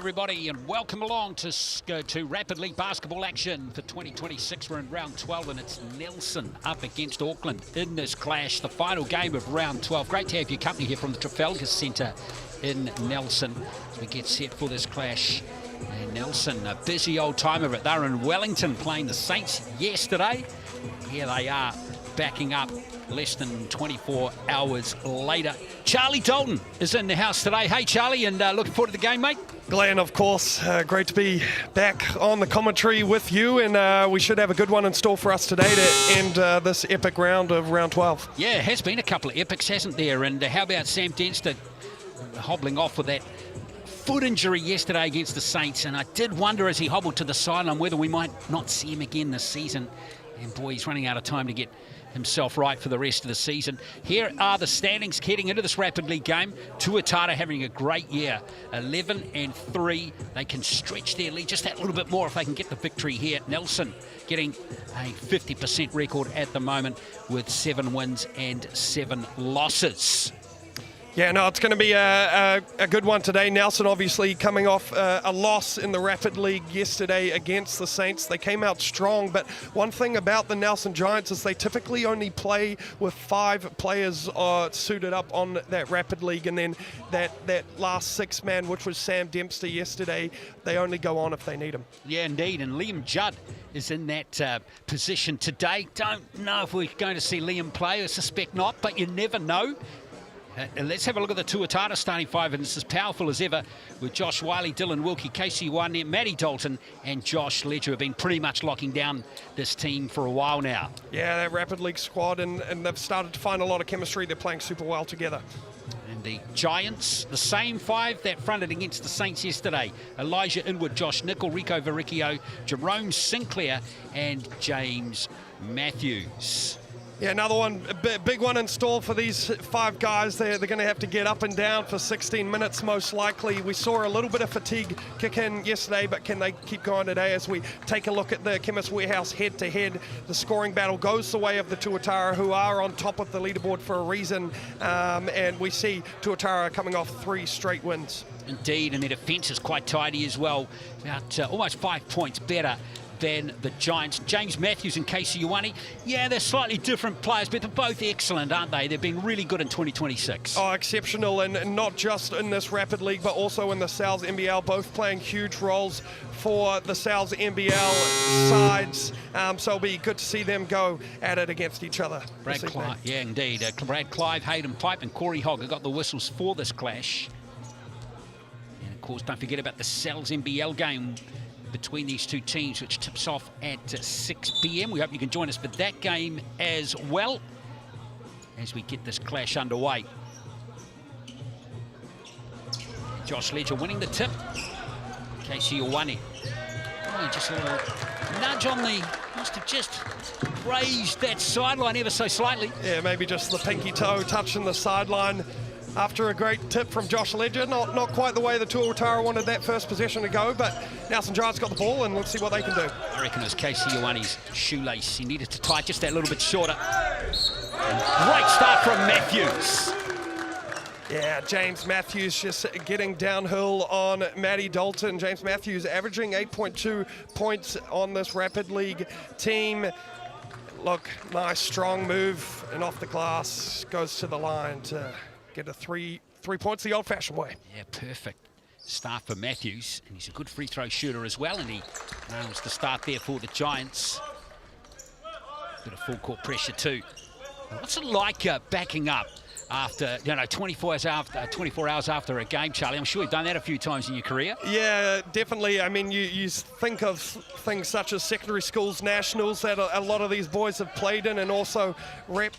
everybody, and welcome along to Rapid League basketball action for 2026. We're in round 12, and it's Nelson up against Auckland in this clash, the final game of round 12. Great to have your company here from the Trafalgar Centre in Nelson as we get set for this clash. And Nelson, a busy old time of it. They were in Wellington playing the Saints yesterday. Here they are backing up less than 24 hours later. Charlie Dalton is in the house today. Hey, Charlie, and looking forward to the game, mate? Glenn, of course. Great to be back on the commentary with you, and we should have a good one in store for us today to end this epic round of round 12. Yeah, it has been a couple of epics, hasn't there? And how about Sam Dempster hobbling off with that foot injury yesterday against the Saints? And I did wonder as he hobbled to the sideline whether we might not see him again this season. And boy, he's running out of time to get himself right for the rest of the season. Here are the standings heading into this Rapid League game. Tuatara having a great year, 11-3. They can stretch their lead just that little bit more if they can get the victory here. Nelson getting a 50% record at the moment with 7 wins and 7 losses. Yeah, no, it's going to be a good one today. Nelson obviously coming off a loss in the Rapid League yesterday against the Saints. They came out strong, but one thing about the Nelson Giants is they typically only play with 5 players suited up on that Rapid League, and then that last 6-man, which was Sam Dempster yesterday, they only go on if they need him. Yeah, indeed, and Liam Judd is in that position today. Don't know if we're going to see Liam play, I suspect not, but you never know. Let's have a look at the Tuatara starting 5, and it's as powerful as ever with Josh Wiley, Dylan Wilkie, Casey Wane, Matty Dalton and Josh Ledger have been pretty much locking down this team for a while now. Yeah, that Rapid League squad, and they've started to find a lot of chemistry. They're playing super well together. And the Giants, the same 5 that fronted against the Saints yesterday. Elijah Inwood, Josh Nicol, Rico Verricchio, Jerome Sinclair and James Matthews. Yeah, another one, a big one in store for these 5 guys. They're going to have to get up and down for 16 minutes most likely. We saw a little bit of fatigue kick in yesterday, but can they keep going today as we take a look at the Chemist Warehouse head-to-head? The scoring battle goes the way of the Tuatara, who are on top of the leaderboard for a reason, and we see Tuatara coming off 3 straight wins. Indeed, and their defence is quite tidy as well, about almost 5 points better than the Giants. James Matthews and Casey Wane, yeah, they're slightly different players, but they're both excellent, aren't they? They've been really good in 2026. Oh, exceptional, and not just in this Rapid League, but also in the Sal's NBL, both playing huge roles for the Sal's NBL sides. So it'll be good to see them go at it against each other. Brad Clive, yeah, indeed. Brad Clive, Hayden Pipe and Corey Hogg have got the whistles for this clash. And of course, don't forget about the Sal's NBL game between these two teams, which tips off at 6 p.m. We hope you can join us for that game as well as we get this clash underway. Josh Ledger winning the tip. Casey Wane. Oh, just a little nudge on the, must have just raised that sideline ever so slightly. Yeah, maybe just the pinky toe touching the sideline after a great tip from Josh Ledger. Not quite the way the Tuatara wanted that first possession to go, but Nelson Giants got the ball, and let's see what they can do. I reckon it was Casey Ioane's shoelace. He needed to tie just that little bit shorter. Great start from Matthews. Yeah, James Matthews just getting downhill on Matty Dalton. James Matthews averaging 8.2 points on this Rapid League team. Look, nice strong move, and off the glass, goes to the line to get a three points the old-fashioned way. Yeah, perfect start for Matthews, and he's a good free throw shooter as well, and he nails the start there for the Giants. Bit of full court pressure too. What's it like backing up after, 24 hours after a game, Charlie? I'm sure you've done that a few times in your career. Yeah, definitely. I mean, you think of things such as secondary schools, nationals that a lot of these boys have played in, and also rep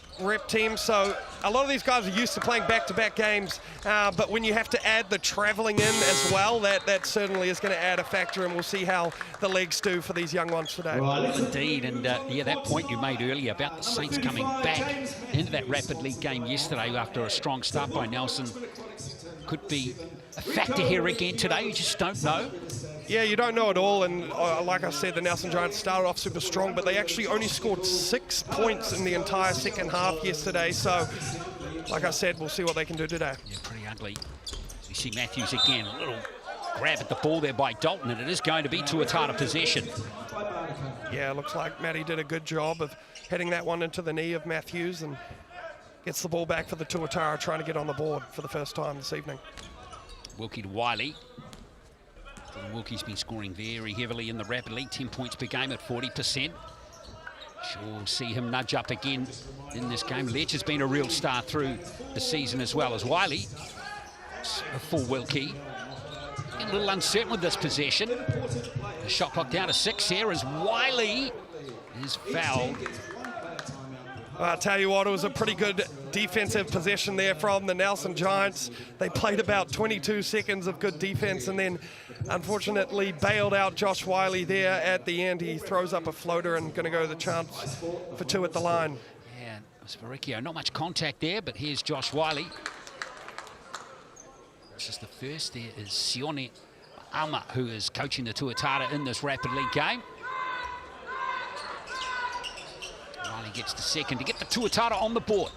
teams. So a lot of these guys are used to playing back-to-back games, but when you have to add the traveling in as well, that certainly is going to add a factor, and we'll see how the legs do for these young ones today. Right. Indeed, and yeah, that point you made earlier about the Saints coming back into that Rapid League game yesterday after a strong start by Nelson could be a factor here again today. You just don't know. Yeah, you don't know at all, and like I said, the Nelson Giants started off super strong, but they actually only scored 6 points in the entire second half yesterday. So, like I said, we'll see what they can do today. Yeah, pretty ugly. You see Matthews again, a little grab at the ball there by Dalton, and it is going to be Tuatara possession. Yeah, it looks like Matty did a good job of heading that one into the knee of Matthews and gets the ball back for the Tuatara, trying to get on the board for the first time this evening. Wilkie to Wiley. Wilkie's been scoring very heavily in the Rapid League, 10 points per game at 40%. Sure, we'll see him nudge up again in this game. Ledge has been a real star through the season as well as Wiley. For Wilkie. Getting a little uncertain with this possession. The shot clock down to 6 here as Wiley is fouled. I'll tell you what, it was a pretty good defensive possession there from the Nelson Giants. They played about 22 seconds of good defense and then unfortunately bailed out Josh Wiley there at the end. He throws up a floater and going to go to the chance for 2 at the line. Yeah, it was Vericchio. Not much contact there, but here's Josh Wiley. This is the first. There is Sione Ama, who is coaching the Tuatara in this Rapid League game. Wiley gets the second to get the Tuatara on the board.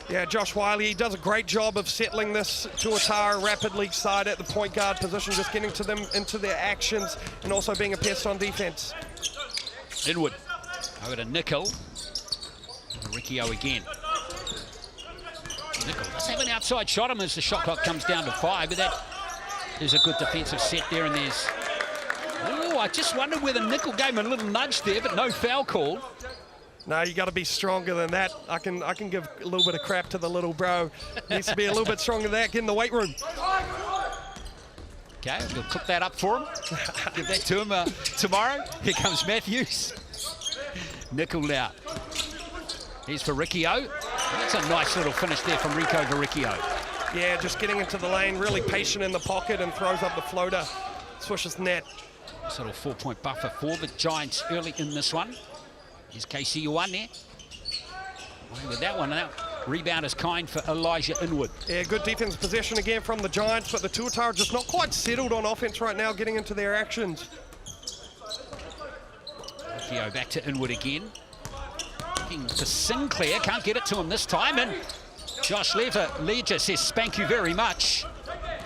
Yeah, Josh Wiley, he does a great job of settling this Tuatara Rapid League side at the point guard position, just getting to them into their actions and also being a pest on defense. Inwood over to Nickel. Vericchio again. Nickel does have an outside shot him as the shot clock comes down to 5, but that is a good defensive set there, and there's... Oh, I just wondered whether Nickel gave him a little nudge there, but no foul called. No, you got to be stronger than that. I can give a little bit of crap to the little bro. Needs to be a little bit stronger than that. Get in the weight room. Okay, we'll cook that up for him. Give that to him tomorrow. Here comes Matthews. Nickel now. Here's Vericchio. That's a nice little finish there from Rico Vericchio. Yeah, just getting into the lane, really patient in the pocket and throws up the floater. Swishes net. Sort of 4-point buffer for the Giants early in this one. Here's Casey Ioane. With that one now. Rebound is kind for Elijah Inwood. Yeah, good defense possession again from the Giants, but the Tuatara just not quite settled on offense right now, getting into their actions. Theo back to Inwood again. Looking to Sinclair, can't get it to him this time, and Josh Ledger says, "Spank you very much."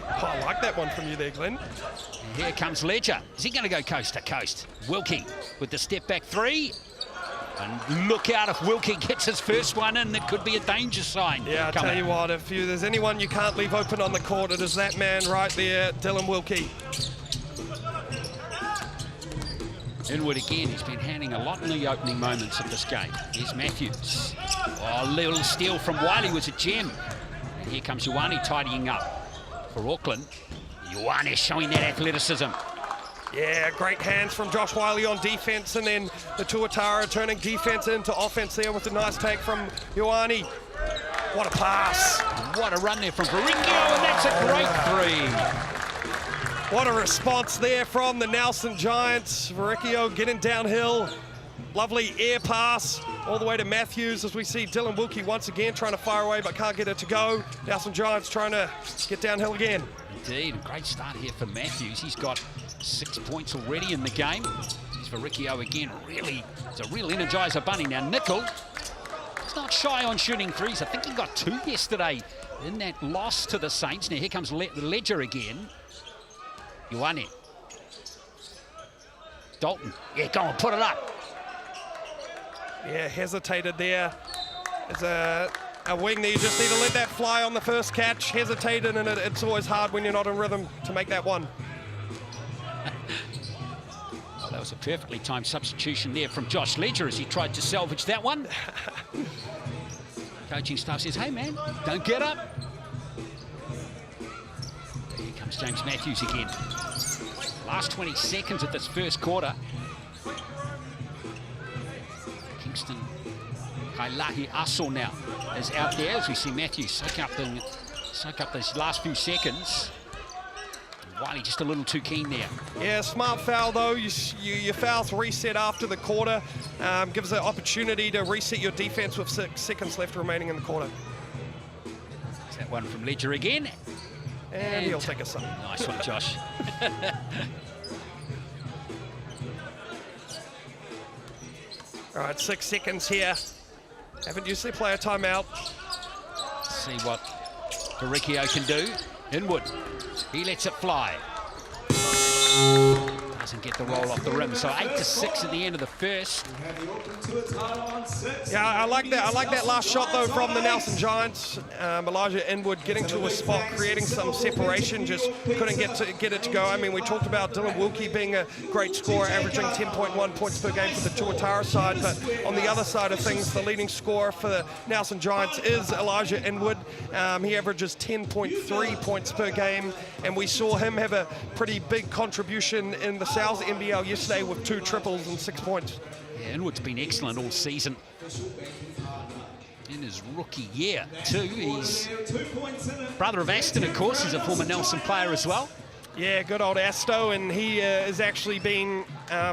Oh, I like that one from you there, Glenn. And here comes Ledger. Is he going to go coast to coast? Wilkie with the step back 3. And look out if Wilkie gets his first one in, it could be a danger sign. Yeah, I tell you what, if there's anyone you can't leave open on the court, it is that man right there, Dylan Wilkie. Inwood again, he's been handing a lot in the opening moments of this game. Here's Matthews. Oh, a little steal from Wiley was a gem. And here comes Ioane tidying up for Auckland. Ioane showing that athleticism. Yeah, great hands from Josh Wiley on defense, and then the Tuatara turning defense into offense there with a nice take from Ioane. What a pass. What a run there from Vericchio, and that's a great 3. What a response there from the Nelson Giants. Vericchio getting downhill. Lovely air pass all the way to Matthews as we see Dylan Wilkie once again trying to fire away but can't get it to go. Nelson Giants trying to get downhill again. Indeed, a great start here for Matthews. He's got 6 points already in the game. Here's Vericchio again. Really, it's a real energizer bunny. Now Nickel, he's not shy on shooting threes. I think he got 2 yesterday in that loss to the Saints. Now here comes Ledger again. Ioane. Dalton, yeah, go on, put it up. Yeah, hesitated there. There's a wing there, you just need to let that fly on the first catch. Hesitated, and it's always hard when you're not in rhythm to make that one. Oh, that was a perfectly timed substitution there from Josh Ledger as he tried to salvage that one. Coaching staff says, hey man, don't get up. Here comes James Matthews again. Last 20 seconds of this first quarter. Kingston Kailahi Aso now is out there as we see Matthews soak up those last few seconds. Wiley just a little too keen there. Yeah, smart foul though. Your fouls reset after the quarter. Gives an opportunity to reset your defense with 6 seconds left remaining in the quarter. Is that one from Ledger again? And he'll take a son. Nice one, Josh. All right, 6 seconds here. Haven't used the player timeout. See what Vericchio can do. Inwood. He lets it fly. Doesn't get the roll off the rim. So 8-6 at the end of the first. Yeah, I like that. I like that last shot though from the Nelson Giants. Elijah Inwood getting to a spot, creating some separation, just couldn't get it to go. I mean, we talked about Dylan Wilkie being a great scorer, averaging 10.1 points per game for the Tuatara side. But on the other side of things, the leading scorer for the Nelson Giants is Elijah Inwood. He averages 10.3 points per game, and we saw him have a pretty big contribution in the South NBL yesterday with 2 triples and 6 points. Yeah, Inwood's been excellent all season. In his rookie year, too. He's brother of Aston, of course. He's a former Nelson player as well. Yeah, good old Asto, and he is actually being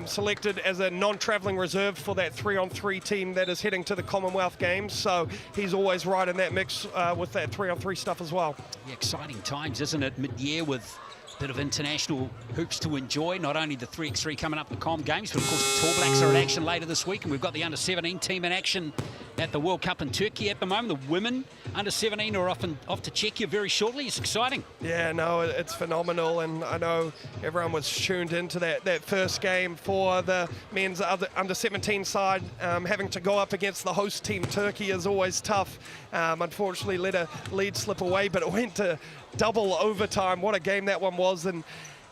selected as a non-travelling reserve for that 3-on-3 team that is heading to the Commonwealth Games. So he's always right in that mix with that 3-on-3 stuff as well. Yeah, exciting times, isn't it? Mid-year with a bit of international hoops to enjoy. Not only the 3x3 coming up, the Com Games, but of course the Tall Blacks are in action later this week, and we've got the under-17 team in action at the World Cup in Turkey at the moment. The women under-17 are off to Czechia very shortly. It's exciting. Yeah, no, it's phenomenal, and I know everyone was tuned into that first game for the men's under-17 side. Having to go up against the host team Turkey is always tough. Unfortunately, let a lead slip away, but it went to double overtime. What a game that one was. And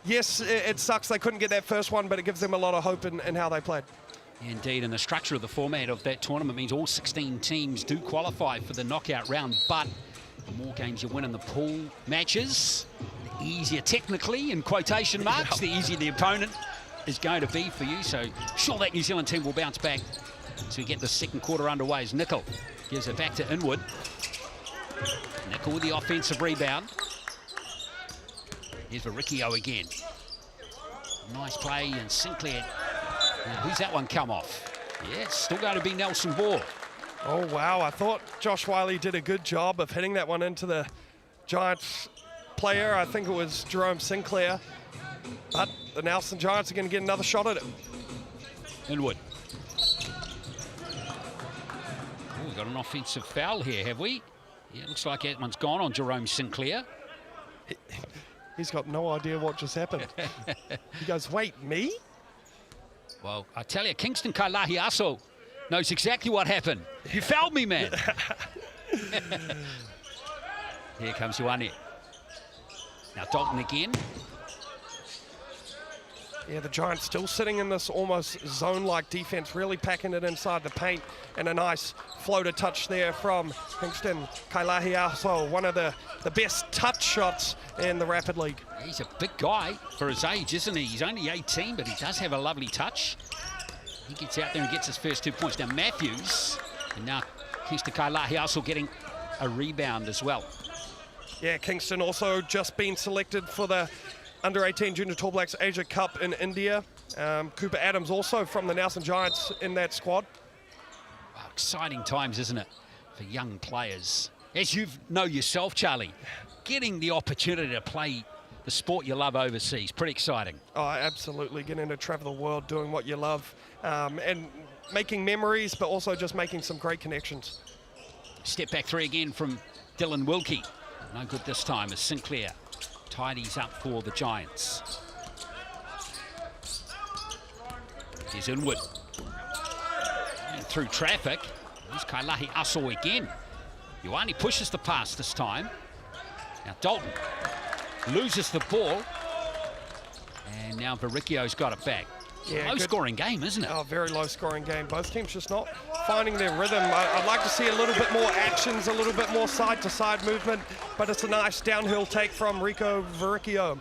yes, it sucks they couldn't get that first one, but it gives them a lot of hope in how they played. Indeed, and the structure of the format of that tournament means all 16 teams do qualify for the knockout round, but the more games you win in the pool matches, the easier technically, in quotation marks, the easier the opponent is going to be for you. So sure, that New Zealand team will bounce back as we get the second quarter underway as Nicol gives it back to Inwood. Nicol with the offensive rebound. Here's Varicchio again. Nice play, and Sinclair. Now, who's that one come off? Yeah, it's still going to be Nelson Ball. Oh, wow. I thought Josh Wiley did a good job of hitting that one into the Giants player. I think it was Jerome Sinclair. But the Nelson Giants are going to get another shot at it. Inwood. Oh, we've got an offensive foul here, have we? Yeah, looks like that one's gone on Jerome Sinclair. He's got no idea what just happened. He goes, wait, me? Well, I tell you, Kingston Kailahiaso knows exactly what happened. You fouled me, man. Here comes Ioane. Now Dalton again. Yeah, the Giants still sitting in this almost zone-like defense, really packing it inside the paint, and a nice floater touch there from Kingston Kailahiaso, one of the best touch shots in the Rapid League. He's a big guy for his age, isn't he? He's only 18, but he does have a lovely touch. He gets out there and gets his first 2 points. Now Matthews, and now Kingston Kailahiaso getting a rebound as well. Yeah, Kingston also just been selected for the Under-18 Junior Tall Blacks Asia Cup in India. Cooper Adams also from the Nelson Giants in that squad. Wow, exciting times, isn't it, for young players? As you know yourself, Charlie, getting the opportunity to play the sport you love overseas, pretty exciting. Oh, absolutely. Getting to travel the world, doing what you love, and making memories, but also just making some great connections. Step back three again from Dylan Wilkie. No good this time as Sinclair tidies up for the Giants. Here's Inwood. And through traffic. Here's Kailahiaso again. Ioane pushes the pass this time. Now Dalton loses the ball. And now Varicchio's got it back. Yeah, low-scoring game, isn't it? Oh, very low-scoring game. Both teams just not finding their rhythm. I'd like to see a little bit more actions, a little bit more side-to-side movement, but it's a nice downhill take from Rico Varicchio.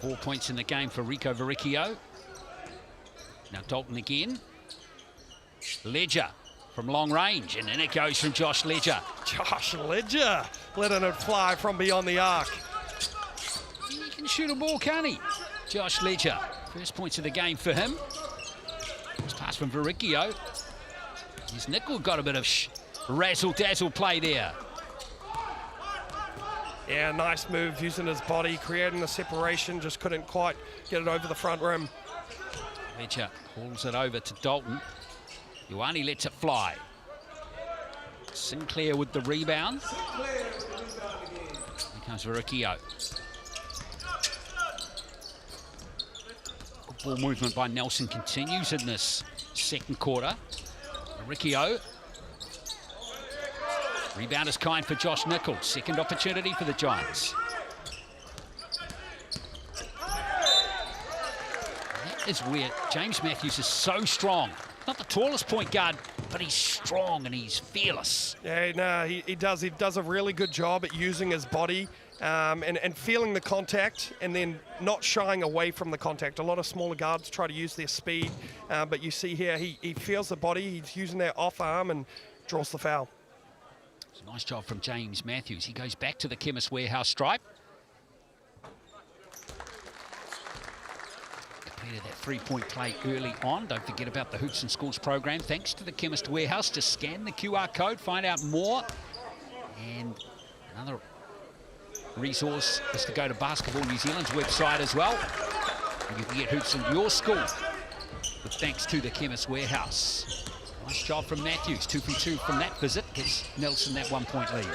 4 points in the game for Rico Varicchio. Now Dalton again. Ledger from long range, and then it goes from Josh Ledger. Josh Ledger letting it fly from beyond the arc. He can shoot a ball, can't he? Josh Ledger. First points of the game for him. This pass from Varicchio. His Nicol got a bit of razzle-dazzle play there. Yeah, nice move using his body, creating the separation, just couldn't quite get it over the front rim. Ledger hauls it over to Dalton. Ioane lets it fly. Sinclair with the rebound. Here comes Varicchio. Ball movement by Nelson continues in this second quarter. Riccio. Rebound is kind for Josh Nichols. Second opportunity for the Giants. That is where James Matthews is so strong. Not the tallest point guard, but he's strong and he's fearless. Yeah, no, he does. He does a really good job at using his body and feeling the contact and then not shying away from the contact. A lot of smaller guards try to use their speed, but you see here he feels the body. He's using that off arm and draws the foul. It's a nice job from James Matthews. He goes back to the Chemist Warehouse stripe. Completed that three-point play early on. Don't forget about the Hoops and Schools program. Thanks to the Chemist Warehouse. Just scan the QR code, find out more. And another resource is to go to Basketball New Zealand's website as well. And you can get hoops in your school with thanks to the Chemist Warehouse. Nice job from Matthews. 2 from 2 from that visit. Gives Nelson that 1-point lead.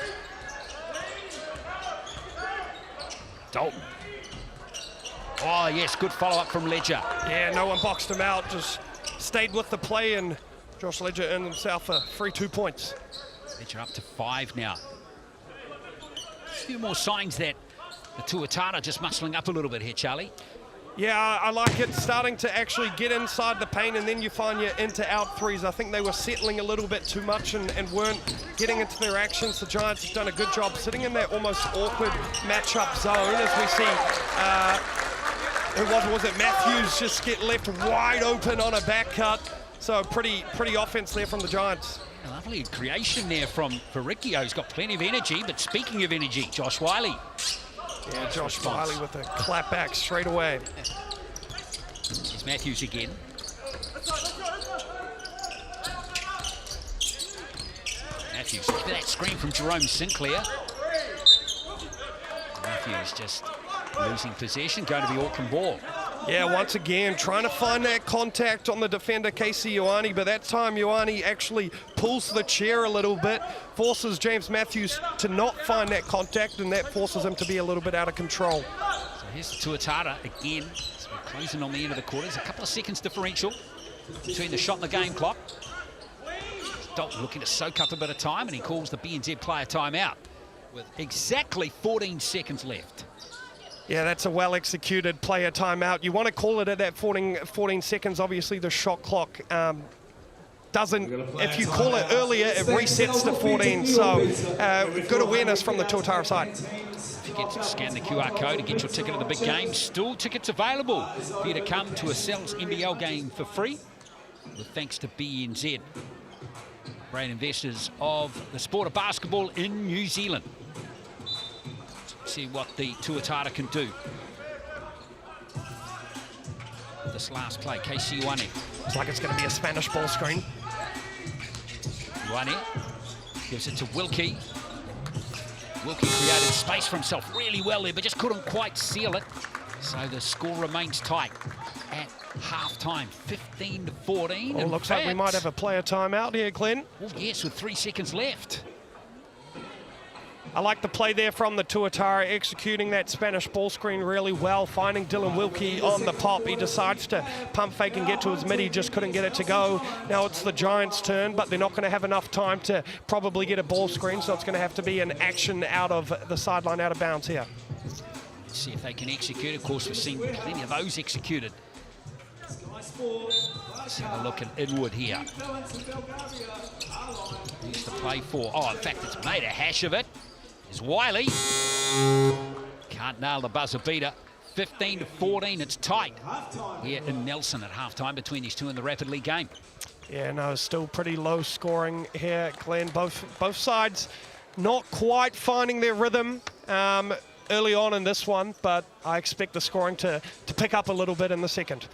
Dalton. Oh, yes, good follow-up from Ledger. Yeah, no one boxed him out. Just stayed with the play, and Josh Ledger earned himself a free 2 points. Ledger up to 5 now. A few more signs that the Tuatara just muscling up a little bit here, Charlie. Yeah, I like it, starting to actually get inside the paint, and then you find your into-out threes. I think they were settling a little bit too much and weren't getting into their actions. The Giants have done a good job sitting in that almost awkward matchup zone as we see, who was it? Matthews just get left wide open on a back cut. So pretty offense there from the Giants. A lovely creation there for Riccio. He's got plenty of energy, but speaking of energy, Josh Wiley. Yeah, Josh Wiley with a clap back straight away. Here's Matthews again. Matthews, look at that screen from Jerome Sinclair. Matthews just losing possession, going to be Auckland ball. Yeah, once again, trying to find that contact on the defender, Casey Ioane, but that time Ioane actually pulls the chair a little bit, forces James Matthews to not find that contact, and that forces him to be a little bit out of control. So here's Tuatara again. So we're closing on the end of the quarters. A couple of seconds differential between the shot and the game clock. Dalton looking to soak up a bit of time, and he calls the BNZ player timeout with exactly 14 seconds left. Yeah, that's a well-executed player timeout. You want to call it at that 14 seconds. Obviously, the shot clock doesn't, if you call it earlier, it resets to 14. So good awareness from the Tuatara side. If you get to scan the QR code and get your ticket to the big game, still tickets available for you to come to a Cells NBL game for free, with thanks to BNZ, great investors of the sport of basketball in New Zealand. See what the Tuatara can do. This last play, Casey Ioane. Looks like it's going to be a Spanish ball screen. Ioane gives it to Wilkie. Wilkie created space for himself really well there, but just couldn't quite seal it. So the score remains tight at halftime, 15-14. Well, looks like we might have a player timeout here, Glenn. Oh, yes, with 3 seconds left. I like the play there from the Tuatara, executing that Spanish ball screen really well, finding Dylan Wilkie on the pop. He decides to pump fake and get to his mid. He just couldn't get it to go. Now it's the Giants' turn, but they're not going to have enough time to probably get a ball screen, so it's going to have to be an action out of the sideline, out of bounds here. Let's see if they can execute. Of course, we've seen plenty of those executed. Let's have a look at Inwood here. Here's the play for, oh, in fact, it's made a hash of it. Is Wiley. Can't nail the buzzer beater. 15-14, it's tight here in Nelson at halftime between these two in the Rapid League game. Yeah, no, still pretty low scoring here, Glenn. Both sides not quite finding their rhythm early on in this one, but I expect the scoring to pick up a little bit in the second.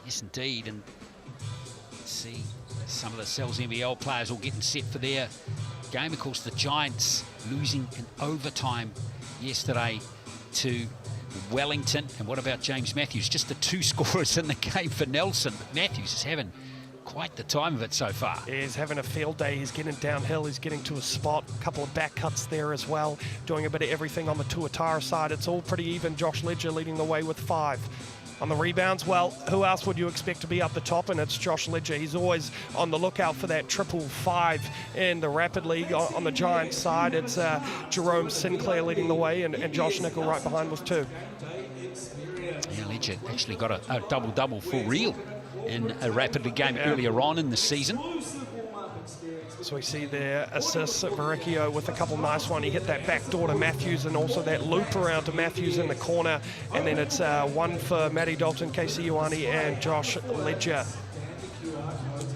Yes, indeed, and let's see some of the Cells NBL players all getting set for their game. Of course, the Giants losing in overtime yesterday to Wellington. And what about James Matthews? Just the 2 scorers in the game for Nelson. But Matthews is having quite the time of it so far. Yeah, he's having a field day. He's getting downhill. He's getting to a spot. A couple of back cuts there as well. Doing a bit of everything on the Tuatara side. It's all pretty even. Josh Ledger leading the way with 5. On the rebounds, well, who else would you expect to be up the top? And it's Josh Ledger. He's always on the lookout for that 5-5 in the Rapid League. On the Giants side, it's Jerome Sinclair leading the way, and Josh Nickel right behind with 2. Yeah, Ledger actually got a double-double for real in a Rapid League game earlier on in the season. So we see there assists at Verricchio with a couple nice one. He hit that backdoor to Matthews and also that loop around to Matthews in the corner. And then it's one for Matty Dalton, Casey Ioane, and Josh Ledger.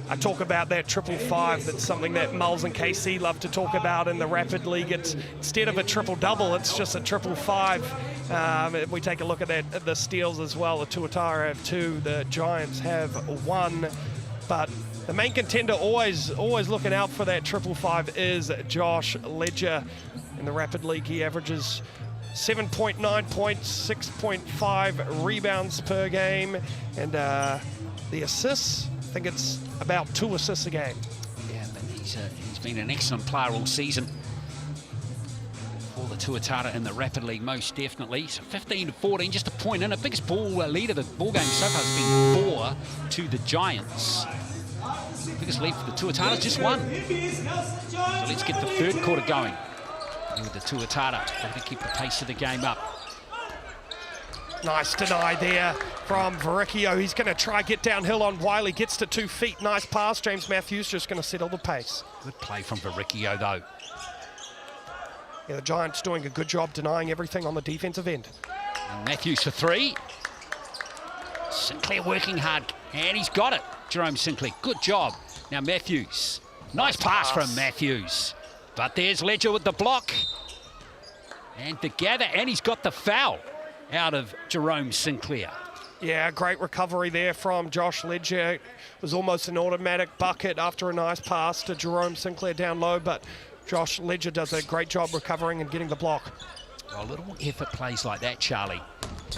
I talk about that 5-5. That's something that Mulls and KC love to talk about in the Rapid League. It's instead of a triple-double, it's just a 5-5. If we take a look at the steals as well, the Tuatara have 2, the Giants have 1. But the main contender always looking out for that 5-5 is Josh Ledger. In the Rapid League, he averages 7.9 points, 6.5 rebounds per game. And the assists, I think it's about 2 assists a game. Yeah, but he's been an excellent player all season for the Tuatara in the Rapid League, most definitely. So 15-14, just a point in. The biggest ball lead of the ball game so far has been 4 to the Giants. Biggest lead for the Tuatara is just 1. So let's get the third quarter going with the Tuatara. Got to keep the pace of the game up. Nice deny there from Verricchio. He's going to try get downhill on Wiley. Gets to 2 feet. Nice pass. James Matthews just going to settle the pace. Good play from Verricchio, though. Yeah, the Giants doing a good job denying everything on the defensive end. And Matthews for 3. Sinclair working hard, and he's got it. Jerome Sinclair, good job. Now Matthews, nice pass from Matthews. But there's Ledger with the block. And the gather, and he's got the foul out of Jerome Sinclair. Yeah, great recovery there from Josh Ledger. It was almost an automatic bucket after a nice pass to Jerome Sinclair down low, but Josh Ledger does a great job recovering and getting the block. A little effort plays like that, Charlie,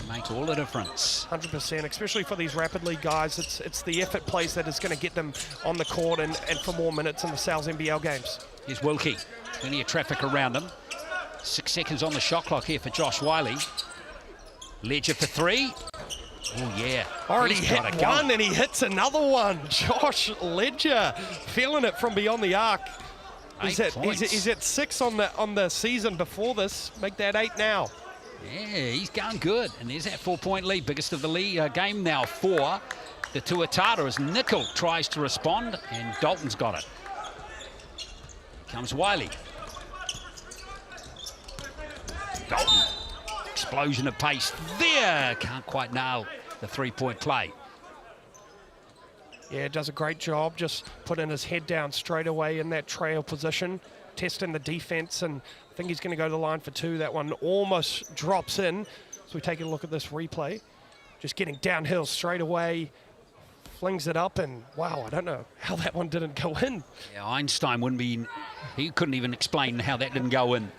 makes all the difference. 100%, especially for these Rapid League guys. It's the effort plays that is going to get them on the court and for more minutes in the Sal's NBL games. Here's Wilkie, plenty of traffic around him. 6 seconds on the shot clock here for Josh Wiley. Ledger for 3. Oh yeah, already hit one and he hits another one. Josh Ledger feeling it from beyond the arc. He's at 6 on the season before this. Make that 8 now. Yeah, he's going good. And there's that 4-point lead, biggest of the league game now for the Tuatara as Nickel tries to respond and Dalton's got it. Comes Wiley. Dalton, explosion of pace there. Can't quite nail the 3-point play. Yeah, does a great job, just putting his head down straight away in that trail position, testing the defense, and I think he's going to go to the line for 2. That one almost drops in. So we take a look at this replay. Just getting downhill straight away, flings it up, and wow, I don't know how that one didn't go in. Yeah, Einstein wouldn't be, he couldn't even explain how that didn't go in.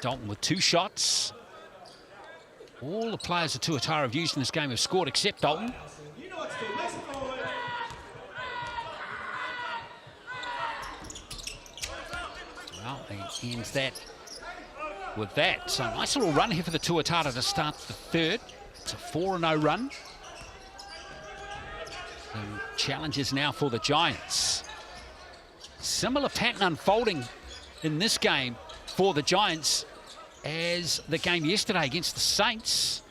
Dalton with 2 shots. All the players the Tuatara have used in this game have scored except Dalton. Well, he ends that with that. So nice little run here for the Tuatara to start the third. It's a 4-0 run. The challenges now for the Giants. Similar pattern unfolding in this game for the Giants as the game yesterday against the Saints.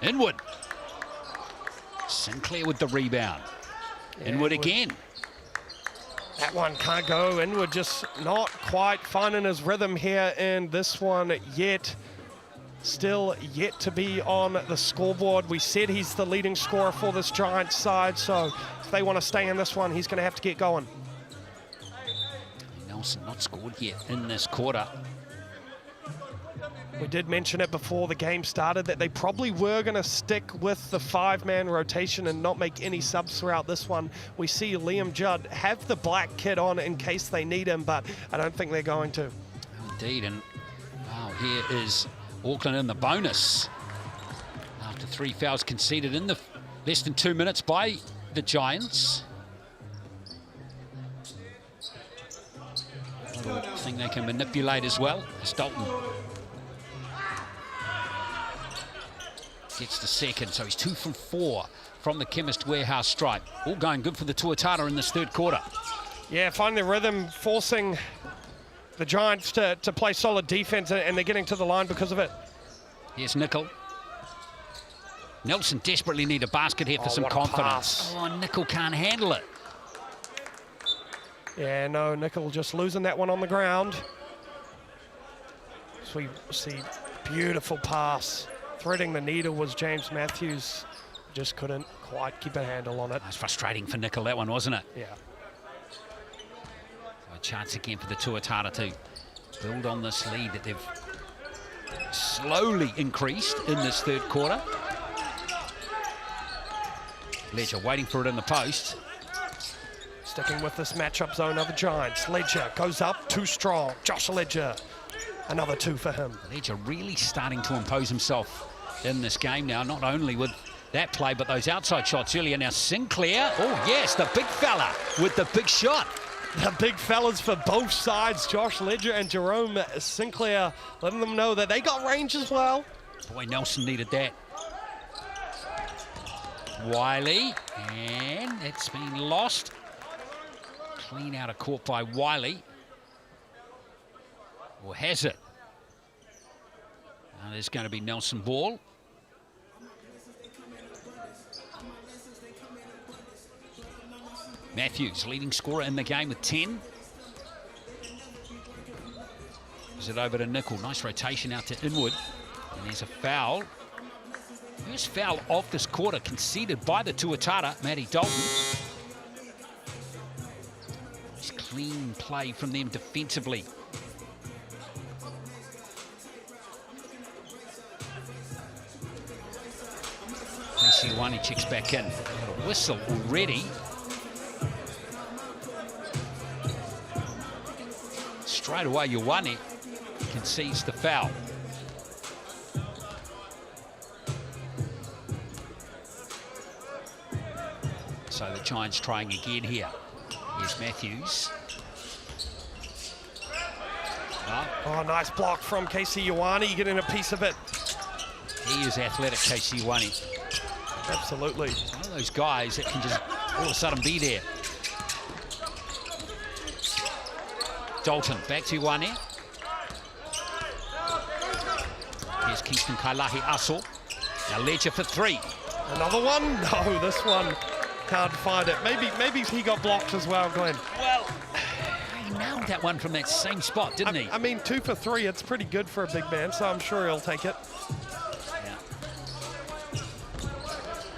Inwood. Sinclair with the rebound. Yeah, Inwood again. That one can't go. Inwood just not quite finding his rhythm here in this one yet. Still yet to be on the scoreboard. We said he's the leading scorer for this Giants side, so if they want to stay in this one, he's going to have to get going. Nelson not scored yet in this quarter. We did mention it before the game started that they probably were going to stick with the 5-man rotation and not make any subs throughout this one. We see Liam Judd have the black kit on in case they need him, but I don't think they're going to. Indeed, and wow, here is Auckland in the bonus after 3 fouls conceded in the less than 2 minutes by the Giants. Another thing they can manipulate as well is Dalton. Gets the second, so he's 2 from 4 from the Chemist Warehouse stripe. All going good for the Tuatara in this third quarter. Yeah, finding the rhythm, forcing the Giants to play solid defense, and they're getting to the line because of it. Here's Nickel. Nelson desperately need a basket here for some confidence. Oh, Nickel can't handle it. Yeah, no, Nickel just losing that one on the ground. So we see beautiful pass. Threading the needle was James Matthews. Just couldn't quite keep a handle on it. It's frustrating for Nickel, that one, wasn't it? Yeah. So a chance again for the Tuatara to build on this lead that they've slowly increased in this third quarter. Ledger waiting for it in the post. Sticking with this matchup zone of the Giants. Ledger goes up, too strong. Josh Ledger, another 2 for him. Ledger really starting to impose himself in this game now, not only with that play, but those outside shots earlier. Now Sinclair, oh yes, the big fella with the big shot. The big fellas for both sides, Josh Ledger and Jerome Sinclair, letting them know that they got range as well. Boy, Nelson needed that. Wiley, and it's been lost. Clean out of court by Wiley. Or has it? Now there's going to be Nelson ball. Matthews, leading scorer in the game with 10. Is it over to Nickel? Nice rotation out to Inwood. And there's a foul. First foul of this quarter conceded by the Tuatara, Matty Dalton. Nice clean play from them defensively. One, he checks back in. A whistle already. Straight away, Ioane concedes the foul. So the Giants trying again here. Here's Matthews. Oh, nice block from Casey Ioane, getting a piece of it. He is athletic, Casey Ioane. Absolutely. He's one of those guys that can just all of a sudden be there. Dalton back to Ioane. Here's Kingston Kailahi Aso. Now Ledger for 3. Another one? No, this one can't find it. Maybe he got blocked as well, Glenn. Well, he nailed that one from that same spot, didn't he? I mean, 2 for 3, it's pretty good for a big man, so I'm sure he'll take it. Yeah.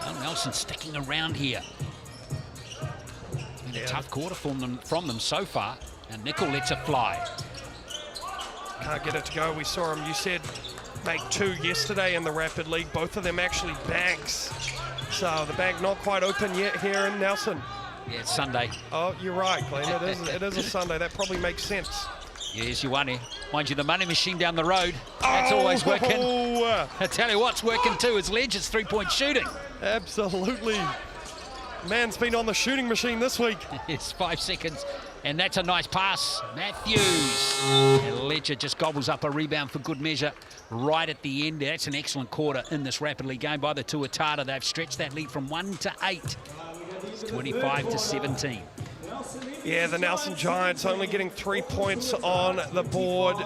Well, Nelson sticking around here. It's been a tough quarter from them so far. And Nickel lets it fly. Can't get it to go. We saw him, you said, make 2 yesterday in the Rapid League. Both of them actually banks. So the bank not quite open yet here in Nelson. Yeah, it's Sunday. Oh, you're right, Glenn. It is a Sunday. That probably makes sense. Yes, Ioane. Mind you, the money machine down the road, that's always working. I tell you what's working too is Ledger's 3-point shooting. Absolutely. Man's been on the shooting machine this week. It's 5 seconds. And that's a nice pass. Matthews. And Ledger just gobbles up a rebound for good measure right at the end. That's an excellent quarter in this Rapid League game by the Tuatara. They've stretched that lead from 1 to 8. It's 25 to 17. Yeah, the Nelson Giants only getting 3 points on the board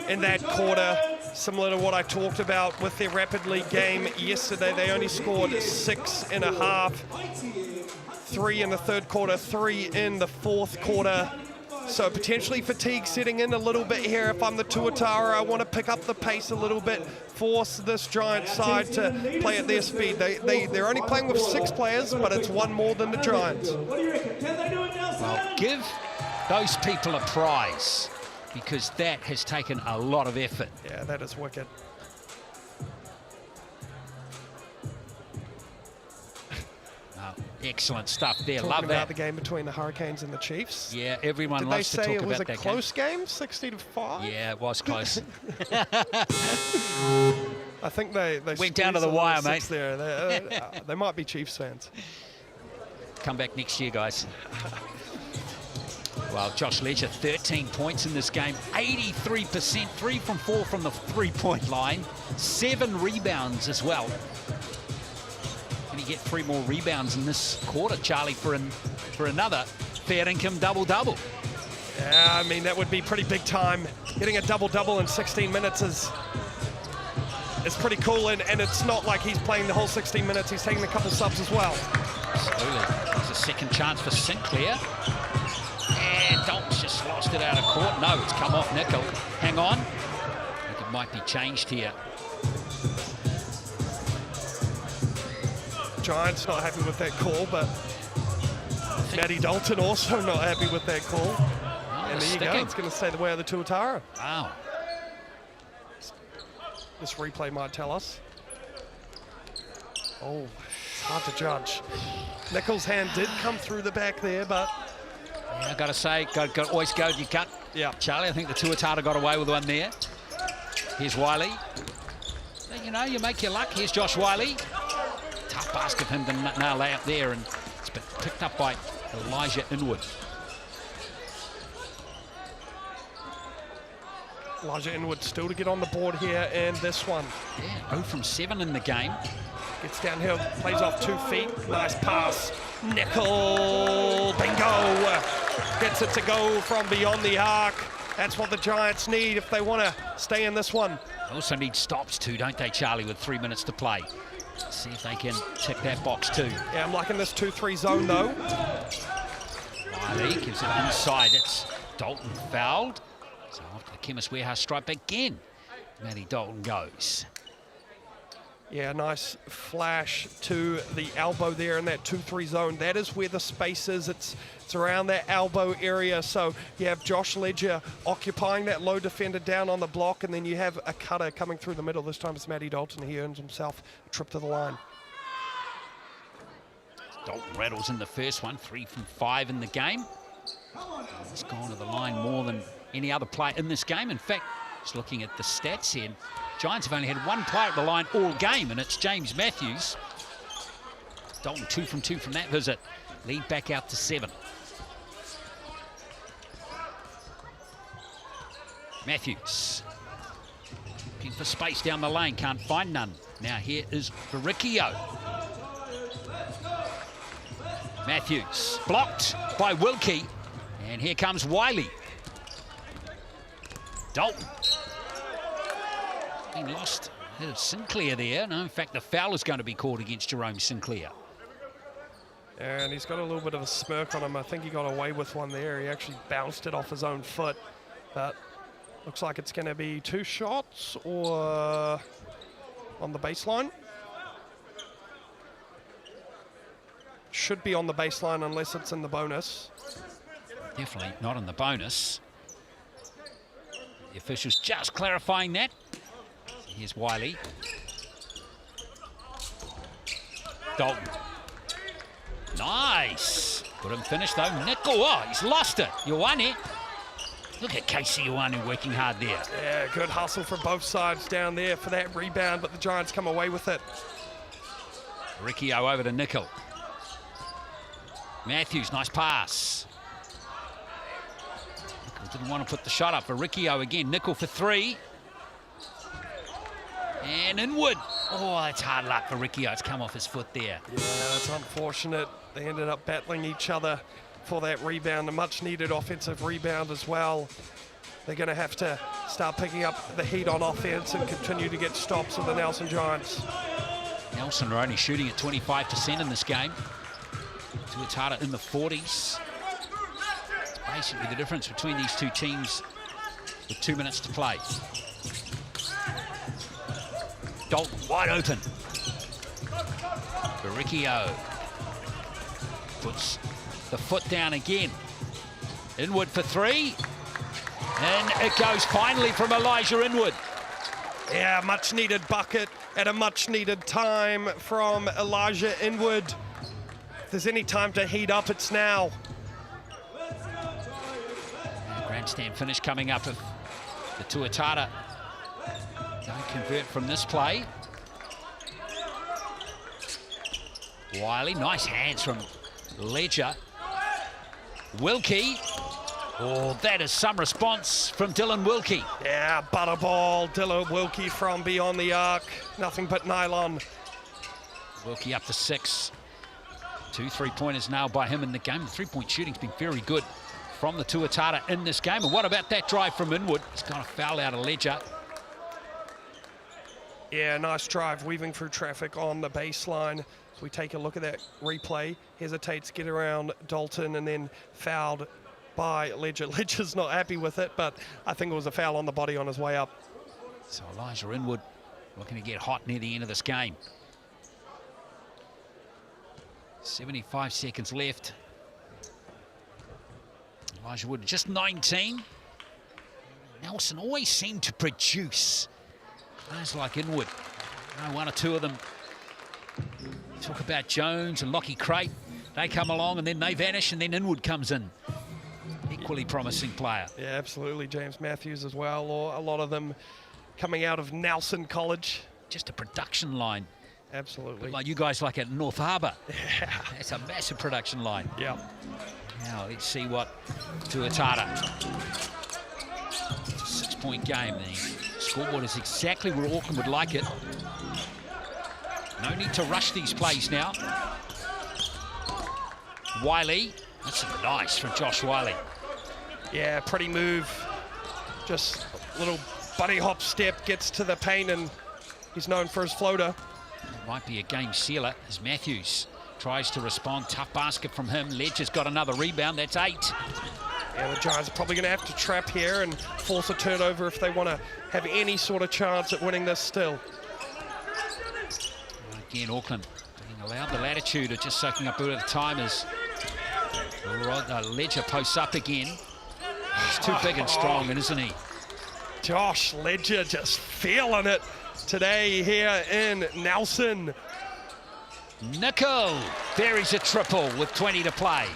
in that quarter. Similar to what I talked about with their Rapid League game yesterday. They only scored 6.5. 3 in the third quarter, 3 in the fourth quarter. So potentially fatigue setting in a little bit here. If I'm the Tuatara, I want to pick up the pace a little bit, force this Giant side to play at their speed. They're only playing with 6 players, but it's 1 more than the Giants. Well, give those people a prize because that has taken a lot of effort. Yeah, that is wicked. Excellent stuff there. Talking Love about that. The game between the Hurricanes and the Chiefs. Yeah, everyone loves to talk about that game. Did they say it was a close game, 60-5? Yeah, it was close. I think they went down to the wire, mate. There. They might be Chiefs fans. Come back next year, guys. Well, Josh Ledger, 13 points in this game, 83%, 3 from 4 from the three-point line, 7 rebounds as well. Can he get 3 more rebounds in this quarter, Charlie, for another fair income double-double? Yeah, I mean, that would be pretty big time. Getting a double-double in 16 minutes is pretty cool, and it's not like he's playing the whole 16 minutes. He's taking a couple subs as well. Absolutely. There's a second chance for Sinclair. And Dalton's just lost it out of court. No, it's come off Nickel. Hang on. I think it might be changed here. Giants not happy with that call, but Matty Dalton also not happy with that call. Oh, and there you go. It's going to stay the way of the Tuatara. Wow. This replay might tell us. Oh, it's hard to judge. Nickel's hand did come through the back there, but... Yeah, I've got to say, got always go to your gut. Yeah. Charlie, I think the Tuatara got away with one there. Here's Wiley. You know, you make your luck. Here's Josh Wiley. Tough basket for him to nail out there, and it's been picked up by Elijah Inwood. Elijah Inwood still to get on the board here, and this one. Yeah, 0 from 7 in the game. Gets downhill, plays off 2 feet. Nice pass. Nickel, bingo. Gets it to go from beyond the arc. That's what the Giants need if they want to stay in this one. They also need stops too, don't they, Charlie, with 3 minutes to play. Let's see if they can tick that box too. Yeah, I'm liking this 2-3 zone though. Wiley gives it inside. It's Dalton fouled. So off to the Chemist Warehouse stripe again. Matty Dalton goes. Yeah, nice flash to the elbow there in that 2-3 zone. That is where the space is. It's around that elbow area. So you have Josh Ledger occupying that low defender down on the block, and then you have a cutter coming through the middle. This time it's Matty Dalton. He earns himself a trip to the line. Dalton rattles in the first one, 3 from 5 in the game. He's gone to the line more than any other player in this game. In fact, just looking at the stats here, Giants have only had 1 player at the line all game, and it's James Matthews. Dalton 2 from 2 from that visit. Lead back out to 7. Matthews looking for space down the lane, can't find none. Now here is Baricchio. Matthews blocked by Wilkie, and here comes Wiley. Dalton. Been lost. There's Sinclair there. No, in fact, the foul is going to be called against Jerome Sinclair. And he's got a little bit of a smirk on him. I think he got away with one there. He actually bounced it off his own foot. But looks like it's going to be 2 shots or on the baseline. Should be on the baseline unless it's in the bonus. Definitely not in the bonus. The officials just clarifying that. Here's Wiley. Dalton. Nice. Couldn't finish though. Nickel, oh, he's lost it. Ioane. Look at Casey Ioane working hard there. Yeah, good hustle from both sides down there for that rebound, but the Giants come away with it. Riccio over to Nickel. Matthews, nice pass. Nickel didn't want to put the shot up for Riccio again. Nickel for 3. And Inwood. Oh, that's hard luck for Riccio. It's come off his foot there. Yeah, that's unfortunate. They ended up battling each other for that rebound, a much-needed offensive rebound as well. They're going to have to start picking up the heat on offense and continue to get stops with the Nelson Giants. Nelson are only shooting at 25% in this game. Tuatara in the 40s. It's basically the difference between these two teams with 2 minutes to play. Dalton wide open. Baricchio puts the foot down again. Inwood for 3. And it goes finally from Elijah Inwood. Yeah, much needed bucket at a much needed time from Elijah Inwood. If there's any time to heat up, it's now. Grandstand finish coming up if the Tuatara don't convert from this play. Wiley, nice hands from Ledger. Wilkie, Oh, that is some response from Dylan Wilkie. Yeah, butterball. Dylan Wilkie from beyond the arc. Nothing but nylon. Wilkie up to 6. 2 3-pointers now by him in the game. The three-point shooting's been very good from the Tuatara in this game. And what about that drive from Inwood? He's got a foul out of Ledger. Yeah, nice drive, weaving through traffic on the baseline. So we take a look at that replay. Hesitates, get around Dalton, and then fouled by Ledger. Ledger's not happy with it, but I think it was a foul on the body on his way up. So Elijah Inwood looking to get hot near the end of this game. 75 seconds left. Elijah Wood just 19. Nelson always seemed to produce. Players like Inwood, one or two of them. Talk about Jones and Lockie Crate. They come along and then they vanish, and then Inwood comes in. Equally promising player. Yeah, absolutely. James Matthews as well, or a lot of them coming out of Nelson College. Just a production line. Absolutely. But like you guys like at North Harbour. Yeah. That's a massive production line. Yeah. Now let's see what Tuatara. It's a 6-point game. The scoreboard is exactly where Auckland would like it. No need to rush these plays now. Wiley, that's nice from Josh Wiley. Yeah, pretty move. Just a little bunny hop step, gets to the paint, and he's known for his floater. It might be a game sealer as Matthews tries to respond. Tough basket from him. Ledger's got another rebound. That's 8. Yeah, the Giants are probably going to have to trap here and force a turnover if they want to have any sort of chance at winning this still. Again, Auckland being allowed the latitude of just soaking up a bit of the time as Ledger posts up again. He's too big and strong, isn't he? Josh Ledger just feeling it today here in Nelson. Nickel buries a triple with 20 to play.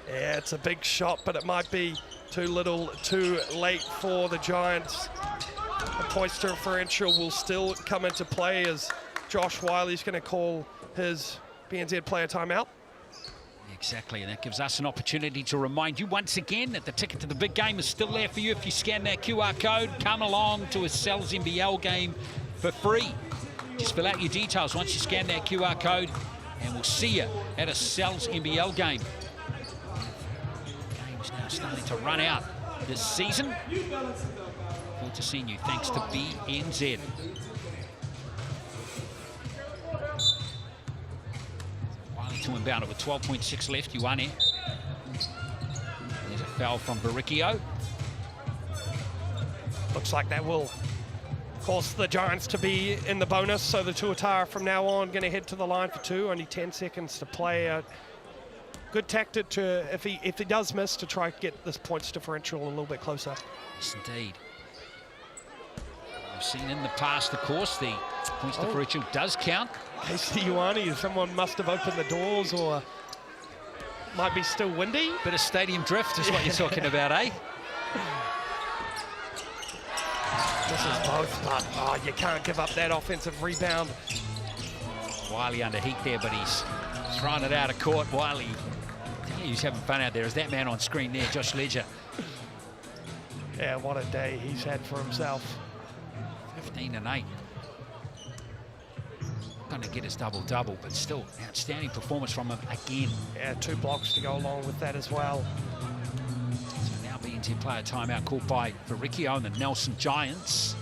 Yeah, it's a big shot, but it might be too little, too late for the Giants. The points differential will still come into play as Josh Wiley's going to call his BNZ player timeout. Exactly, and that gives us an opportunity to remind you once again that the ticket to the big game is still there for you. If you scan that QR code, come along to a Cells NBL game for free. Just fill out your details once you scan that QR code, and we'll see you at a Cells NBL game. Game's now starting to run out this season. Forward to seeing you. Thanks to BNZ. Wiley to inbound it with 12.6 left. You won it. There's a foul from Baricchio. Looks like that will force the Giants to be in the bonus, so the Tuatara from now on going to head to the line for 2. Only 10 seconds to play. Good tactic to, if he does miss, to try to get this points differential a little bit closer. Yes, indeed. We've seen in the past, of course, the points differential does count. Casey Ioane, someone must have opened the doors, or might be still windy. Bit of stadium drift is what you're talking about, eh? This is both, but you can't give up that offensive rebound. Wiley under heat there, but he's thrown it out of court. Wiley, he's having fun out there. Is that man on screen there, Josh Ledger? Yeah, what a day he's had for himself. 15 and 8. Going to get his double-double, but still outstanding performance from him again. Yeah, 2 blocks to go along with that as well. So now BNZ player timeout called by Baricchio and the Nelson Giants.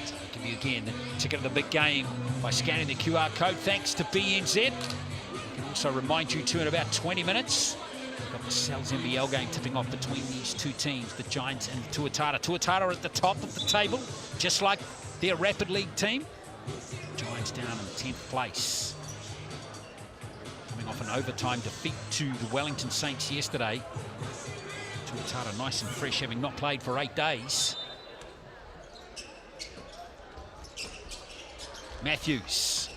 So I'll give you again the ticket of the big game by scanning the QR code. Thanks to BNZ. I can also remind you too, in about 20 minutes, we've got the Cells NBL game tipping off between these two teams, the Giants and Tuatara. Tuatara at the top of the table, just like their Rapid League team. Giants down in 10th place. Coming off an overtime defeat to the Wellington Saints yesterday. Tuatara nice and fresh, having not played for 8 days. Matthews.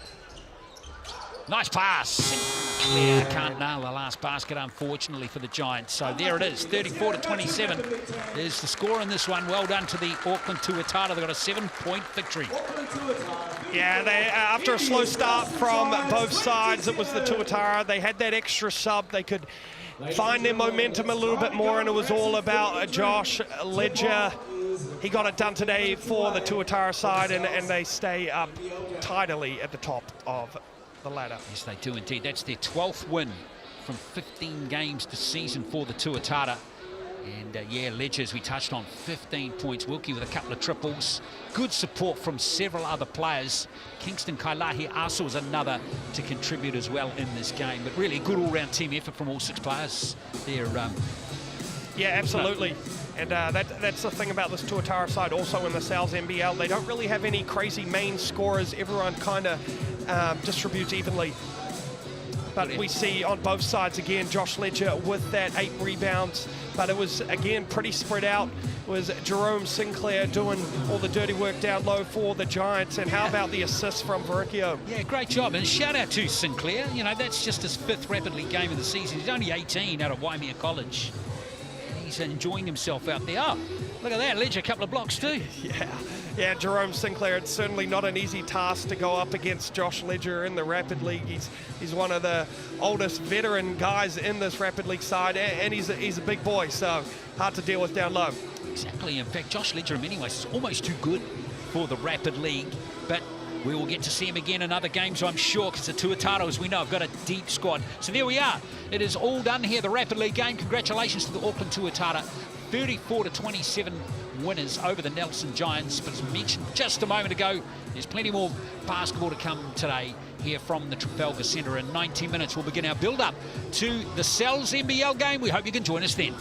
Nice pass. Sinclair can't nail the last basket, unfortunately, for the Giants. So there it is, 34-27 is the score in this one. Well done to the Auckland Tuatara. They've got a 7-point victory. Yeah, after a slow start from both sides, it was the Tuatara. They had that extra sub. They could find their momentum a little bit more, and it was all about Josh Ledger. He got it done today for the Tuatara side, and they stay up tidily at the top of the ladder. Yes, they do indeed. That's their 12th win from 15 games this season for the Tuatara. And yeah, Ledger, as we touched on, 15 points. Wilkie with a couple of triples. Good support from several other players. Kingston Kailahi also was another to contribute as well in this game. But really a good all-round team effort from all 6 players there. Yeah, absolutely. And that's the thing about this Tuatara side also in the Sal's NBL. They don't really have any crazy main scorers. Everyone kind of distributes evenly. But we see on both sides, again, Josh Ledger with that 8 rebounds. But it was, again, pretty spread out. It was Jerome Sinclair doing all the dirty work down low for the Giants. And how about the assist from Vericchio? Yeah, great job. And shout out to Sinclair. You know, that's just his 5th Rapid League game of the season. He's only 18 out of Waimea College. He's enjoying himself out there. Oh, look at that, Ledger, a couple of blocks too. Yeah, Jerome Sinclair, it's certainly not an easy task to go up against Josh Ledger in the Rapid League. He's one of the oldest veteran guys in this Rapid League side, and he's a big boy, so hard to deal with down low. Exactly. In fact, Josh Ledger in many ways is almost too good for the Rapid League, but we will get to see him again in other games, I'm sure, because the Tuatara, as we know, have got a deep squad. So there we are. It is all done here, the Rapid League game. Congratulations to the Auckland Tuatara. 34-27 winners over the Nelson Giants. But as mentioned just a moment ago, there's plenty more basketball to come today here from the Trafalgar Centre. In 19 minutes, we'll begin our build-up to the Sal's NBL game. We hope you can join us then.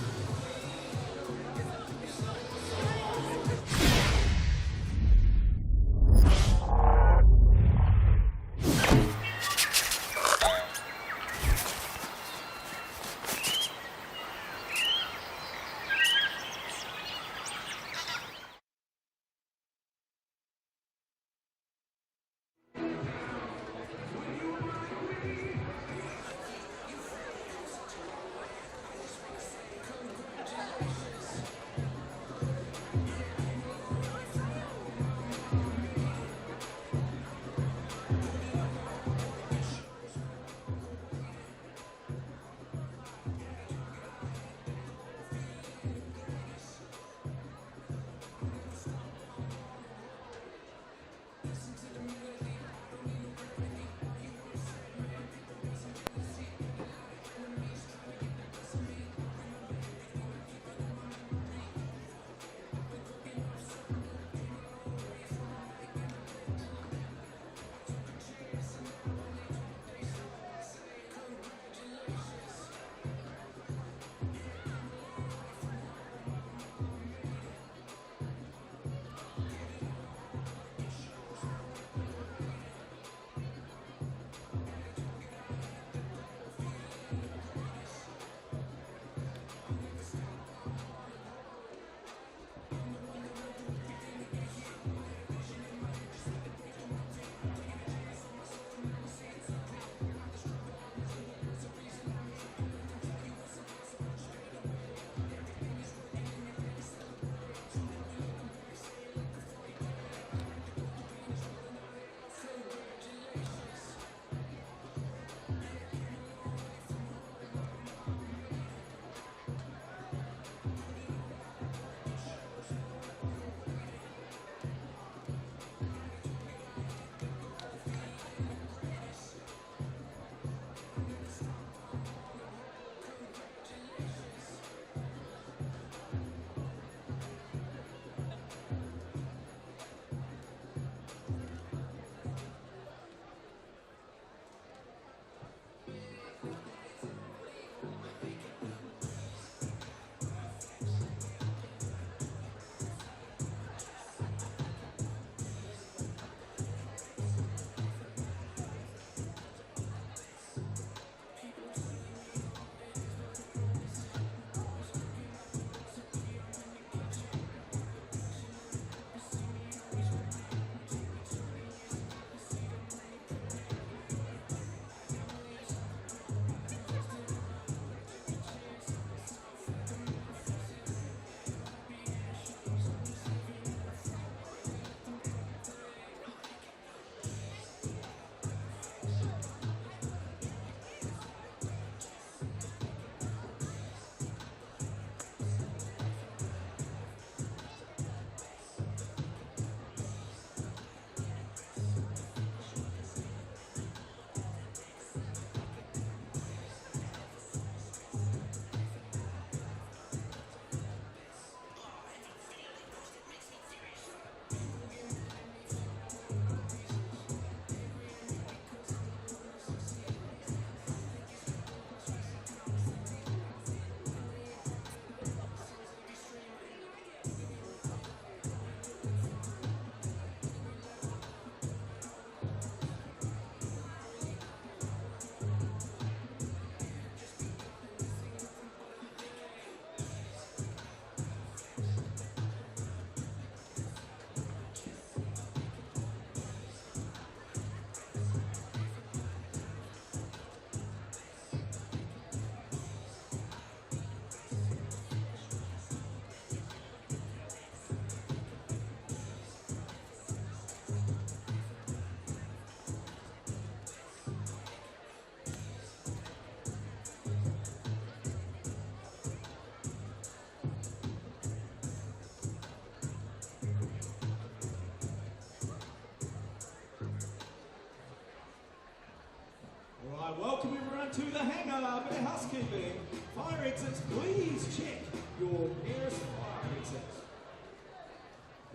Welcome everyone to the hangar. A bit of housekeeping. Fire exits, please check your nearest fire exit.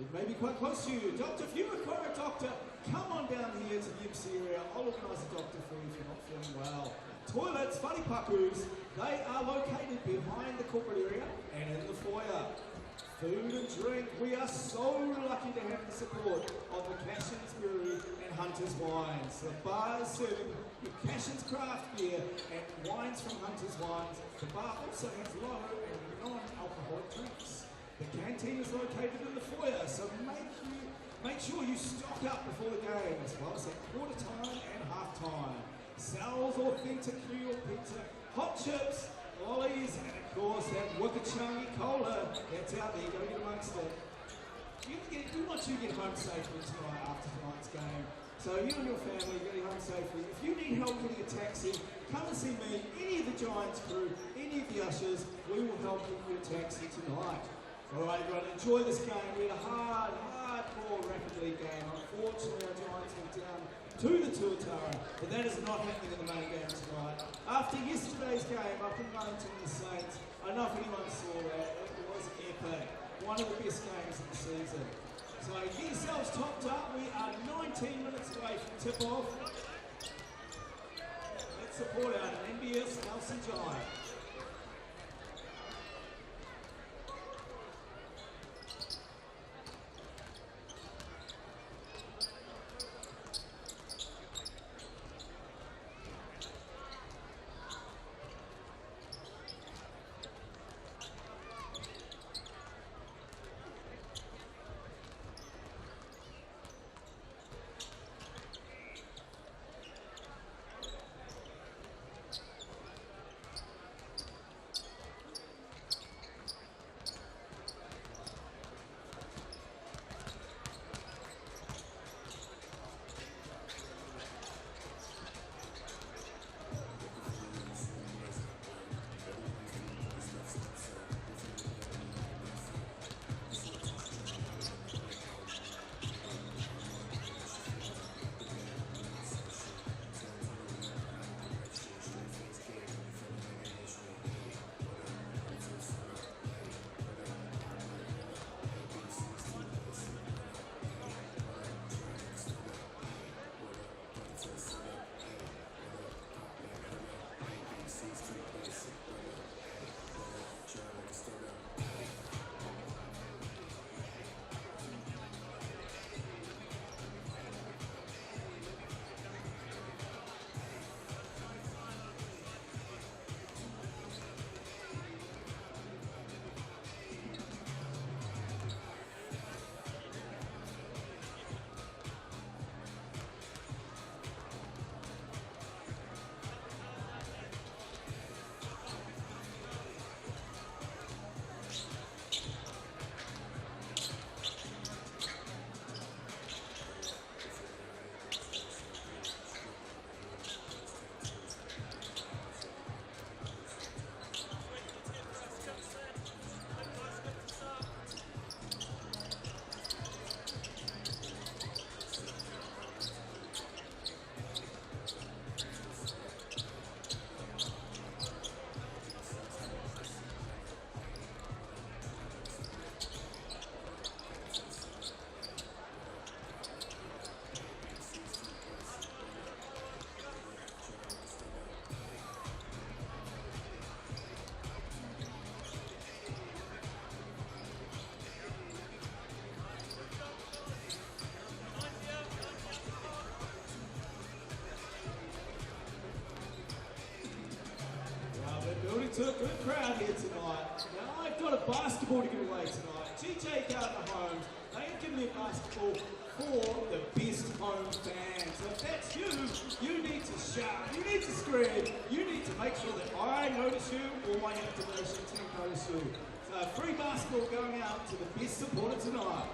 It may be quite close to you. Doctor, if you require a doctor, come on down here to the MC area. I'll organise a doctor for you if you're not feeling well. Toilets, wharipakus, they are located behind the corporate area and in the foyer. Food and drink, we are so lucky to have the support of the Cashin's Brewery and Hunter's Wines. The bar is serving Cashin's craft beer and wines from Hunter's Wines. The bar also has low and non-alcoholic drinks. The canteen is located in the foyer, so make sure you stock up before the game, as well as at quarter time and half time. Sal's authentic New York pizza, hot chips, lollies, and of course that Wikichangi cola that's out there. You gotta get amongst it. We want you to get home safely tonight after tonight's game. So you and your family get home safely. If you need help getting a taxi, come and see me, any of the Giants crew, any of the ushers. We will help get you a taxi tonight. All right, everyone, enjoy this game. We had a hardcore rapid league game. Unfortunately, our Giants went down to the Tuatara, but that is not happening in the main game tonight. After yesterday's game up in Wellington, the Saints, I don't know if anyone saw that, it was epic. One of the best games of the season. So get yourselves topped up. We are 19 minutes away from tip-off. Let's support our NBS Nelson Giant. To a good crowd here tonight. Now I've got a basketball to give away tonight. GJ Gardner Homes, they have given me a basketball for the best home fans. So if that's you, you need to shout, you need to scream, you need to make sure that I notice you or my activation team notice you. So free basketball going out to the best supporter tonight.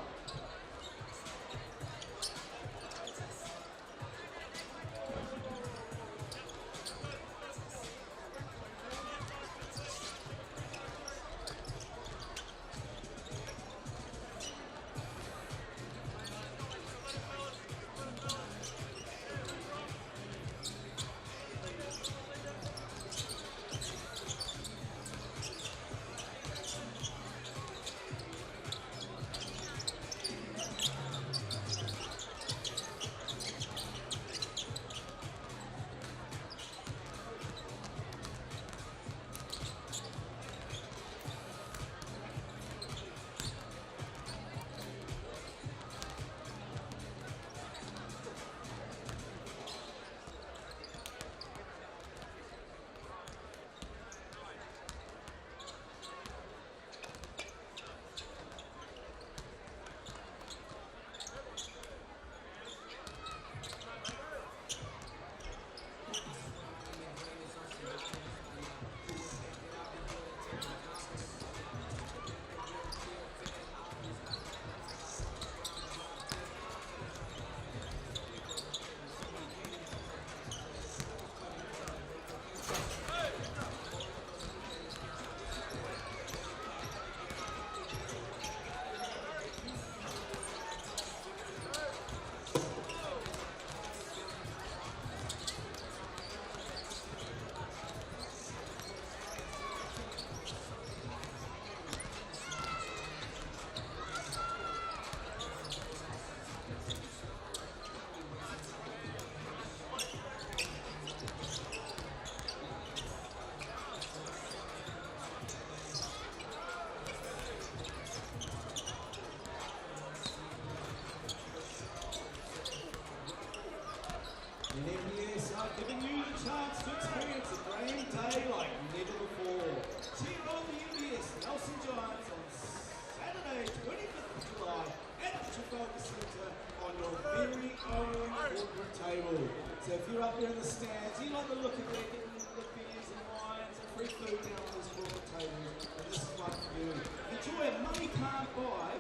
And NBS are giving you the chance to experience a grand day like never before. Cheer on the NBS Nelson Giants on Saturday, 25th of July at the Trafalgar Centre on your very own corporate table. So if you're up there in the stands, you like the look of it, getting the beers and wines and free food down on these corporate tables, and this is one for you. Enjoy a money can't buy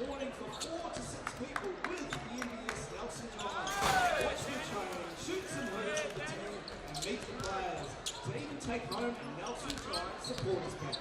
morning for 4 to 6 people with the NBS Nelson Giants. Watch them train, shoot some hoops with the team, and meet the players. To even take home a Nelson Giants supporters pack.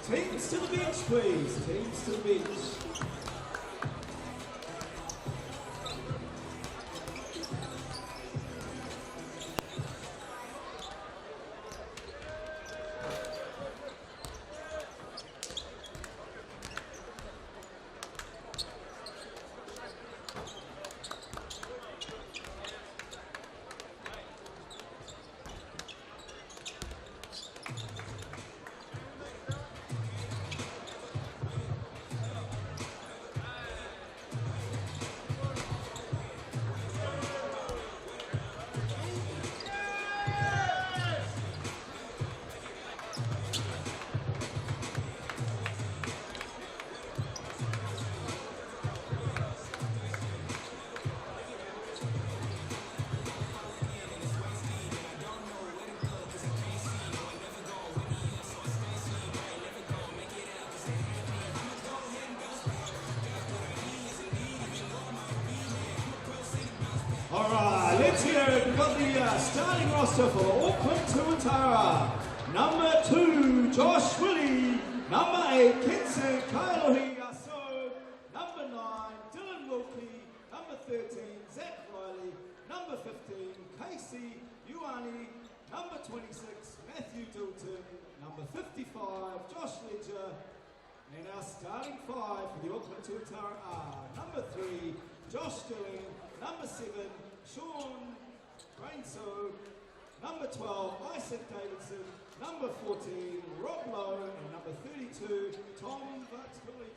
Teams to the bench, please. Teams to the bench. All right, let's hear it. We've got the starting roster for Auckland Tuatara. Number 2, Josh Willie. Number 8, Kenson Kailohi Aso. Number 9, Dylan Wilkie. Number 13, Zach Riley. Number 15, Casey Ioane. Number 26, Matthew Dilton. Number 55, Josh Ledger. And our starting 5 for the Auckland Tuatara are number 3, Josh Stilling. Number 7, Sean Rainso. Number 12, Isaac Davidson. Number 14, Rob Lowe. And number 32, Tom Baxbully.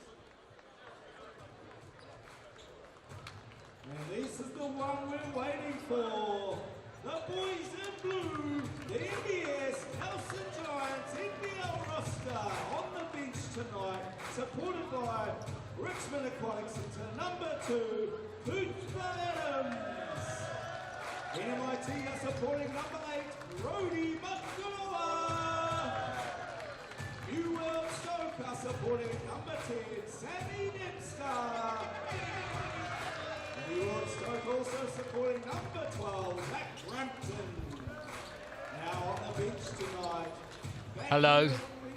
And this is the one we're waiting for. The boys in blue, the NBS Nelson Giants NBL roster. 25, Richmond Aquatics Centre, number 2, Kutba Adams. NMIT are supporting number 8, Rody Bakulawa. New World Stoke are supporting number 10, Sammy Dempster. New World Stoke also supporting number 12, Mac Rampton. Now on the bench tonight. Hello,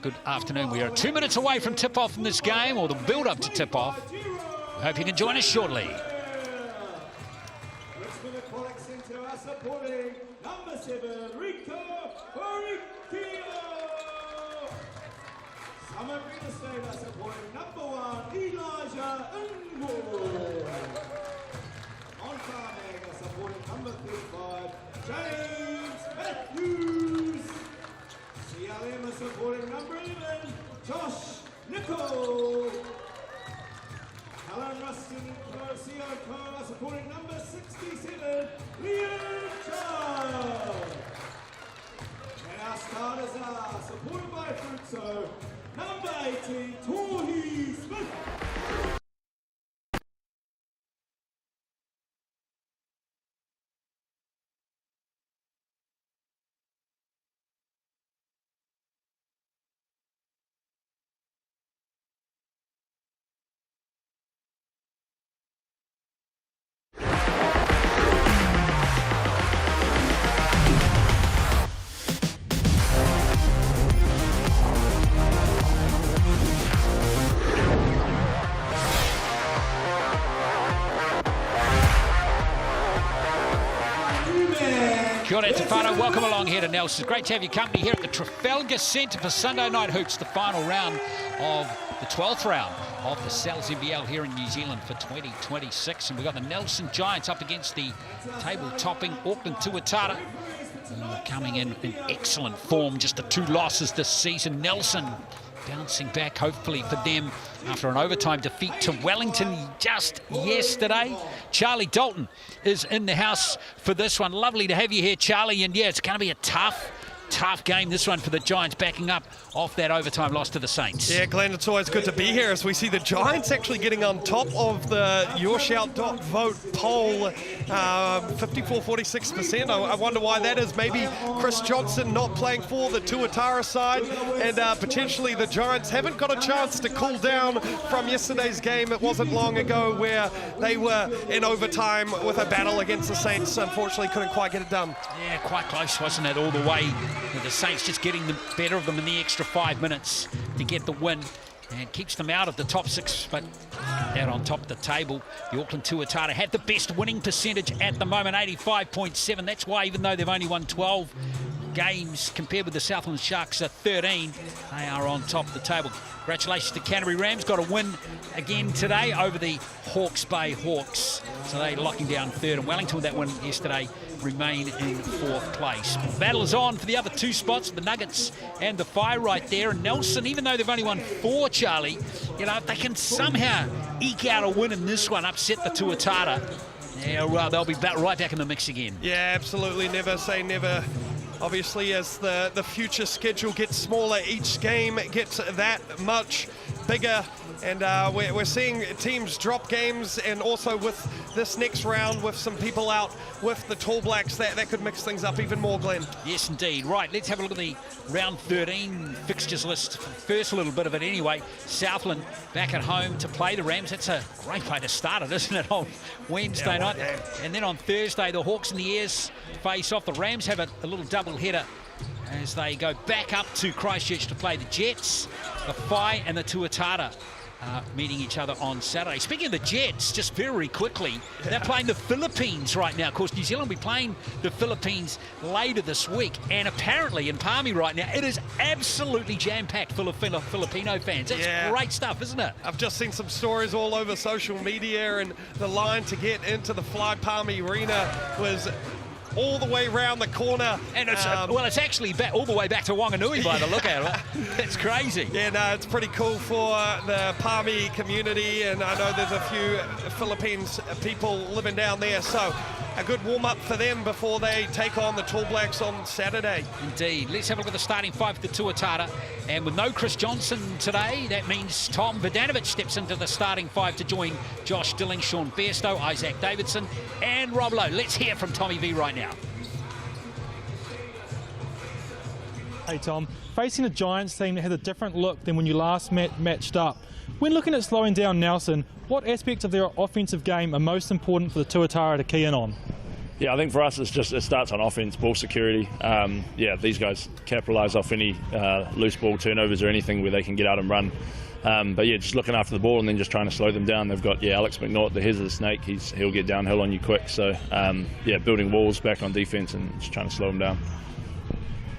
good afternoon. We are 2 minutes away from tip-off in this game, or the build-up to tip-off. We hope you can join us shortly. Richmond Aquatic Centre are supporting number 7, Rico Horikio. Summit Real Estate are supporting number 1, Elijah Unwood. On Farmag are supporting number 35, James Matthews. CLM are supporting number 11, Josh Nicol. Alan Rustin and CO are supporting number 67, Leon Child. And our starters are supported by Fruitso, number 18, Torhi Smith. Kia ora te whānau, welcome along here to Nelson. Great to have your company here at the Trafalgar Centre for Sunday Night Hoops, the final round of the 12th round of the NZNBL here in New Zealand for 2026. And we've got the Nelson Giants up against the table-topping Auckland Tuatara, who are coming in excellent form, just the 2 losses this season. Nelson bouncing back, hopefully, for them after an overtime defeat to Wellington just yesterday. Charlie Dalton is in the house for this one. Lovely to have you here, Charlie. And yeah, it's going to be a tough game, this one, for the Giants, backing up off that overtime loss to the Saints. Yeah, Glenn, it's always good to be here as we see the Giants actually getting on top of the YourShout.vote poll, 54-46%. I wonder why that is. Maybe Chris Johnson not playing for the Tuatara side, and potentially the Giants haven't got a chance to cool down from yesterday's game. It wasn't long ago where they were in overtime with a battle against the Saints. Unfortunately, couldn't quite get it done. Yeah, quite close, wasn't it, all the way? The Saints just getting the better of them in the extra 5 minutes to get the win, and keeps them out of the top 6, but out on top of the table. The Auckland Tuatara had the best winning percentage at the moment, 85.7. That's why, even though they've only won 12 games compared with the Southland Sharks at 13, they are on top of the table. Congratulations to Canterbury Rams, got a win again today over the Hawke's Bay Hawks, so they're locking down 3rd, and Wellington with that win yesterday remain in 4th place. Battle is on for the other 2 spots, the Nuggets and the Fire right there. And Nelson, even though they've only won 4, Charlie, you know, if they can somehow eke out a win in this one, upset the Tuatara, yeah, they'll be right back in the mix again. Yeah, absolutely. Never say never. Obviously, as the future schedule gets smaller, each game gets that much bigger. And we're seeing teams drop games, and also with this next round, with some people out with the Tall Blacks, that could mix things up even more, Glenn. Yes, indeed. Right, let's have a look at the round 13 fixtures list. First, a little bit of it anyway. Southland back at home to play the Rams. That's a great way to start it, isn't it, on Wednesday night? And then on Thursday, the Hawks and the Airs face off. The Rams have a little double header as they go back up to Christchurch to play the Jets, the Phi and the Tuatara meeting each other on Saturday. Speaking of the Jets, just very quickly, they're playing the Philippines right now. Of course, New Zealand will be playing the Philippines later this week, and apparently in Palmy right now, it is absolutely jam-packed full of Filipino fans. That's great stuff, isn't it? I've just seen some stories all over social media, and the line to get into the Fly Palmy Arena was all the way around the corner. And it's, well, it's actually all the way back to Wanganui by the look at it. It's crazy. Yeah, no, it's pretty cool for the Palmy community, and I know there's a few Philippines people living down there, so a good warm-up for them before they take on the Tall Blacks on Saturday. Indeed. Let's have a look at the starting five for the Tuatara. And with no Chris Johnson today, that means Tom Verdanovic steps into the starting five to join Josh Dilling, Sean Bairstow, Isaac Davidson and Rob Lowe. Let's hear from Tommy V right now. Hey Tom, facing a Giants team that has a different look than when you last matched up. When looking at slowing down Nelson, what aspects of their offensive game are most important for the Tuatara to key in on? Yeah, I think for us it starts on offense, ball security. Yeah, these guys capitalise off any loose ball turnovers or anything where they can get out and run. But yeah, just looking after the ball and then just trying to slow them down. They've got Alex McNaught, the head of the snake. He'll get downhill on you quick. So yeah, building walls back on defence and just trying to slow them down.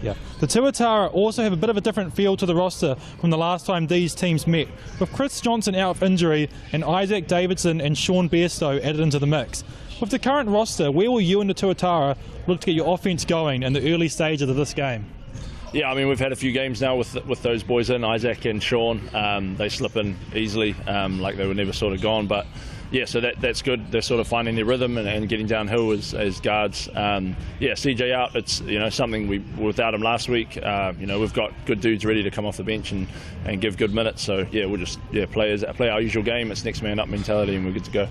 Yeah. The Tuatara also have a bit of a different feel to the roster from the last time these teams met, with Chris Johnson out of injury and Isaac Davidson and Sean Bairstow added into the mix. With the current roster, where will you and the Tuatara look to get your offense going in the early stages of this game? Yeah, I mean, we've had a few games now with those boys in, Isaac and Sean. They slip in easily, like they were never sort of gone. But yeah, so that's good. They're sort of finding their rhythm and getting downhill as guards. Yeah, CJ out. It's something we were without him last week. We've got good dudes ready to come off the bench and give good minutes. So yeah, we'll just play our usual game. It's next man up mentality, and we're good to go.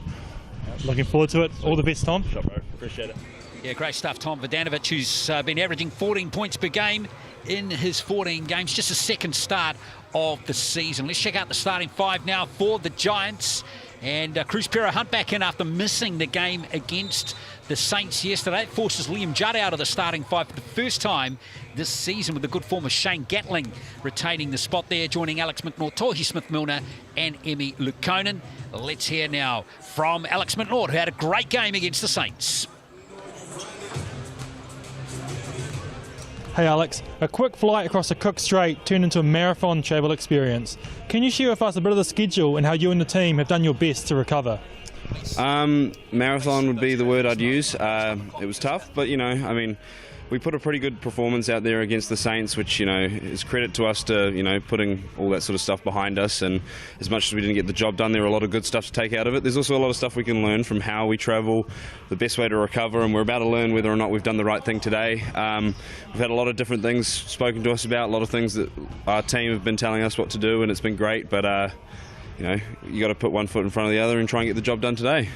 Looking forward to it. All the best, Tom. Sure, bro. Appreciate it. Yeah, great stuff. Tom Verdanovic, who's been averaging 14 points per game in his 14 games, just a second start of the season. Let's check out the starting five now for the Giants. And Cruz Pero Hunt back in after missing the game against the Saints yesterday. It forces Liam Judd out of the starting five for the first time this season, with the good form of Shane Gatling retaining the spot there, joining Alex McNaught, Tohi Smith-Milner and Emi Lukonen. Let's hear now from Alex McNaught, who had a great game against the Saints. Hey Alex, a quick flight across a Cook Strait turned into a marathon travel experience. Can you share with us a bit of the schedule and how you and the team have done your best to recover? Marathon would be the word I'd use. It was tough, but we put a pretty good performance out there against the Saints, which is credit to us to putting all that sort of stuff behind us. And as much as we didn't get the job done, there were a lot of good stuff to take out of it. There's also a lot of stuff we can learn from how we travel, the best way to recover, and we're about to learn whether or not we've done the right thing today. We've had a lot of different things spoken to us about, a lot of things that our team have been telling us what to do, and it's been great. But you got to put one foot in front of the other and try and get the job done today.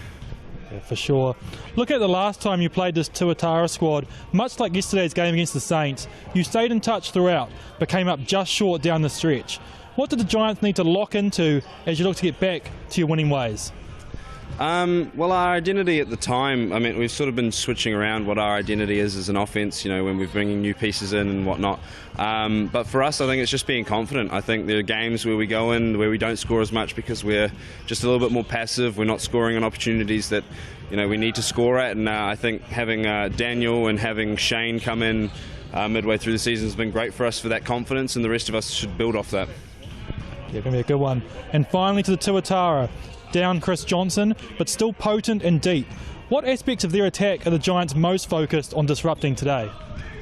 Yeah, for sure. Look at the last time you played this Tuatara squad. Much like yesterday's game against the Saints, you stayed in touch throughout, but came up just short down the stretch. What did the Giants need to lock into as you look to get back to your winning ways? Well, our identity at the time, we've sort of been switching around what our identity is as an offense, when we're bringing new pieces in and whatnot. But for us, I think it's just being confident. I think there are games where we go in where we don't score as much because we're just a little bit more passive. We're not scoring on opportunities that, we need to score at. And I think having Daniel and having Shane come in midway through the season has been great for us for that confidence, and the rest of us should build off that. Yeah, going to be a good one. And finally to the Tuatara. Down Chris Johnson, but still potent and deep. What aspects of their attack are the Giants most focused on disrupting today?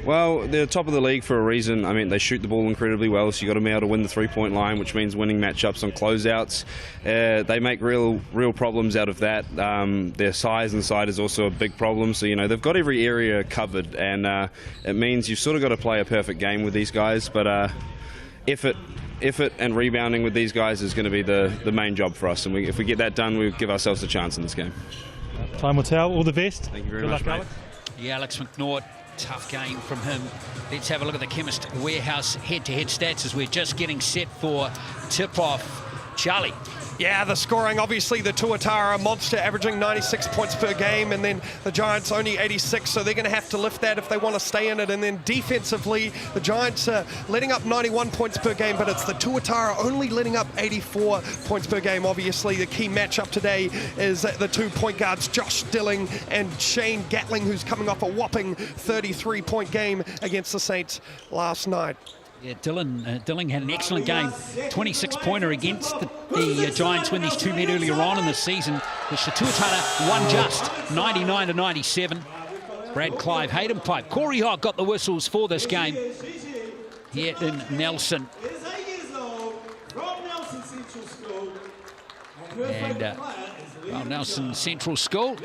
Well, they're top of the league for a reason. They shoot the ball incredibly well, so you've got to be able to win the three-point line, which means winning matchups on closeouts. They make real problems out of that. Their size inside is also a big problem, so they've got every area covered, and it means you've sort of got to play a perfect game with these guys, but effort and rebounding with these guys is going to be the main job for us, and if we get that done, we give ourselves a chance in this game. Time will tell. All the best. Thank you very Good much, luck, mate. Yeah, Alex McNaught, tough game from him. Let's have a look at the Chemist Warehouse head-to-head stats as we're just getting set for tip-off. Charlie. Yeah, the scoring, obviously the Tuatara monster averaging 96 points per game, and then the Giants only 86, so they're going to have to lift that if they want to stay in it. And then defensively, the Giants are letting up 91 points per game, but it's the Tuatara only letting up 84 points per game. Obviously, the key matchup today is the 2 point guards, Josh Dilling and Shane Gatling, who's coming off a whopping 33-point game against the Saints last night. Yeah, Dilling had an excellent game, 26-pointer against the Giants when these two met earlier on in the season, which the Tuatara won just 99-97. Brad Clive, Hayden Pipe, Corey Hogg got the whistles for this game here in Nelson. And Nelson Central School,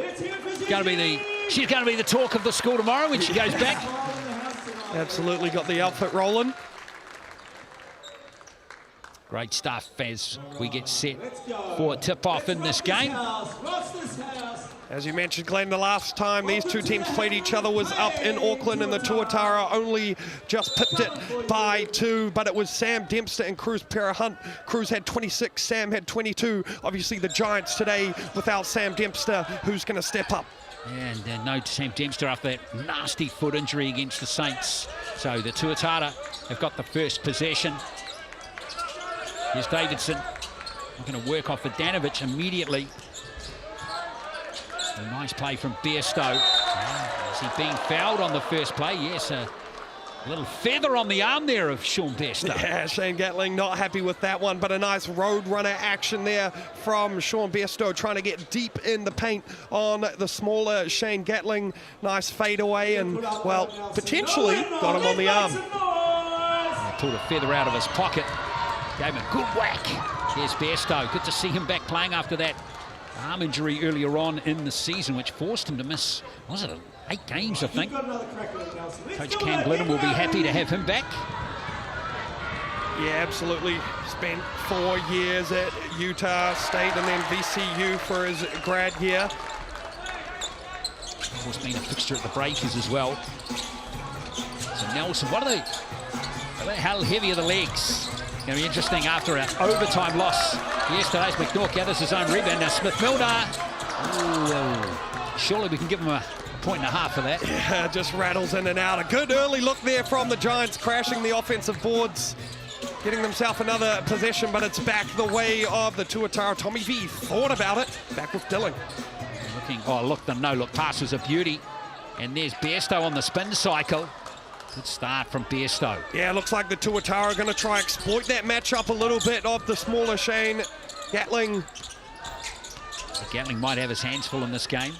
going to be the She's going to be the talk of the school tomorrow when she goes back. Absolutely got the outfit rolling. Great stuff as we get set for tip-off in this game. As you mentioned, Glenn, the last time these two teams played each other was up in Auckland, and the Tuatara only just pipped it by 2, but it was Sam Dempster and Cruz Pera-Hunt. Cruz had 26, Sam had 22. Obviously the Giants today without Sam Dempster, who's going to step up. And no Sam Dempster after that nasty foot injury against the Saints. So the Tuatara have got the first possession. Here's Davidson. We're going to work off Vodanovic immediately. A nice play from Bairstow. Is he being fouled on the first play? Yes, a little feather on the arm there of Sean Bairstow. Yeah, Shane Gatling not happy with that one, but a nice road runner action there from Sean Bairstow, trying to get deep in the paint on the smaller Shane Gatling. Nice fadeaway and, well, potentially got him on the arm. Pulled a feather out of his pocket. Gave him a good whack. Here's Bairstow. Good to see him back playing after that arm injury earlier on in the season, which forced him to miss, was it 8 games, I think. Coach Cam Glidden will be happy to have him back. Yeah, absolutely. Spent 4 years at Utah State and then VCU for his grad year. Of course, been a fixture at the Breakers as well. So Nelson, how heavy are the legs? Going to be interesting after an overtime loss yesterday. McNaught gathers his own rebound. Now Smith Milner. Ooh, surely we can give him a 1.5 points for that. Yeah, just rattles in and out. A good early look there from the Giants, crashing the offensive boards, getting themselves another possession, but it's back the way of the Tuatara. Tommy V thought about it. Back with Dylan. The no-look pass was a beauty. And there's Bairstow on the spin cycle. Good start from Bairstow. Yeah, looks like the Tuatara are going to try exploit that matchup a little bit of the smaller Shane Gatling. Gatling might have his hands full in this game.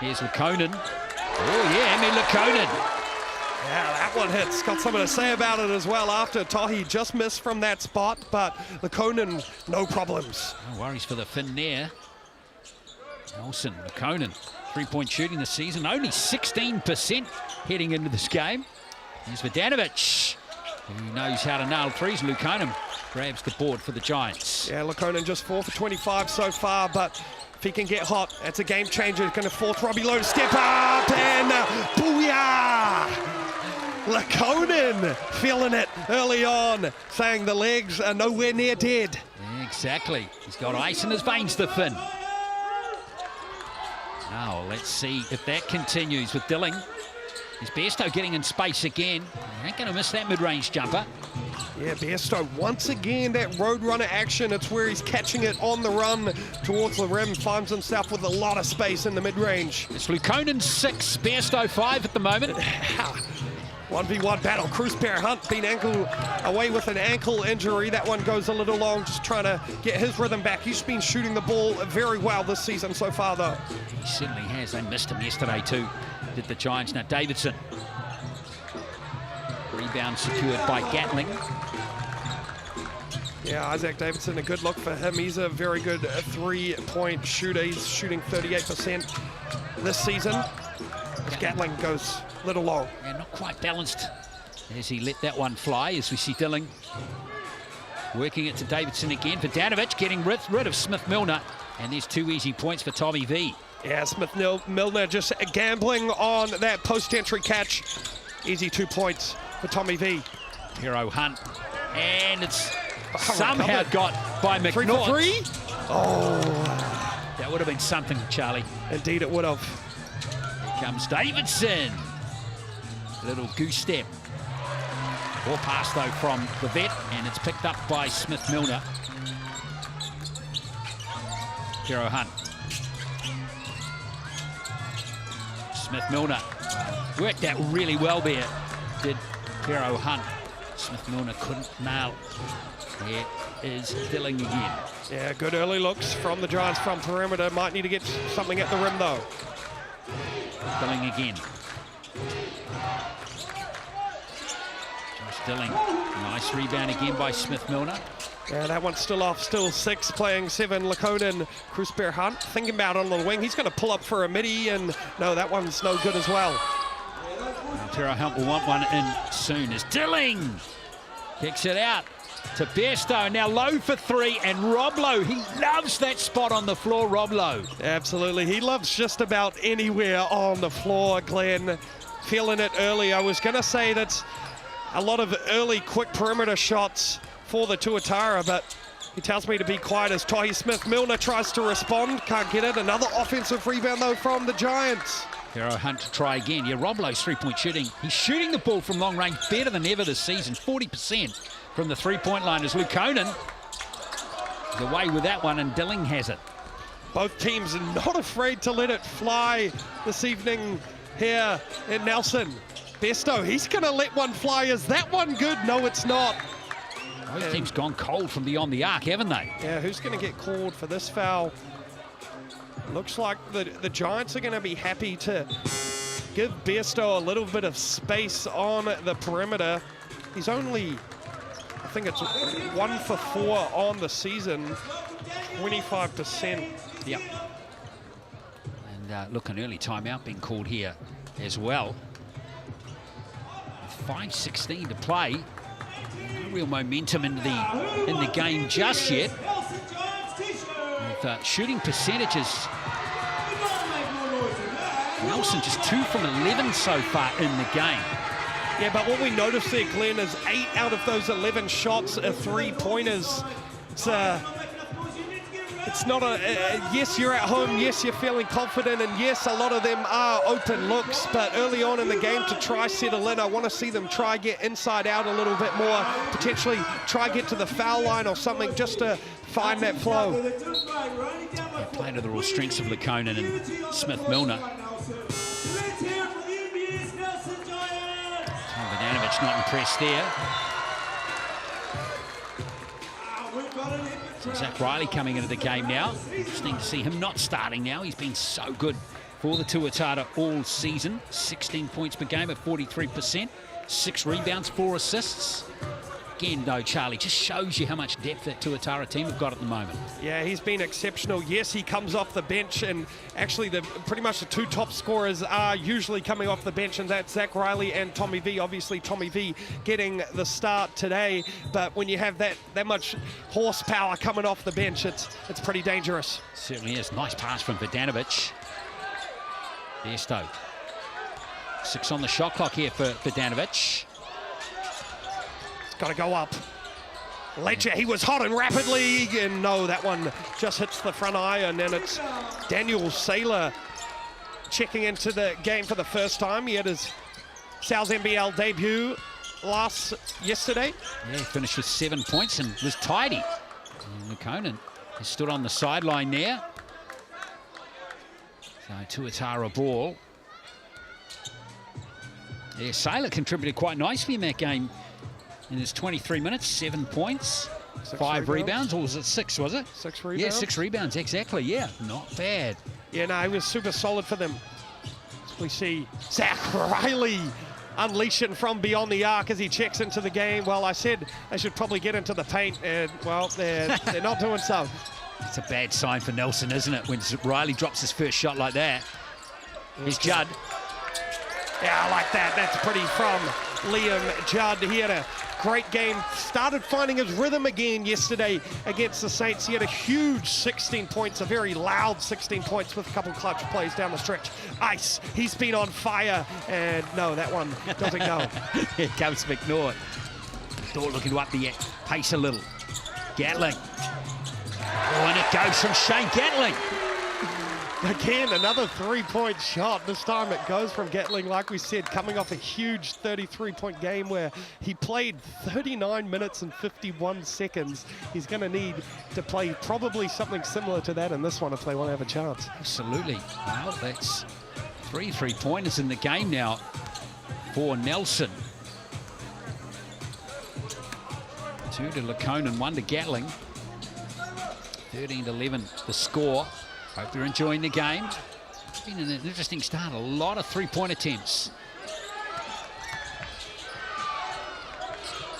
Here's Lakonen. Oh yeah, Emmy Lakonen. Yeah, that one hits. Got something to say about it as well after Tohi just missed from that spot, but Lakonen, no problems. No worries for the Finn there. Nelson, Lakonen, 3-point shooting this season, only 16% heading into this game. Here's Vodanovic, who knows how to nail threes. Lakonen grabs the board for the Giants. Yeah, Lakonen just 4 for 25 so far, but if he can get hot, that's a game changer. Going to force Robbie Lowe to step up, and booyah! Lakonen feeling it early on, saying the legs are nowhere near dead. Exactly. He's got ice in his veins, the Finn. Now, let's see if that continues with Dilling. Is Bairstow getting in space again? He ain't going to miss that mid-range jumper. Yeah, Bairstow, once again, that road runner action. It's where he's catching it on the run towards the rim, finds himself with a lot of space in the mid-range. It's Lakonen 6, Bairstow 5 at the moment. 1v1 battle. Cruz Pera-Hunt been away with an ankle injury. That one goes a little long, just trying to get his rhythm back. He's been shooting the ball very well this season so far, though. He certainly has. They missed him yesterday, too, did the Giants. Now, Davidson. Rebound secured by Gatling. Yeah, Isaac Davidson, a good look for him. He's a very good 3-point shooter. He's shooting 38% this season. Gatling goes a little long. Yeah, not quite balanced as he let that one fly, as we see Dilling working it to Davidson again. Vodanovic getting rid of Smith Milner, and there's 2 easy points for Tommy V. Yeah, Smith Milner just gambling on that post-entry catch. Easy 2 points for Tommy V. Hero Hunt, and it's somehow got by McNaught. 3 for 3? Oh. That would have been something, Charlie. Indeed it would have. Here comes Davidson. Little goose step. Ball pass though from the vet, and it's picked up by Smith Milner. Hero Hunt. Smith Milner worked that really well there, did Hero Hunt. Smith Milner couldn't nail. There is Dilling again. Yeah, good early looks from the Giants from perimeter. Might need to get something at the rim though. Dilling again. Stilling. Nice rebound again by Smith-Milner. Yeah, that one's still off, still 6, playing 7. Lakonen, Krusper Hunt, thinking about on the wing. He's going to pull up for a midi, and no, that one's no good as well. Tara Hunt will want one in soon as Stilling kicks it out to Bairstow. Now low for 3, and Rob Lowe, he loves that spot on the floor, Rob Lowe. Absolutely, he loves just about anywhere on the floor, Glenn. Feeling it early. I was going to say that's a lot of early quick perimeter shots for the Tuatara, but he tells me to be quiet as Tohi Smith-Milner tries to respond, can't get it. Another offensive rebound though from the Giants. Tara Hunt to try again. Yeah, Rob Lowe's three-point shooting. He's shooting the ball from long range better than ever this season, 40% from the three-point line as Lukonen is away with that one, and Dilling has it. Both teams are not afraid to let it fly this evening here in Nelson. Bairstow, he's going to let one fly. Is that one good? No, it's not. Both teams gone cold from beyond the arc, haven't they? Yeah, who's going to get called for this foul? Looks like the Giants are going to be happy to give Bairstow a little bit of space on the perimeter. He's only, I think it's 1 for 4 on the season, 25%. Yeah. And look, an early timeout being called here as well. With 5:16 to play. No real momentum in the game just yet. With shooting percentages, Nelson just 2 from 11 so far in the game. Yeah, but what we noticed there, Glenn, is 8 out of those 11 shots are three-pointers. It's not a yes, you're at home, yes, you're feeling confident, and yes, a lot of them are open looks, but early on in the game to try settle in, I want to see them try get inside out a little bit more, potentially try get to the foul line or something just to find that flow. Yeah, playing to the raw strengths of Lukonen and Smith-Milner. Bogdanovic not impressed there. So Zach Riley coming into the game now. Interesting to see him not starting now. He's been so good for the Tuatara all season. 16 points per game at 43%. 6 rebounds, 4 assists. Again, though, Charlie, just shows you how much depth that Tuatara team have got at the moment. Yeah, he's been exceptional. Yes, he comes off the bench, and actually pretty much the 2 top scorers are usually coming off the bench, and that's Zach Riley and Tommy V. Obviously, Tommy V getting the start today, but when you have that much horsepower coming off the bench, it's pretty dangerous. Certainly is. Nice pass from Bogdanovic. Bairstow. 6 on the shot clock here for Bogdanovic. Got to go up. Ledger, he was hot and rapidly, and no, that one just hits the front eye, and then it's Daniel Saylor checking into the game for the first time. He had his South NBL debut yesterday. Yeah, he finished with 7 points and was tidy. And Lukonen has stood on the sideline there. So Tuatara ball. Yeah, Saylor contributed quite nicely in that game. In his 23 minutes, 7 points, 5 rebounds, or was it 6, was it? 6 rebounds? Yeah, 6 rebounds, exactly, yeah. Not bad. Yeah, no, he was super solid for them. We see Zach Riley unleashing from beyond the arc as he checks into the game. Well, I said they should probably get into the paint, and, well, they're not doing so. It's a bad sign for Nelson, isn't it, when Riley drops his first shot like that. Here's Judd. Yeah, I like that. That's pretty from Liam Judd. He had a great game, started finding his rhythm again yesterday against the Saints. He had a huge 16 points, a very loud 16 points with a couple clutch plays down the stretch. Ice, he's been on fire, and no, that one doesn't go. Here comes McNaught. Thor looking to up the pace a little. Gatling. Oh, and it goes from Shane Gatling. Again, another 3-point shot. This time it goes from Gatling, like we said, coming off a huge 33-point game where he played 39 minutes and 51 seconds. He's going to need to play probably something similar to that in this one if they want to have a chance. Absolutely. Well, that's 3 3-pointers in the game now for Nelson. 2 to Lukonen, 1 to Gatling. 13-11 the score. Hope you're enjoying the game. It's been an interesting start. A lot of 3-point attempts.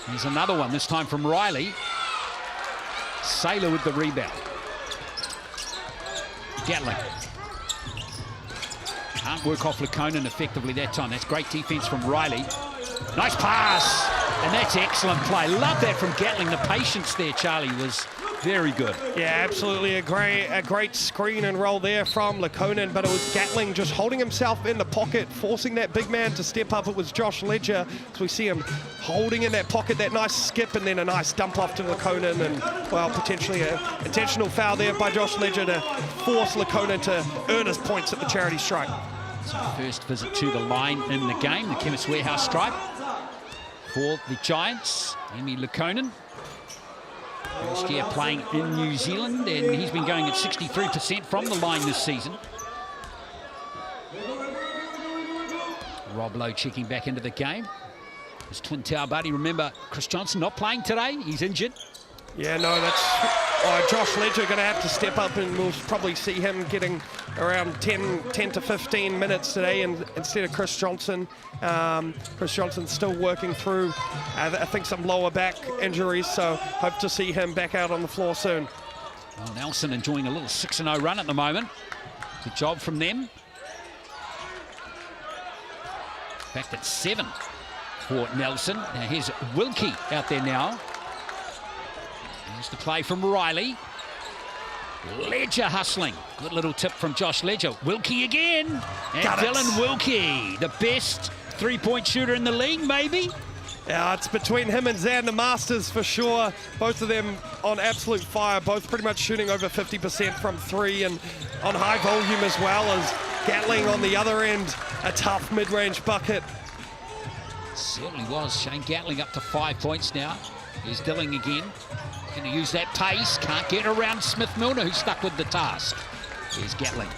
Here's another one, this time from Riley. Sailor with the rebound. Gatling. Can't work off Lekonen effectively that time. That's great defense from Riley. Nice pass, and that's excellent play. Love that from Gatling. The patience there, Charlie, was very good. Yeah, absolutely a great screen and roll there from Lekonen, but it was Gatling just holding himself in the pocket, forcing that big man to step up. It was Josh Ledger, so we see him holding in that pocket, that nice skip, and then a nice dump off to Lekonen, and, well, potentially an intentional foul there by Josh Ledger to force Lekonen to earn his points at the charity stripe. So first visit to the line in the game, the Chemist Warehouse stripe for the Giants. Emi Lekonen. First year playing in New Zealand, and he's been going at 63% from the line this season. Rob Lowe checking back into the game. His twin tower buddy, remember, Chris Johnson not playing today. He's injured. Yeah, no, that's Josh Ledger going to have to step up, and we'll probably see him getting around 10 to 15 minutes today instead of Chris Johnson. Chris Johnson's still working through, I think, some lower back injuries, so hope to see him back out on the floor soon. Well, Nelson enjoying a little 6-0 run at the moment. Good job from them. Back at 7 for Nelson. Now here's Wilkie out there now. Here's the play from Riley. Ledger hustling. Good little tip from Josh Ledger. Wilkie again. And Dylan Wilkie, the best three-point shooter in the league, maybe? Yeah, it's between him and Xander Masters for sure. Both of them on absolute fire, both pretty much shooting over 50% from three and on high volume, as well as Gatling on the other end, a tough mid-range bucket. Certainly was. Shane Gatling up to 5 points now. Here's Dilling again. Going to use that pace. Can't get around Smith-Milner, who's stuck with the task. Here's Gatling.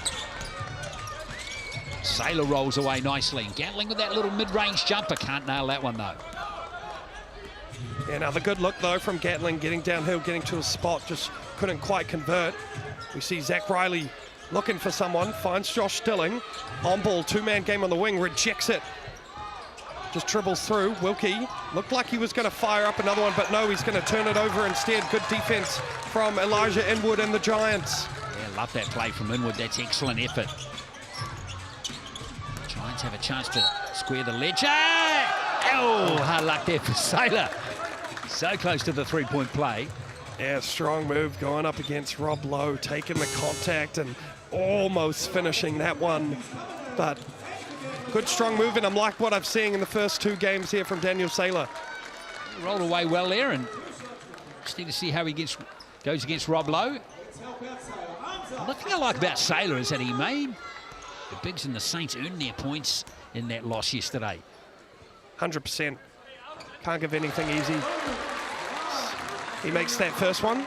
Sailor rolls away nicely. Gatling with that little mid-range jumper. Can't nail that one, though. Yeah, another good look, though, from Gatling, getting downhill, getting to a spot, just couldn't quite convert. We see Zach Riley looking for someone, finds Josh Dilling. On ball, two-man game on the wing, rejects it. Just dribbles through. Wilkie looked like he was going to fire up another one, but no, he's going to turn it over instead. Good defense from Elijah Inwood and the Giants. Yeah, love that play from Inwood. That's excellent effort. Giants have a chance to square the Ledger. Oh, hard luck there for Sailor. So close to the three-point play. Yeah, strong move going up against Rob Lowe, taking the contact and almost finishing that one. But good strong move, and I'm like what I've seen in the first two games here from Daniel Sailor. He rolled away well there, and just need to see how he goes against Rob Lowe. The thing I like about Sailor is that he made the Bigs and the Saints earn their points in that loss yesterday. 100%. Can't give anything easy. He makes that first one.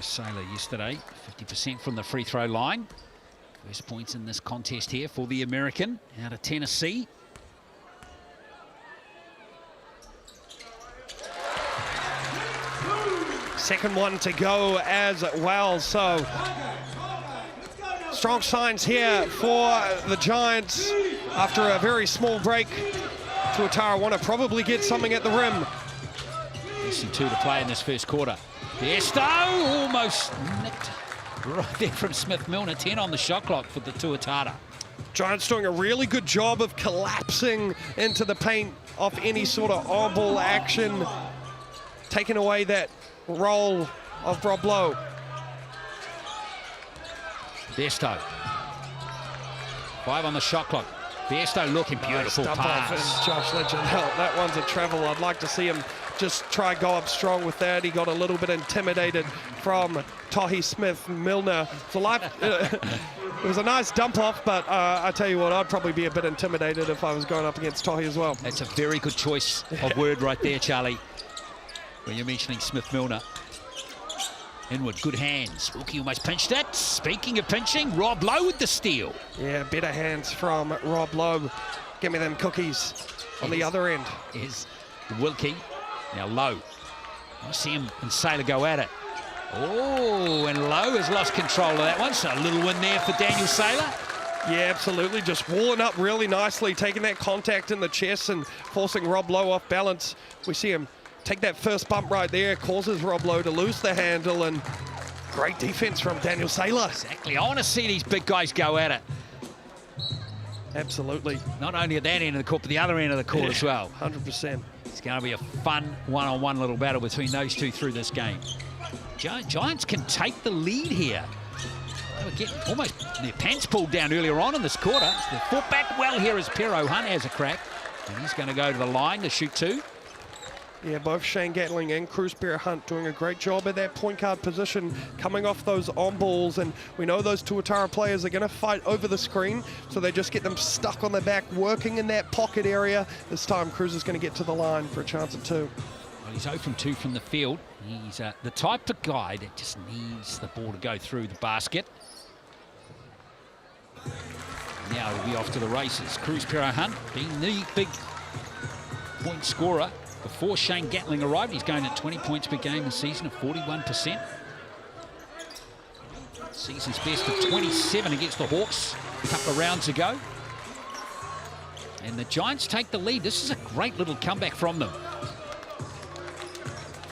Sailor yesterday, 50% from the free throw line. First points in this contest here for the American out of Tennessee. Second one to go as well, so strong signs here for the Giants after a very small break. Tuatara want to probably get something at the rim. Less than 2 to play in this first quarter. Besto almost nicked right there from Smith-Milner. 10 on the shot clock for the Tuatara. Giants doing a really good job of collapsing into the paint off any sort of on-ball action, taking away that role of Rob Lowe. Besto. 5 on the shot clock. Besto looking beautiful pass. Josh Ledger, that one's a travel. I'd like to see him just try go up strong with that. He got a little bit intimidated from Tohi Smith-Milner. It was a nice dump off, but I tell you what, I'd probably be a bit intimidated if I was going up against Tohi as well. That's a very good choice of word right there, Charlie, when you're mentioning Smith-Milner. Inwood, good hands. Wilkie almost pinched it. Speaking of pinching, Rob Lowe with the steal. Yeah, better hands from Rob Lowe. Give me them cookies on the other end. Here's Wilkie. Now Lowe. I see him and Sailor go at it. Oh, and Lowe has lost control of that one. So a little win there for Daniel Sailor. Yeah, absolutely. Just walling up really nicely, taking that contact in the chest and forcing Rob Lowe off balance. We see him take that first bump right there, causes Rob Lowe to lose the handle, and great defense from Daniel Saylor. Exactly. I want to see these big guys go at it. Absolutely. Not only at that end of the court, but the other end of the court as well. 100%. It's going to be a fun one-on-one little battle between those two through this game. Giants can take the lead here. They were getting almost their pants pulled down earlier on in this quarter. They fought back well here as Pero Hunt has a crack. And he's going to go to the line to shoot two. Yeah, both Shane Gatling and Cruz Pero Hunt doing a great job at that point guard position, coming off those on balls. And we know those Tuatara players are going to fight over the screen, so they just get them stuck on the back, working in that pocket area. This time, Cruz is going to get to the line for a chance at two. Well, he's 0 from 2 from the field. He's the type of guy that just needs the ball to go through the basket. Now he'll be off to the races. Cruz Pero Hunt being the big point scorer. Before Shane Gatling arrived, he's going at 20 points per game this season, of 41%. Season's best of 27 against the Hawks a couple of rounds ago. And the Giants take the lead. This is a great little comeback from them.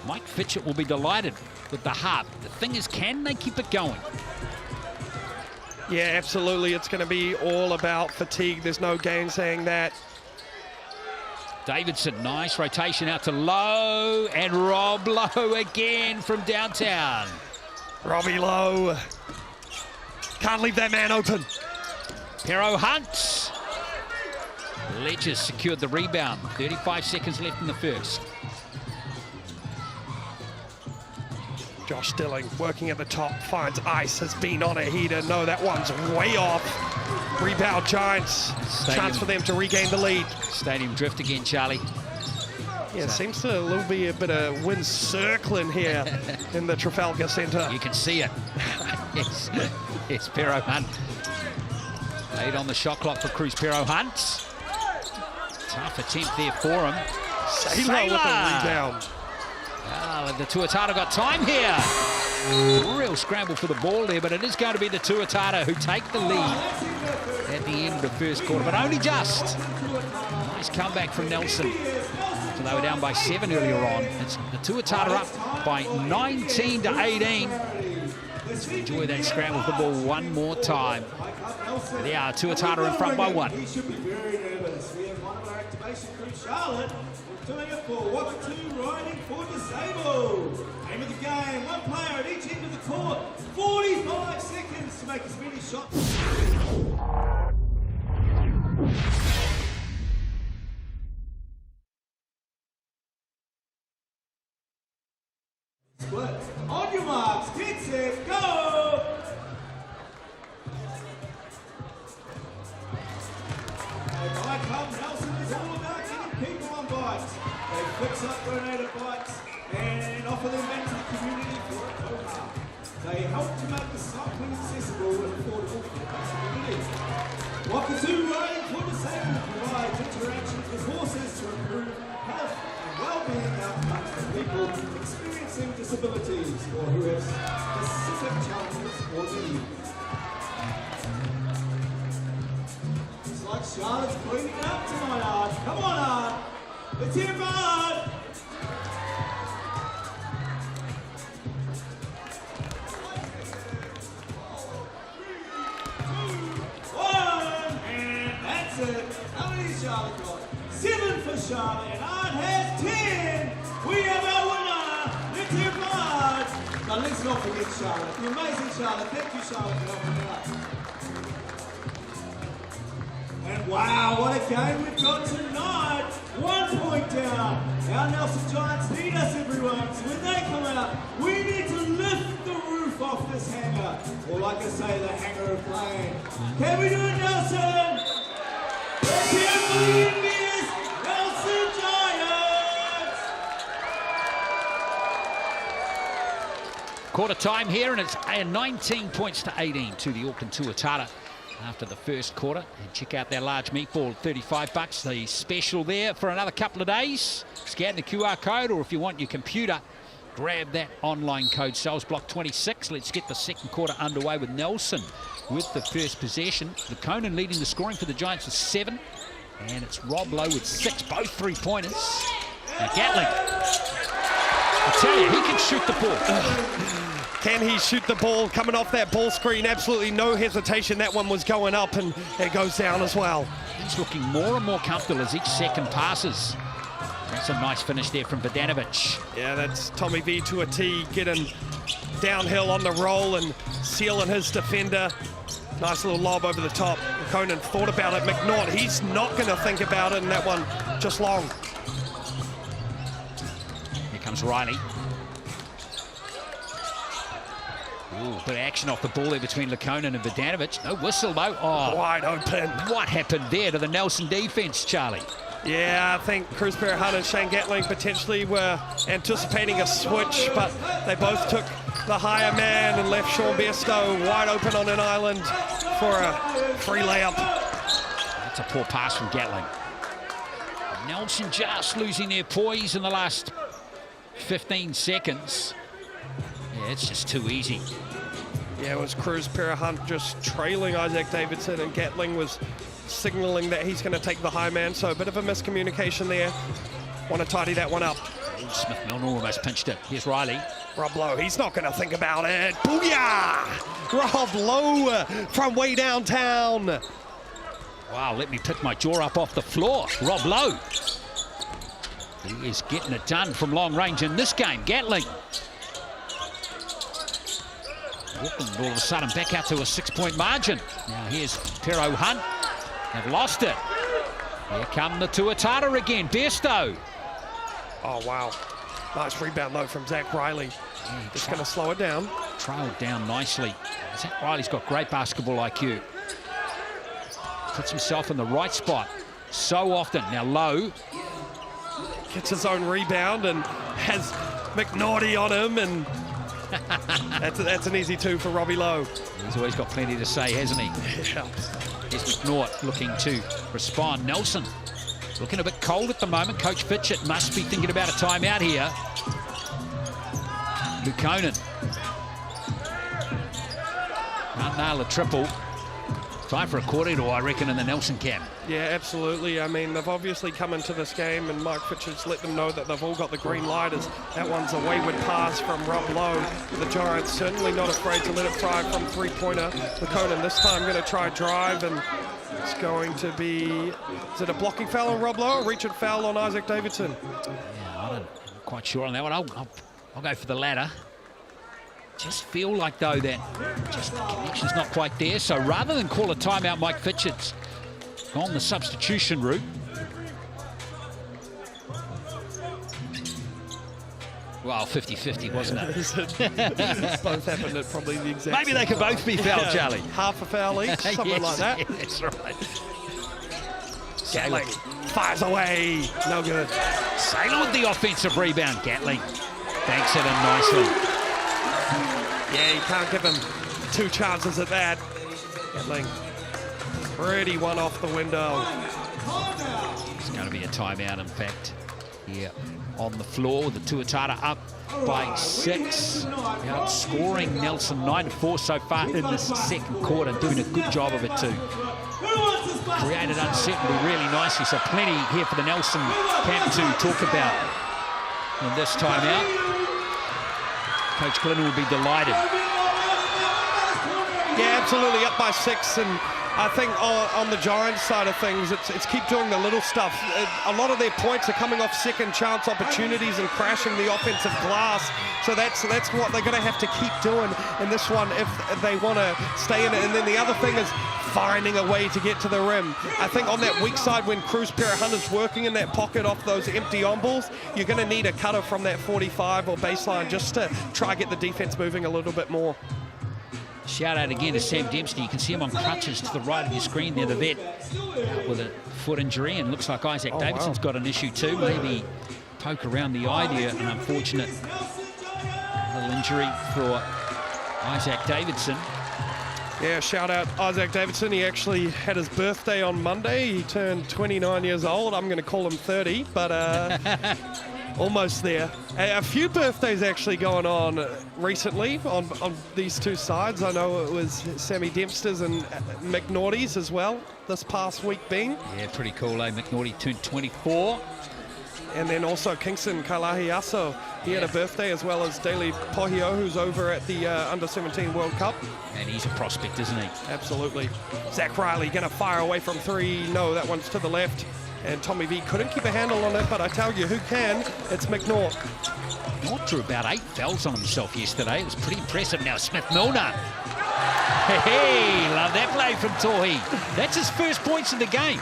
Mike Fitchett will be delighted with the heart. The thing is, can they keep it going? Yeah, absolutely. It's going to be all about fatigue. There's no gainsaying that. Davidson, nice rotation out to Lowe, and Rob Lowe again from downtown. Robbie Lowe. Can't leave that man open. Pero Hunt. Ledgers secured the rebound. 35 seconds left in the first. Josh Stilling working at the top, finds ice, has been on a heater. No, that one's way off. Rebound Giants. Chance for them to regain the lead. Stadium drift again, Charlie. Yeah, it seems to be a bit of wind circling here in the Trafalgar Centre. You can see it. Yes, yes, Pero Hunt. 8 on the shot clock for Cruz Pero Hunt. Tough attempt there for him. Saylor with the rebound. The Tuatara got time here. Real scramble for the ball there, but it is going to be the Tuatara who take the lead at the end of the first quarter, but only just. Nice comeback from Nelson. So they were down by 7 earlier on. It's the Tuatara up by 19 to 18. Let's enjoy that scramble for the ball one more time. They are Tuatara in front by 1. He should be very nervous. We have one of our activation crew, Charlotte, doing it for Waka 2, riding for disabled. Aim of the game, one player at each end of the court. 45 seconds to make as many shots. Split. On your marks, get set, go! And by comes Nelson is all about getting people on bikes. They fix up grenade bikes and offer them back to the community for a go-hard. They help to make the cycling accessible and affordable for the community. Waka 2 riding for disabled provides interactions with horses to improve health and well-being outcomes for people experiencing disabilities or who have specific challenges or needs. It's like Charlotte's cleaning it up tonight, Art. Come on, Art. Let's hear it, Art. How many has Charlotte got? 7 for Charlotte, and Art has 10. We have our winner. Let's hear from Art. But let's not forget Charlotte. The amazing Charlotte. Thank you, Charlotte, for helping out. And wow, what a game we've got tonight. 1 point down. Our Nelson Giants need us, everyone. So when they come out, we need to lift the roof off this hangar. Or like I say, the hangar of flame. Can we do it, Nelson? Nelson Giants! Quarter time here, and it's 19 points to 18 to the Auckland Tuatara after the first quarter. And check out their large meatball, $35. The special there for another couple of days. Scan the QR code, or if you want your computer, grab that online code, sales block 26. Let's get the second quarter underway with Nelson with the first possession. Lukonen leading the scoring for the Giants with 7. And it's Rob Lowe with 6, both three-pointers. Now Gatling. I tell you, he can shoot the ball. Can he shoot the ball coming off that ball screen? Absolutely no hesitation. That one was going up and it goes down as well. He's looking more and more comfortable as each second passes. That's a nice finish there from Vodanovic. Yeah, that's Tommy V to a T, getting downhill on the roll and sealing his defender. Nice little lob over the top. Conan thought about it. McNaught, he's not going to think about it, and that one just long. Here comes Riley. Ooh, bit of action off the ball there between Lukonen and Vodanovic. No whistle though. Oh, wide open. What happened there to the Nelson defense, Charlie? Yeah, I think Cruz Perahun and Shane Gatling potentially were anticipating a switch, but they both took the higher man and left Sean Bairstow wide open on an island for a free layup. That's a poor pass from Gatling. Nelson just losing their poise in the last 15 seconds. Yeah, it's just too easy. Yeah, it was Cruz Perahun just trailing Isaac Davidson, and Gatling was signaling that he's going to take the high man, so a bit of a miscommunication there. Want to tidy that one up. Smith-Milner almost pinched it. Here's Riley. Rob Lowe, he's not going to think about it. Booyah! Rob Lowe from way downtown. Wow, let me pick my jaw up off the floor. Rob Lowe. He is getting it done from long range in this game. Gatling. Auckland all of a sudden back out to a 6-point margin. Now here's Pero Hunt. They've lost it. Here come the Tuatara again. Bairstow. Oh, wow. Nice rebound, though, from Zach Riley. Just going to slow it down. Trailed down nicely. Zach Riley's got great basketball IQ. Puts himself in the right spot so often. Now Lowe. Gets his own rebound and has McNaughty on him, and that's an easy 2 for Robbie Lowe. He's always got plenty to say, hasn't he? Yeah. Here's McNaught looking to respond. Nelson looking a bit cold at the moment. Coach Fitchett must be thinking about a timeout here. Lukonen. Can't nail a triple. Time for a quarter, I reckon, in the Nelson camp. Yeah, absolutely. I mean, they've obviously come into this game, and Mike Fitchett's let them know that they've all got the green light, as that one's a wayward pass from Rob Lowe. The Giants certainly not afraid to let it fly from three-pointer. Lukonen this time going to try drive, and it's going to be, is it a blocking foul on Rob Lowe, or reach and foul on Isaac Davidson? Yeah, I'm not quite sure on that one. I'll go for the latter. Just feel like, though, that just the connection's not quite there. So rather than call a timeout, Mike Fitchett's gone the substitution route. Well, 50-50, wasn't it? Both happened at probably the exact Maybe they could both be fouled, Charlie. Half a foul each, something like that. Yeah, that's right. Gatling fires away, no good. Sailor with the offensive rebound. Gatling banks it in nicely. Yeah, you can't give him 2 chances at that. Gatling pretty one off the window. It's going to be a timeout, in fact, here on the floor. The Tuatara up by 6. Outscoring Nelson 9-4 so far in this second quarter. Doing a good job of it too. Created uncertainty really nicely. So plenty here for the Nelson camp to talk about in this timeout. Coach Glenn will be delighted. Yeah, absolutely, up by 6, and I think on the Giants side of things, it's keep doing the little stuff. A lot of their points are coming off second chance opportunities and crashing the offensive glass. So that's what they're going to have to keep doing in this one if they want to stay in it. And then the other thing is finding a way to get to the rim. I think on that weak side, when Cruz Perahun is working in that pocket off those empty on balls, you're going to need a cutter from that 45 or baseline just to try get the defense moving a little bit more. Shout out again to Sam Dempsey. You can see him on crutches to the right of your screen there, the vet, out with a foot injury, and looks like Isaac Davidson's got an issue too. Maybe poke around the eye there, an unfortunate little injury for Isaac Davidson. Yeah, shout out Isaac Davidson. He actually had his birthday on Monday. He turned 29 years old. I'm going to call him 30, but almost there. A few birthdays actually going on recently on these two sides. I know it was Sammy Dempster's and McNaughty's as well this past week been. Yeah, pretty cool, eh? McNaughty turned 24. And then also Kingston Kalahiaso, he had a birthday, as well as Daly Pohio, who's over at the Under-17 World Cup. And he's a prospect, isn't he? Absolutely. Zach Riley going to fire away from three. No, that one's to the left. And Tommy V couldn't keep a handle on it, but I tell you who can, it's McNaught. McNaught drew about 8 fouls on himself yesterday. It was pretty impressive. Now Smith Milner. Hey, love that play from Tohi. That's his first points in the game.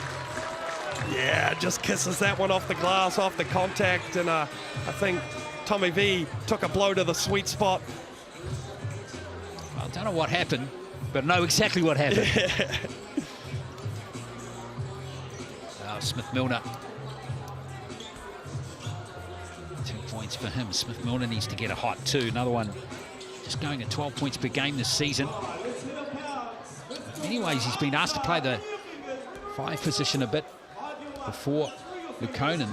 Yeah, just kisses that one off the glass, off the contact, and I think Tommy V took a blow to the sweet spot. I don't know what happened, but know exactly what happened. Oh, Smith Milner. 2 points for him. Smith Milner needs to get a hot 2. Another one just going at 12 points per game this season. Anyways, he's been asked to play the 5 position a bit before Lukonen.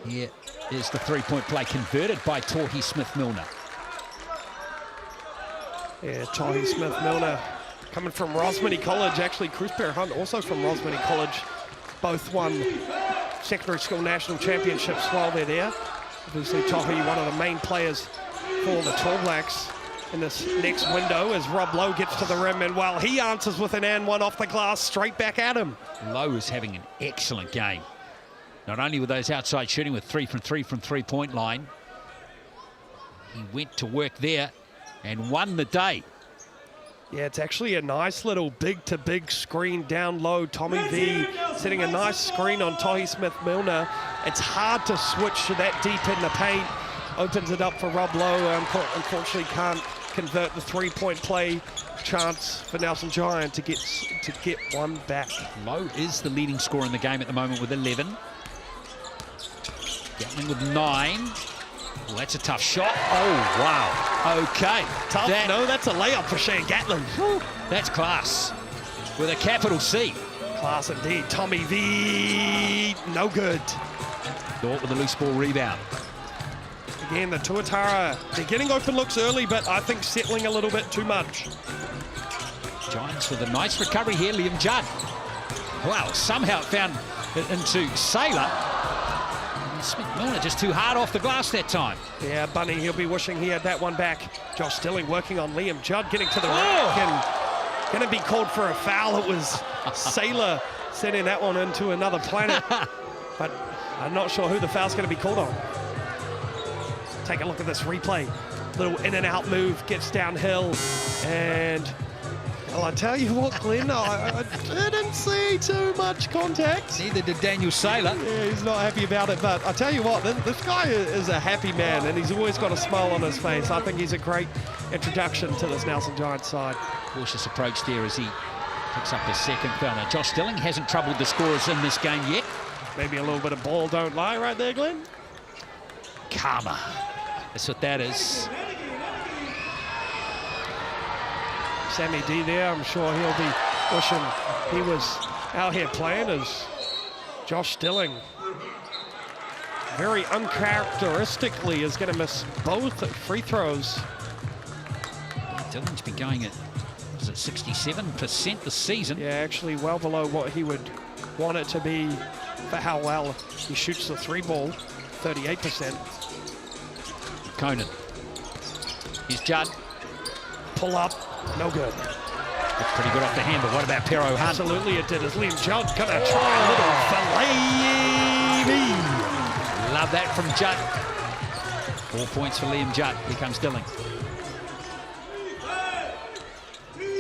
Here is the 3-point play converted by Tohi Smith-Milner. Yeah, Tohi Smith-Milner coming from Rosmini College. Actually, Cruz Hunt also from Rosmini College. Both won secondary school national championships while they're there. Obviously, Tohi, one of the main players for the Tall Blacks in this next window, as Rob Lowe gets to the rim, and while he answers with an and one off the glass, straight back at him. Lowe is having an excellent game. Not only with those outside shooting with 3 from 3 from three-point line, he went to work there and won the day. Yeah, it's actually a nice little big-to-big screen down low. Tommy V setting a nice screen on Tohi Smith-Milner. It's hard to switch to that deep in the paint. Opens it up for Rob Lowe. Unfortunately can't convert the 3-point play. Chance for Nelson Giant to get one back. Lowe is the leading scorer in the game at the moment with 11. Gatling with 9. Well, that's a tough shot. Oh, wow. Okay. Tough? No, that's a layup for Shane Gatling. That's class. With a capital C. Class indeed. Tommy V, no good. Dort with a loose ball rebound. Again, the Tuatara, they're getting open looks early, but I think settling a little bit too much. Giants with a nice recovery here, Liam Judd. Wow, somehow it found it into Sailor. Smith-Milner just too hard off the glass that time. Yeah, Bunny, he'll be wishing he had that one back. Josh Stilling working on Liam Judd, getting to the rack and going to be called for a foul. It was Sailor sending that one into another planet. But I'm not sure who the foul's going to be called on. Take a look at this replay. Little in and out move, gets downhill, and well, I tell you what, Glenn, I didn't see too much contact. Neither did Daniel Sailor. Yeah, he's not happy about it, but I tell you what, this guy is a happy man, and he's always got a smile on his face. I think he's a great introduction to this Nelson Giants side. Cautious approach there as he picks up his second foul. Now, Josh Stilling hasn't troubled the scorers in this game yet. Maybe a little bit of ball don't lie right there, Glenn. Karma. That's what that is. Sammy D there, I'm sure he'll be wishing he was out here playing as Josh Stilling. Very uncharacteristically is going to miss both free throws. Dillon's been going at, is it 67% this season? Yeah, actually well below what he would want it to be for how well he shoots the 3 ball, 38%. Conan. Here's Judd. Pull up, no good. Looked pretty good off the hand, but what about Pero Hunt? Absolutely it did. As Liam Judd gonna try a little filet. Love that from Judd. 4 points for Liam Judd. Here comes Dilling.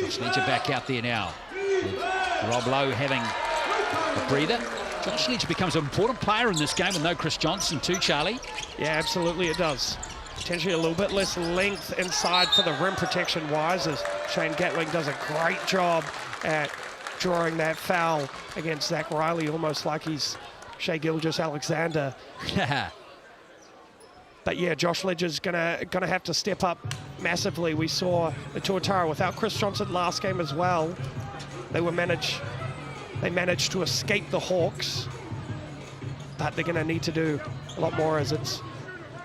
Josh Ledger back out there now. With Rob Lowe having a breather. Josh Ledger becomes an important player in this game with no Chris Johnson too, Charlie. Yeah, absolutely it does. Potentially a little bit less length inside for the rim protection wise, as Shane Gatling does a great job at drawing that foul against Zach Riley, almost like he's Shea Gilgeous-Alexander. But yeah, Josh Ledger's gonna have to step up massively. We saw the Tuatara without Chris Johnson last game as well. They managed to escape the Hawks, but they're gonna need to do a lot more, as it's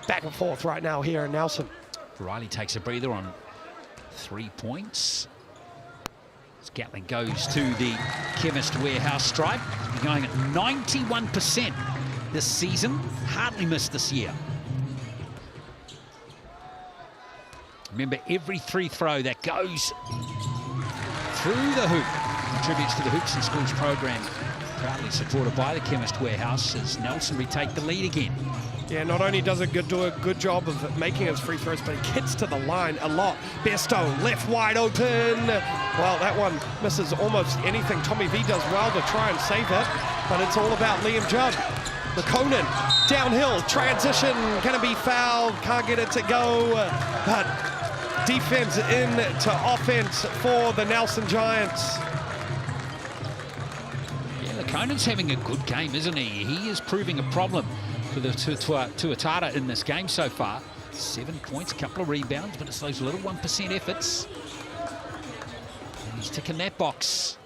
back and forth right now here in Nelson. Riley takes a breather on 3 points. As Gatling goes to the Chemist Warehouse stripe. He's been going at 91% this season. Hardly missed this year. Remember, every free throw that goes through the hoop contributes to the Hoops and Schools program. Proudly supported by the Chemist Warehouse as Nelson retake the lead again. Yeah, not only does it do a good job of making his free throws, but he gets to the line a lot. Besto left wide open. Well, that one misses almost anything. Tommy V does well to try and save it, but it's all about Liam Judd. McConan, downhill, transition, gonna be fouled, can't get it to go, but defense into offense for the Nelson Giants. Yeah, Conan's having a good game, isn't he? He is proving a problem for the Tuatara in this game so far. 7 points, a couple of rebounds, but it's those little 1% efforts. And he's ticking that box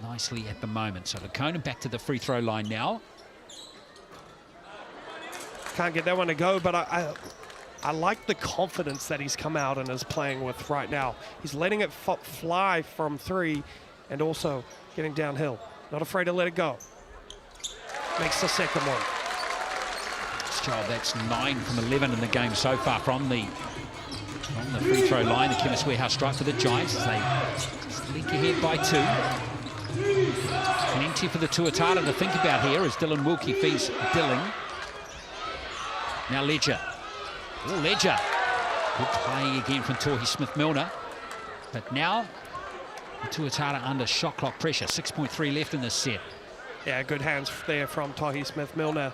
nicely at the moment. So Conan back to the free throw line now. Can't get that one to go, but I like the confidence that he's come out and is playing with right now. He's letting it fly from 3 and also getting downhill. Not afraid to let it go. Makes the second one. Job. That's 9 from 11 in the game so far from the free throw line. The Chemist Warehouse strike for the Giants as they just leak ahead by 2. Plenty for the Tuatara to think about here as Dylan Wilkie feeds Dilling. Now Ledger. Oh, Ledger. Good play again from Tohi Smith-Milner. But now the Tuatara under shot clock pressure. 6.3 left in this set. Yeah, good hands there from Tohi Smith-Milner.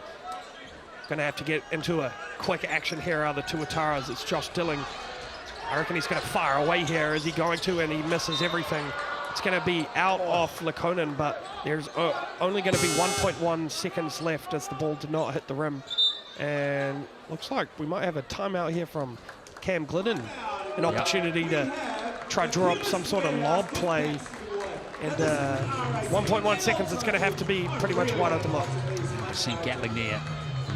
Going to have to get into a quick action here out of the Tuataras. It's Josh Dilling. I reckon he's going to fire away here. Is he going to? And he misses everything. It's going to be out off Lakonen, but there's only going to be 1.1 seconds left as the ball did not hit the rim. And looks like we might have a timeout here from Cam Glidden. An opportunity to try to draw up some sort of lob play. And 1.1 seconds, it's going to have to be pretty much wide open look. St. Gatling there.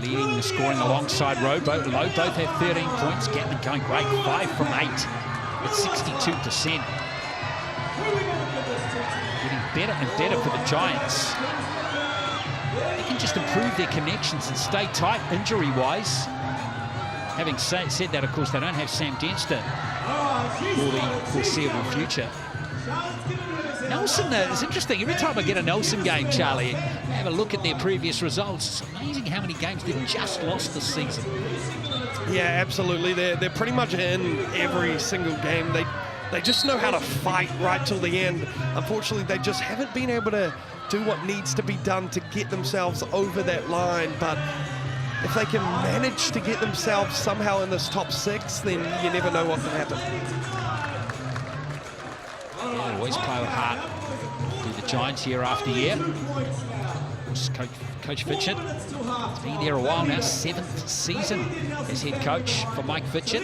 Leading the scoring alongside Low. Both have 13 points. Gatling going great. 5 from 8 at 62%. Getting better and better for the Giants. They can just improve their connections and stay tight injury-wise. Having said that, of course, they don't have Sam Dempster for the foreseeable future. Nelson is interesting. Every time I get a Nelson game, Charlie, have a look at their previous results. It's amazing how many games they've just lost this season. Yeah, absolutely. They're pretty much in every single game. They just know how to fight right till the end. Unfortunately, they just haven't been able to do what needs to be done to get themselves over that line. But if they can manage to get themselves somehow in this top 6, then you never know what can happen. Yeah, always play with heart with the Giants year after year. Coach Fitchett has been there a while now, 7th season as head coach for Mike Fitchett.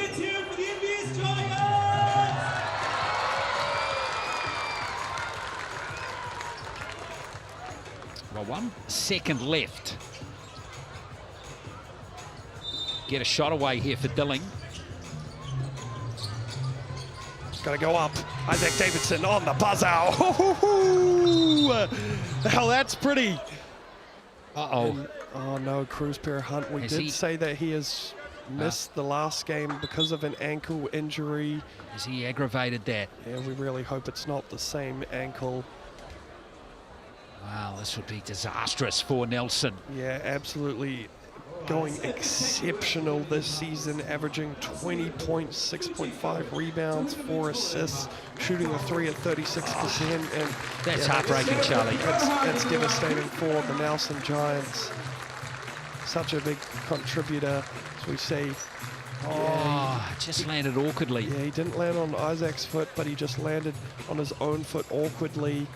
Well, 1 second left. Get a shot away here for Dilling. Got to go up. Isaac Davidson on the buzzer. Hell, that's pretty. Uh-oh. Oh, no, Cruz Pierre Hunt. We did say that he has missed the last game because of an ankle injury. Has he aggravated that? Yeah, we really hope it's not the same ankle. Wow, this would be disastrous for Nelson. Yeah, absolutely. Going exceptional this season, averaging 20 points, 6.5 rebounds, 4 assists, shooting a 3 at 36%. And that's heartbreaking, Charlie. That's devastating for the Nelson Giants. Such a big contributor, as we say. Just landed awkwardly. Yeah, he didn't land on Isaac's foot, but he just landed on his own foot awkwardly.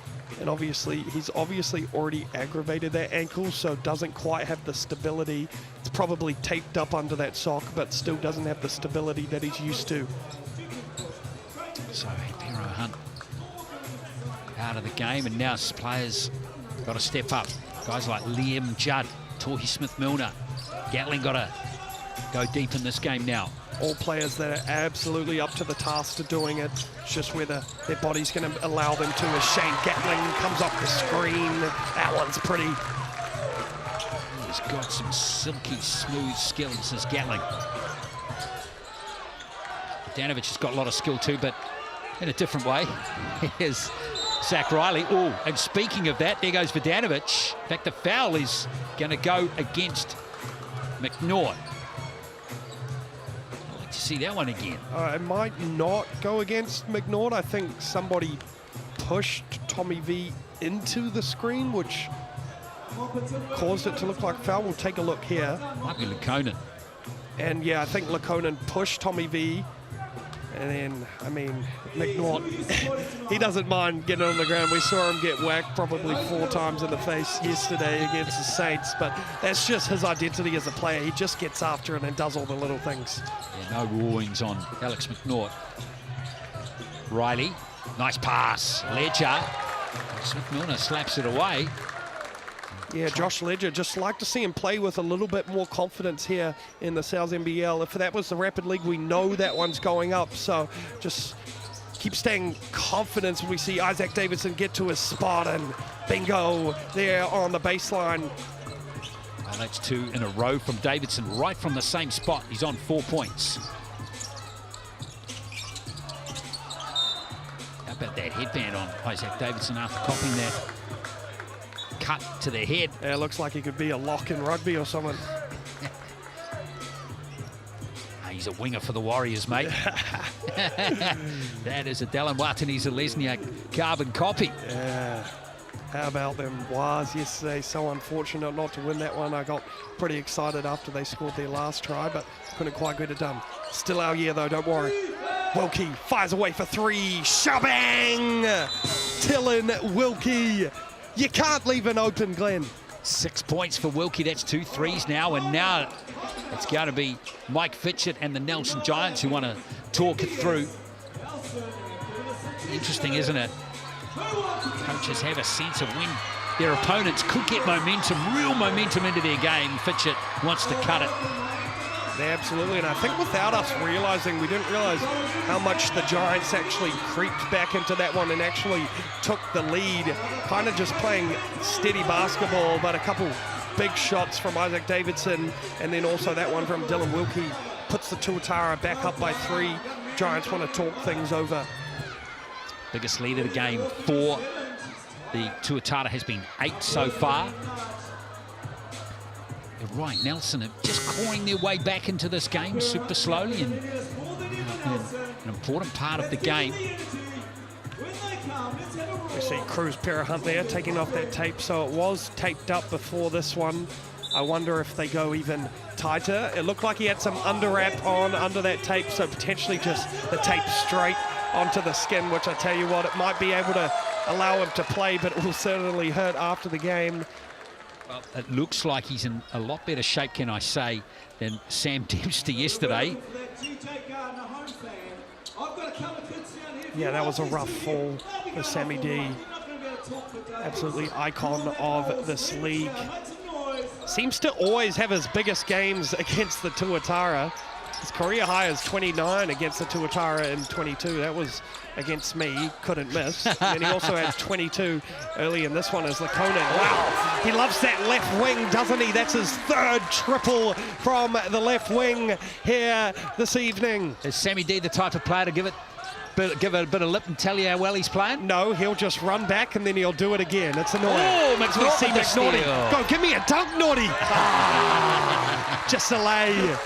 And he's obviously already aggravated that ankle, so doesn't quite have the stability. It's probably taped up under that sock, but still doesn't have the stability that he's used to. So Pero Hunt out of the game, and now players got to step up. Guys like Liam Judd, Tohi Smith-Milner. Gatling got to go deep in this game now. All players that are absolutely up to the task of doing it. It's just whether their body's going to allow them to. As Shane Gatling comes off the screen, that one's pretty. He's got some silky smooth skills, as Gatling. Bogdanovic has got a lot of skill too, but in a different way. Here's Zach Riley. Oh, and speaking of that, there goes Bogdanovic. In fact, the foul is going to go against McNaught. I'd like to see that one again. It might not go against McNaught. I think somebody pushed Tommy V into the screen, which caused it to look like a foul. We'll take a look here. Might be Lukonen. And yeah, I think Lukonen pushed Tommy V. And then, I mean, McNaught, he doesn't mind getting on the ground. We saw him get whacked probably 4 times in the face yesterday against the Saints, but that's just his identity as a player. He just gets after it and does all the little things. Yeah, no rawings on Alex McNaught. Riley, nice pass. Ledger. Smith-Milner slaps it away. Yeah, Josh Ledger, just like to see him play with a little bit more confidence here in the NZNBL. If that was the Rapid League, we know that one's going up. So just keep staying confident when we see Isaac Davidson get to his spot and bingo there on the baseline. Well, that's 2 in a row from Davidson, right from the same spot. He's on 4 points. How about that headband on Isaac Davidson after copying that cut to the head? Yeah, it looks like he could be a lock in rugby or something. He's a winger for the Warriors, mate. That is a Dallin Watani-Zalesniak carbon copy. Yeah. How about them Wars yesterday? So unfortunate not to win that one. I got pretty excited after they scored their last try, but couldn't quite get it done. Still our year, though, don't worry. Wilkie fires away for 3. Shabang! Dylan Wilkie. You can't leave an open, Glenn. 6 points for Wilkie. That's 2 threes now. And now it's going to be Mike Fitchett and the Nelson Giants who want to talk it through. Interesting, isn't it? Coaches have a sense of when their opponents could get momentum, real momentum into their game. Fitchett wants to cut it. Yeah, absolutely, and I think without us realising, we didn't realise how much the Giants actually creeped back into that one and actually took the lead, kind of just playing steady basketball, but a couple big shots from Isaac Davidson, and then also that one from Dylan Wilkie puts the Tuatara back up by 3. Giants want to talk things over. Biggest lead of the game for the Tuatara has been 8 so far. You're right, Nelson are just clawing their way back into this game super slowly, and an important part of the game. We see Cruz Parahunt there taking off that tape, so it was taped up before this one. I wonder if they go even tighter. It looked like he had some underwrap on under that tape, so potentially just the tape straight onto the skin, which I tell you what, it might be able to allow him to play, but it will certainly hurt after the game. Well, it looks like he's in a lot better shape, can I say, than Sam Dempster yesterday. Yeah, that was a rough fall for Sammy D. Absolutely icon of this league. Seems to always have his biggest games against the Tuatara. His career high is 29 against the Tuatara in 22. That was against me, couldn't miss. And he also had 22 early in this one as Lukonen. Wow, he loves that left wing, doesn't he? That's his 3rd triple from the left wing here this evening. Is Sammy D the type of player to give it a bit of lip and tell you how well he's playing? No, he'll just run back and then he'll do it again. It's annoying. Oh, We see McNaughty. Go, give me a dunk, Naughty. Just a lay.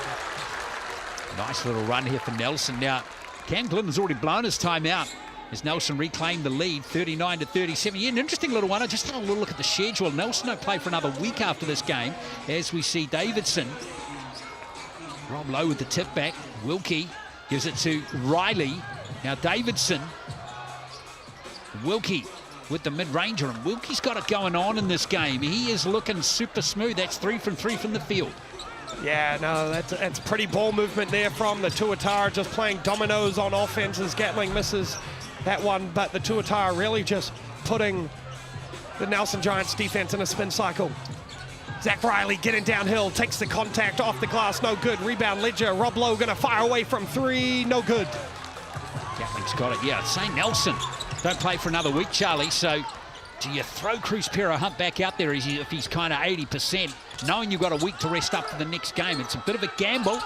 Nice little run here for Nelson. Now, Cam Glidden's already blown his timeout as Nelson reclaimed the lead, 39-37. Yeah, an interesting little one. I just had a little look at the schedule. Nelson don't play for another week after this game, as we see Davidson. Rob Lowe with the tip back. Wilkie gives it to Riley. Now Davidson. Wilkie with the mid-ranger, and Wilkie's got it going on in this game. He is looking super smooth. That's 3 from 3 from the field. Yeah, no, that's pretty ball movement there from the Tuatara, just playing dominoes on offense as Gatling misses that one, but the Tuatara really just putting the Nelson Giants defense in a spin cycle. Zach Riley getting downhill, takes the contact off the glass, no good. Rebound Ledger, Rob Lowe gonna fire away from three, no good. Gatling's got it, yeah. St. Nelson don't play for another week, Charlie, so do you throw Cruz Pero Hunt back out there if he's kind of 80%, knowing you've got a week to rest up for the next game? It's a bit of a gamble,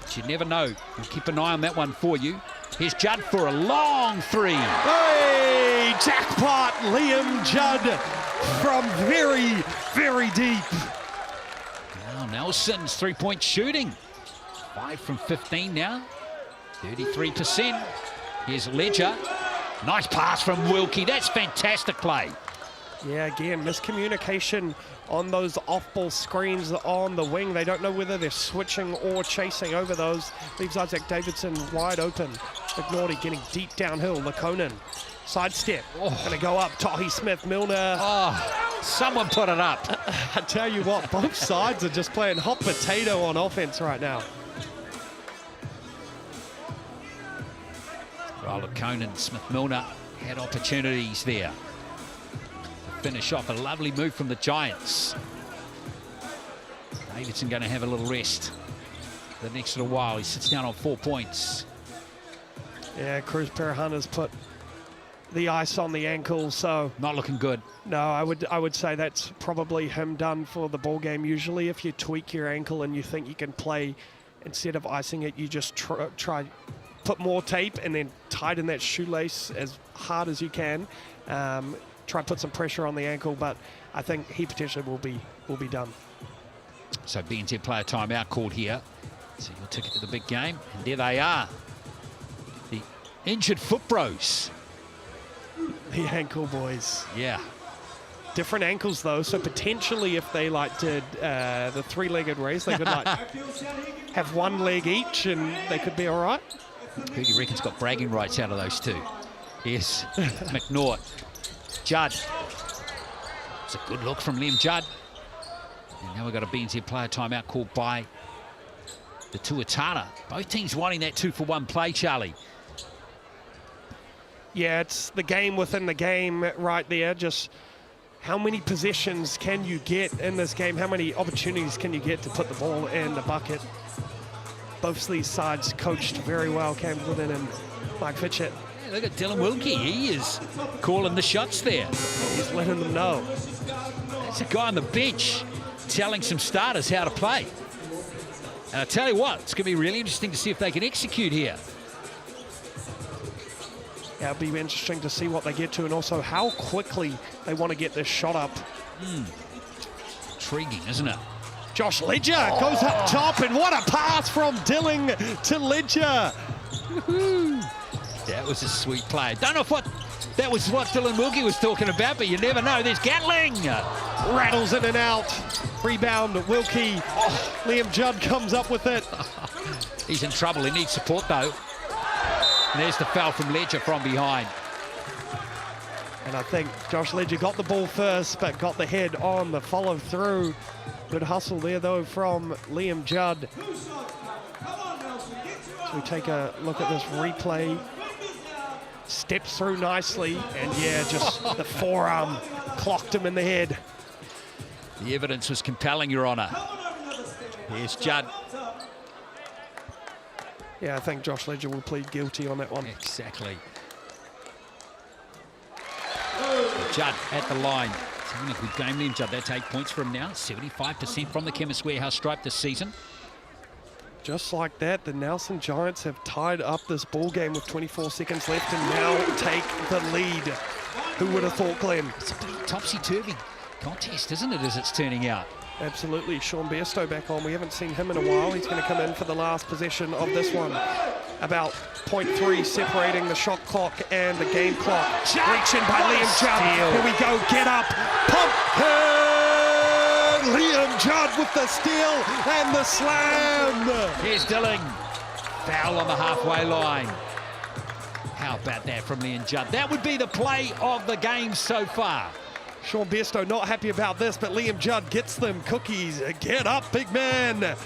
but you never know. We'll keep an eye on that one for you. Here's Judd for a long three. Hey, jackpot, Liam Judd from very, very deep. Now Nelson's three-point shooting. 5 from 15 now, 33%. Here's Ledger. Nice pass from Wilkie. That's fantastic play. Yeah, again, miscommunication on those off-ball screens on the wing. They don't know whether they're switching or chasing over those. Leaves Isaac Davidson wide open. McNaughty getting deep downhill. Lakonen, sidestep. Gonna go up. Tohi Smith-Milner. Oh, someone put it up. I tell you what, both sides are just playing hot potato on offense right now. Well, Lakonen, Smith-Milner had opportunities there. Finish off a lovely move from the Giants. Davidson going to have a little rest the next little while. He sits down on 4 points. Yeah, Cruz Pero Hunt has put the ice on the ankle, so not looking good. No, I would say that's probably him done for the ball game. Usually, if you tweak your ankle and you think you can play, instead of icing it, you just try put more tape and then tighten that shoelace as hard as you can. Try and put some pressure on the ankle, but I think he potentially will be done. So BNZ player timeout called here. So your ticket to the big game, and there they are. The injured foot bros. The ankle boys. Yeah. Different ankles though, so potentially if they did the three-legged race, they could have one leg each and they could be all right. Who do you reckon's got bragging rights out of those two? Yes, McNaught. Judd. It's a good look from Liam Judd. And now we've got a BNZ player timeout called by the Tuatara. Both teams wanting that 2-for-1 play, Charlie. Yeah, it's the game within the game right there. Just how many possessions can you get in this game? How many opportunities can you get to put the ball in the bucket? Both these sides coached very well, Cam Glidden and Mike Fitchett. Yeah, look at Dylan Wilkie. He is calling the shots there. He's letting them know. That's a guy on the bench telling some starters how to play. And I tell you what, it's going to be really interesting to see if they can execute here. Yeah, it'll be interesting to see what they get to and also how quickly they want to get this shot up. Intriguing, isn't it? Josh Ledger goes up top, and what a pass from Dilling to Ledger. That was a sweet play. Don't know if that was what Dylan Wilkie was talking about, but you never know. There's Gatling. Rattles in and out. Rebound, Wilkie. Liam Judd comes up with it. He's in trouble. He needs support, though. And there's the foul from Ledger from behind. And I think Josh Ledger got the ball first, but got the head on the follow through. Good hustle there, though, from Liam Judd. So we take a look at this replay. Steps through nicely, and yeah, just the forearm clocked him in the head. The evidence was compelling, Your Honour. Here's Judd. Yeah, I think Josh Ledger will plead guilty on that one. Exactly. Judd at the line. He's having a good game, Liam Judd. That's 8 points for him now. 75% from the Chemist Warehouse stripe this season. Just like that, the Nelson Giants have tied up this ball game with 24 seconds left and now take the lead. Who would have thought, Glenn? It's a bit topsy-turvy contest, isn't it, as it's turning out? Absolutely. Sean Bairstow back on. We haven't seen him in a while. He's going to come in for the last possession of this one. About 0.3 separating the shot clock and the game clock. Reaching by Liam Judd. Here we go. Get up. Pump. Liam Judd with the steal and the slam. Here's Dilling. Foul on the halfway line. How about that from Liam Judd? That would be the play of the game so far. Sean Bairstow not happy about this, but Liam Judd gets them cookies. Get up, big man.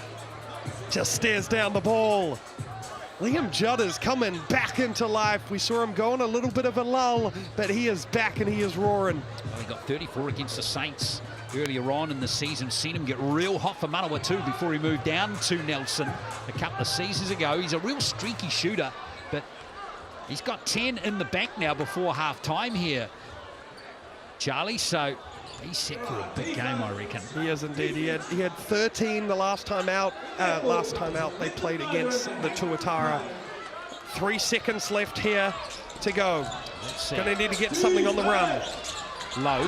Just stares down the ball. Liam Judd is coming back into life. We saw him go on a little bit of a lull, but he is back and he is roaring. Well, he got 34 against the Saints earlier on in the season. Seen him get real hot for Manawa too before he moved down to Nelson a couple of seasons ago. He's a real streaky shooter, but he's got 10 in the bank now before half-time here, Charlie. So he's set for a big game, I reckon. He is indeed. He had 13 the last time out. They played against the Tuatara. 3 seconds left here to go. Going to need to get something on the run. Low.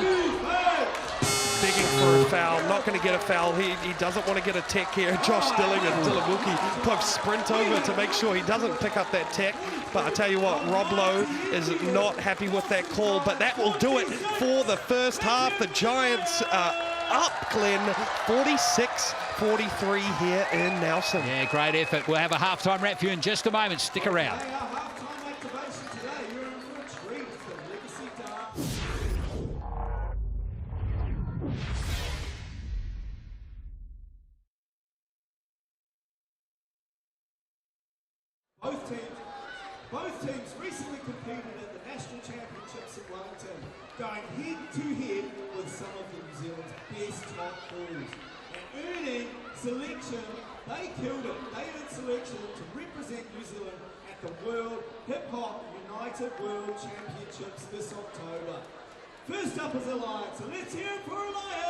Begging for a foul, not going to get a foul. He doesn't want to get a tech here. Josh Dilling and Dillamuki both sprint over to make sure he doesn't pick up that tech. But I tell you what, Rob Lowe is not happy with that call, but that will do it for the first half. The Giants are up, Glenn, 46-43 here in Nelson. Yeah, great effort. We'll have a halftime wrap for you in just a moment. Stick around. Both teams recently competed at the National Championships in Wellington, going head-to-head with some of New Zealand's best top pools. And earning selection, they killed it. They earned selection to represent New Zealand at the World Hip Hop United World Championships this October. First up is Alliance, so let's hear it for Alliance!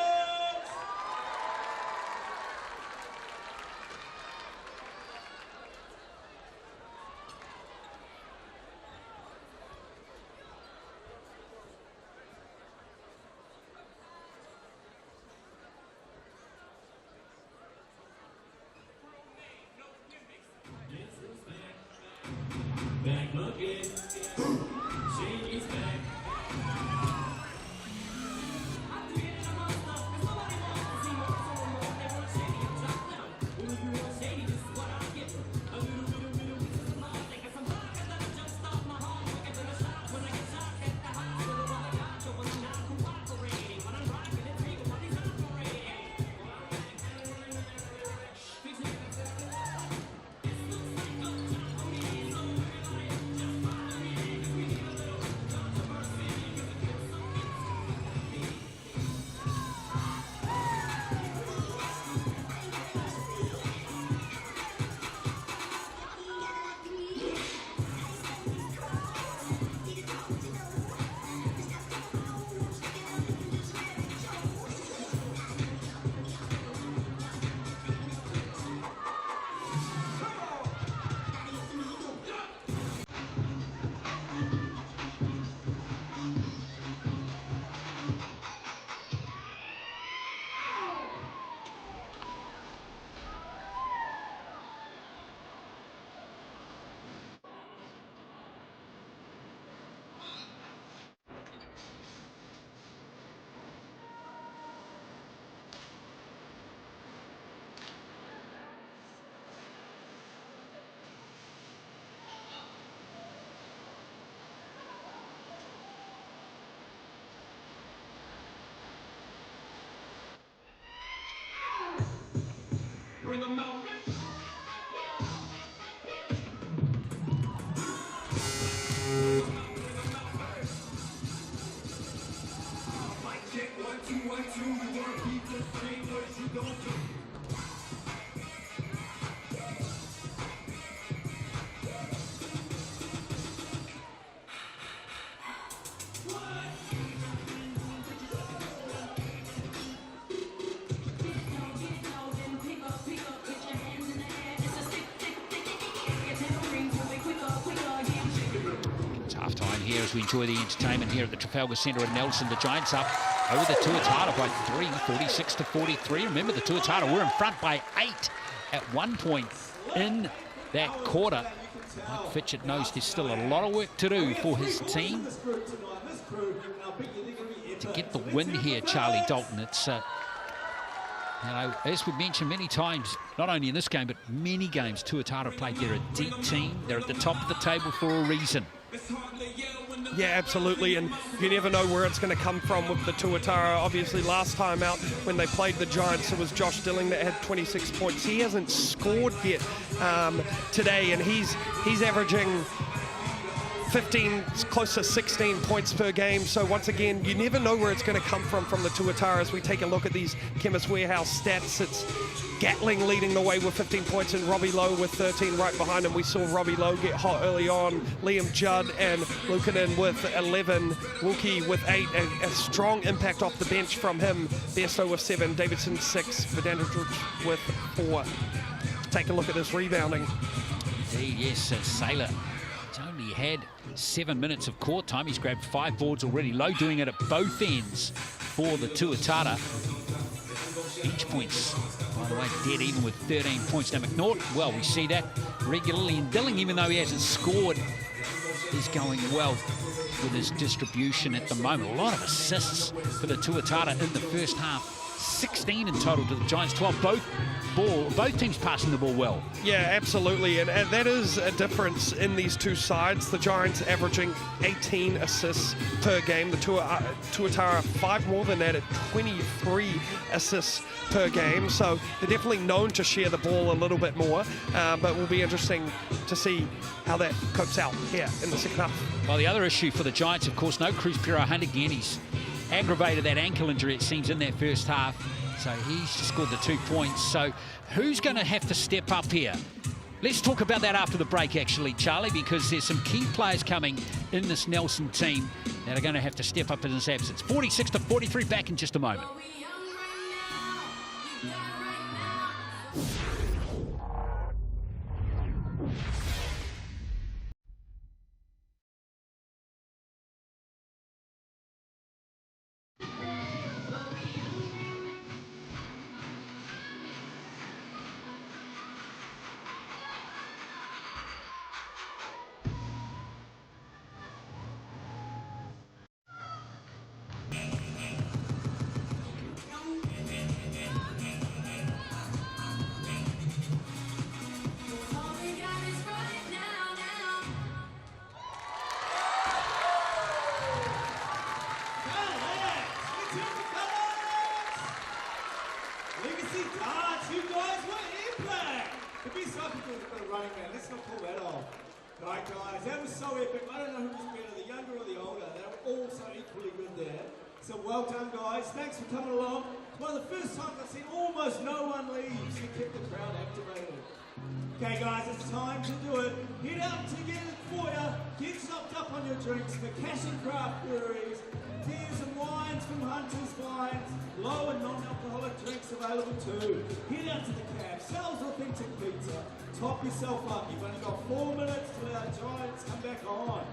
Bring them out. Here as we enjoy the entertainment here at the Trafalgar Centre in Nelson. The Giants up over the Tuatara by 3, 46-43. Remember, the Tuatara were in front by 8 at one point in that quarter. Mike Fitchett knows there's still a lot of work to do for his team to get the win here, Charlie Dalton. It's, you know, as we've mentioned many times, not only in this game, but many games, Tuatara played. They're a deep team. They're at the top of the table for a reason. Yeah, absolutely, and you never know where it's going to come from with the Tuatara. Obviously, last time out when they played the Giants, it was Josh Dilling that had 26 points. He hasn't scored yet today, and he's averaging 15, close to 16 points per game. So once again, you never know where it's going to come from the Tuatara. As we take a look at these Chemist Warehouse stats, it's Gatling leading the way with 15 points and Robbie Lowe with 13 right behind him. We saw Robbie Lowe get hot early on, Liam Judd and Lukanen with 11, Wilkie with 8, a strong impact off the bench from him, Besto with 7, Davidson 6, Vedandric with 4. Take a look at this rebounding. Indeed, yes, Saylor. He's only had 7 minutes of court time. He's grabbed 5 boards already. Low doing it at both ends for the Tuatara. Bench points, by the way, dead even with 13 points. Now McNaught, well, we see that regularly. And Dilling, even though he hasn't scored, is going well with his distribution at the moment. A lot of assists for the Tuatara in the first half. 16 in total to the Giants, 12. Both teams passing the ball well. Yeah, absolutely, and that is a difference in these two sides. The Giants averaging 18 assists per game. The Tuatara 5 more than that at 23 assists per game. So they're definitely known to share the ball a little bit more, but it will be interesting to see how that copes out here in the second half. Well, the other issue for the Giants, of course, no Cruz Pero Hunt again. He's aggravated that ankle injury, it seems, in that first half. So he's scored the 2 points. So who's going to have to step up here? Let's talk about that after the break, actually, Charlie, because there's some key players coming in this Nelson team that are going to have to step up in this absence. 46-43, back in just a moment. Right, guys, that was so epic. I don't know who was better, the younger or the older. They were all so equally good there. So well done, guys. Thanks for coming along. It's one of the first times I've seen almost no one leave. You kept the crowd activated. Okay, guys, it's time to do it. Head out to get it for you. Get stocked up on your drinks. The Cash and Craft Breweries. Beers and wines from Hunter's Vines. Low and non-alcoholic drinks available too. Head out to the cab. Sells authentic pizza. Top yourself up. You've only got 4 minutes till our Giants come back on.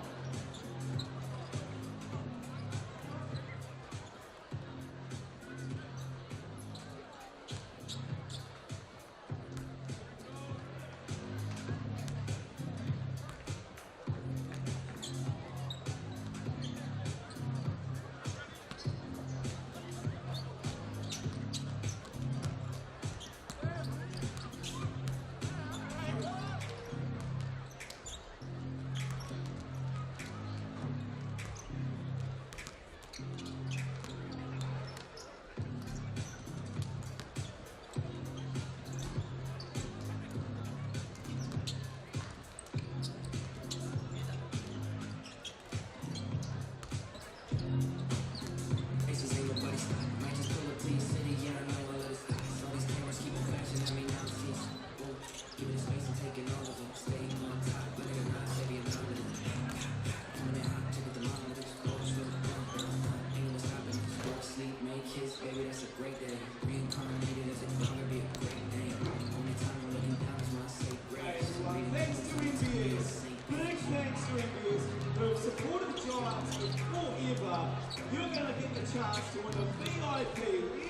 You're going to get the chance to win a VIP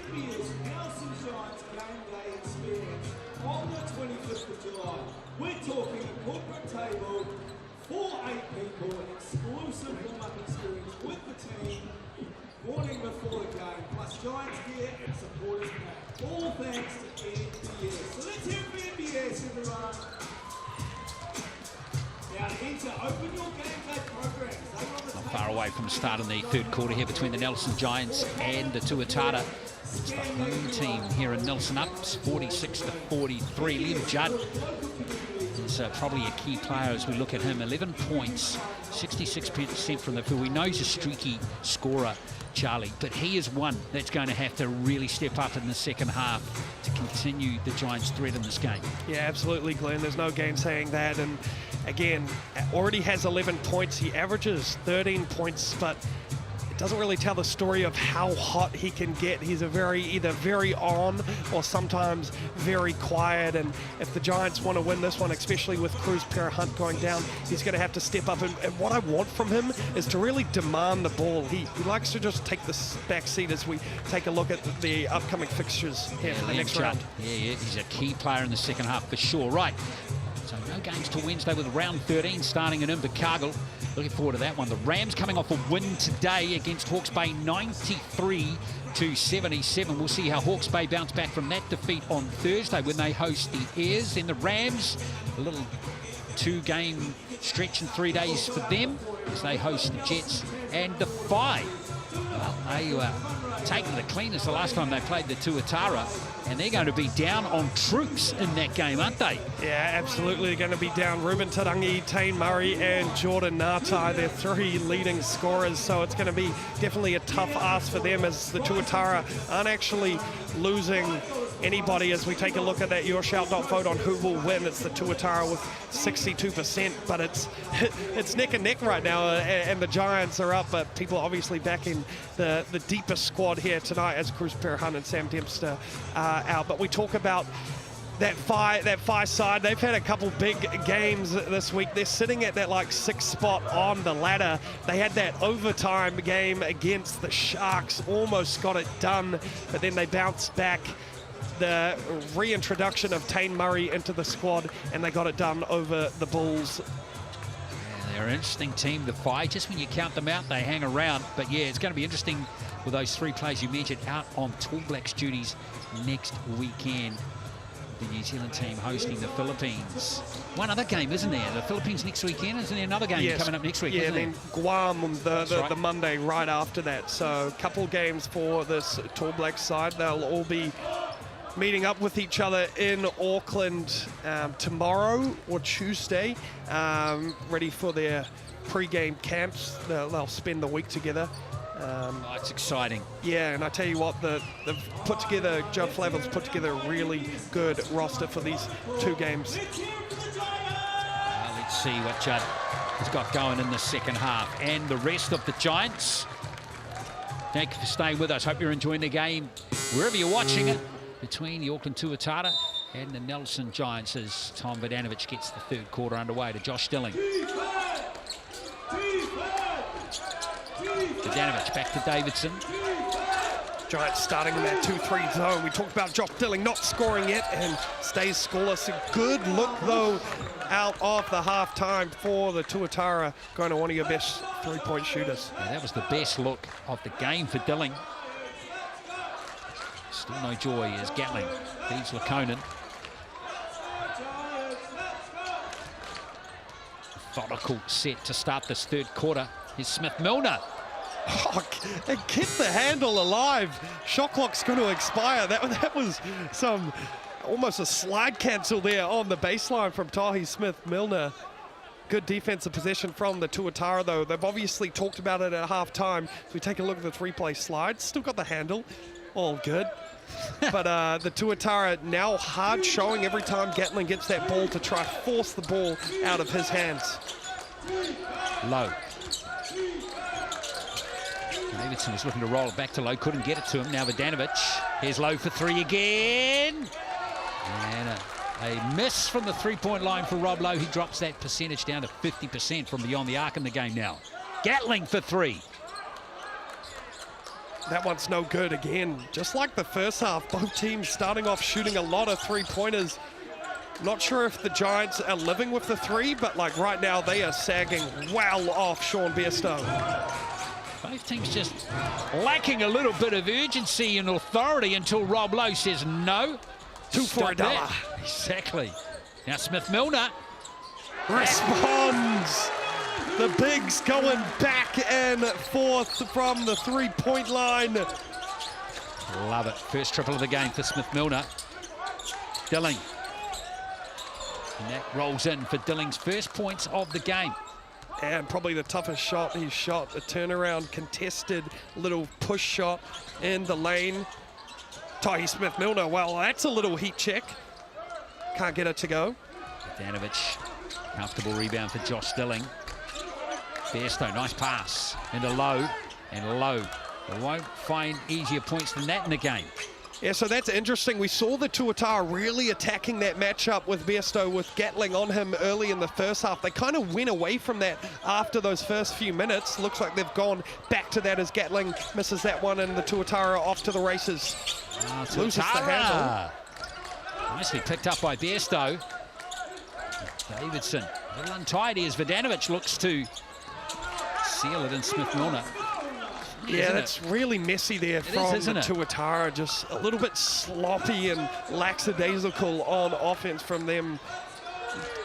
NBS Nelson Giants game day experience on the 25th of July. We're talking a corporate table for 8 people, exclusive warm-up experience with the team, morning before the game, plus Giants gear and supporters pack. All thanks to NBS. So let's hear it for NBS, everyone. Now to enter, open your game day programs. Not far away from the start in the third quarter here between the Nelson Giants and the Tuatara. It's the home team here in Nelson up, 46-43. Liam Judd is probably a key player as we look at him. 11 points 66% from the field. We know he's a streaky scorer, Charlie, but he is one that's going to have to really step up in the second half to continue the Giants' threat in this game. Yeah, absolutely, Glenn. There's no gainsaying that. And again, already has 11 points. He averages 13 points, but it doesn't really tell the story of how hot he can get. He's either very on or sometimes very quiet. And if the Giants want to win this one, especially with Cruz Hunt going down, he's going to have to step up. And what I want from him is to really demand the ball. He likes to just take the back seat as we take a look at the upcoming fixtures here for the next round. Yeah, he's a key player in the second half for sure. Right, so no games till Wednesday with round 13 starting in Invercargill. Looking forward to that one. The Rams coming off a win today against Hawke's Bay, 93-77. We'll see how Hawke's Bay bounce back from that defeat on Thursday when they host the Airs. Then the Rams, a little 2-game stretch in 3 days for them as they host the Jets and the Fi. Well, they were taking the cleaners the last time they played the Tuatara, and they're going to be down on troops in that game, aren't they? Yeah, absolutely. They're going to be down Ruben Tarangi, Tane Murray and Jordan Ngatai, their 3 leading scorers, so it's going to be definitely a tough ask for them as the Tuatara aren't actually losing anybody. As we take a look at that Your Shout vote on who will win, it's the Tuatara with 62%, but it's neck and neck right now, and the Giants are up, but people obviously backing the deepest squad here tonight as Cruz Hunt and Sam Dempster are out. But we talk about that Fi side. They've had a couple big games this week. They're sitting at that like 6th spot on the ladder. They had that overtime game against the Sharks, almost got it done, but then they bounced back. The reintroduction of Tane Murray into the squad, and they got it done over the Bulls. Yeah, they're an interesting team, the Fi. Just when you count them out, they hang around. But yeah, it's going to be interesting with those 3 players you mentioned out on Tall Blacks duties next weekend. The New Zealand team hosting the Philippines. One other game, isn't there? The Philippines next weekend. Isn't there another game coming up next week? Yeah, then Guam the Monday right after that. So a couple games for this Tall Blacks side. They'll all be meeting up with each other in Auckland tomorrow or Tuesday, ready for their pre-game camps. They'll spend the week together. Oh, it's exciting. Yeah, and I tell you what, they've put together, Judd Flavin's put together a really good roster for these 2 games. Let's see what Judd has got going in the second half. And the rest of the Giants, thank you for staying with us. Hope you're enjoying the game wherever you're watching it, between the Auckland Tuatara and the Nelson Giants, as Tom Vodanovich gets the 3rd quarter underway to Josh Stilling. Vodanovich back to Davidson. Giants starting in that 2-3 zone. We talked about Josh Stilling not scoring yet and stays scoreless. A good look, though, out of the half-time for the Tuatara, going to one of your best 3-point shooters. Yeah, that was the best look of the game for Dilling. Still no joy as Gatling feeds Lakonen. Methodical set to start this 3rd quarter. Here's Smith-Milner. Oh, and keep the handle alive. Shot clock's going to expire. That was almost a slide cancel there on the baseline from Tahi Smith-Milner. Good defensive possession from the Tuatara, though. They've obviously talked about it at halftime. If we take a look at the 3-play slide, still got the handle. All good. But the Tuatara now hard showing every time Gatling gets that ball to try to force the ball out of his hands. Low. Davidson was looking to roll it back to Low, couldn't get it to him. Now Vodanovich. Here's Low for 3 again. And a miss from the 3-point line for Rob Lowe. He drops that percentage down to 50% from beyond the arc in the game now. Gatling for 3. That one's no good again. Just like the first half, both teams starting off shooting a lot of 3-pointers. Not sure if the Giants are living with the 3, but like right now they are sagging well off Sean Bairstow. Both teams just lacking a little bit of urgency and authority until Rob Lowe says no. 2 for $1. Exactly. Now Smith-Milner responds. The bigs going back and forth from the 3-point line. Love it. First triple of the game for Smith-Milner. Dilling. And that rolls in for Dilling's first points of the game. And probably the toughest shot he's shot, a turnaround contested little push shot in the lane. Tahi Smith-Milner, well, that's a little heat check. Can't get it to go. Bogdanovic, comfortable rebound for Josh Stilling. Bairstow, nice pass into Lowe, and Lowe won't find easier points than that in the game. Yeah, so that's interesting. We saw the Tuatara really attacking that matchup with Bairstow, with Gatling on him early in the first half. They kind of went away from that after those first few minutes. Looks like they've gone back to that as Gatling misses that one and the Tuatara off to the races. Loses the handle. Nicely picked up by Bairstow. Davidson, a little untidy as Bogdanovic looks to seal it in Smith-Milner. Yeah, that's really messy there from the Tuatara. Just a little bit sloppy and lackadaisical on offense from them.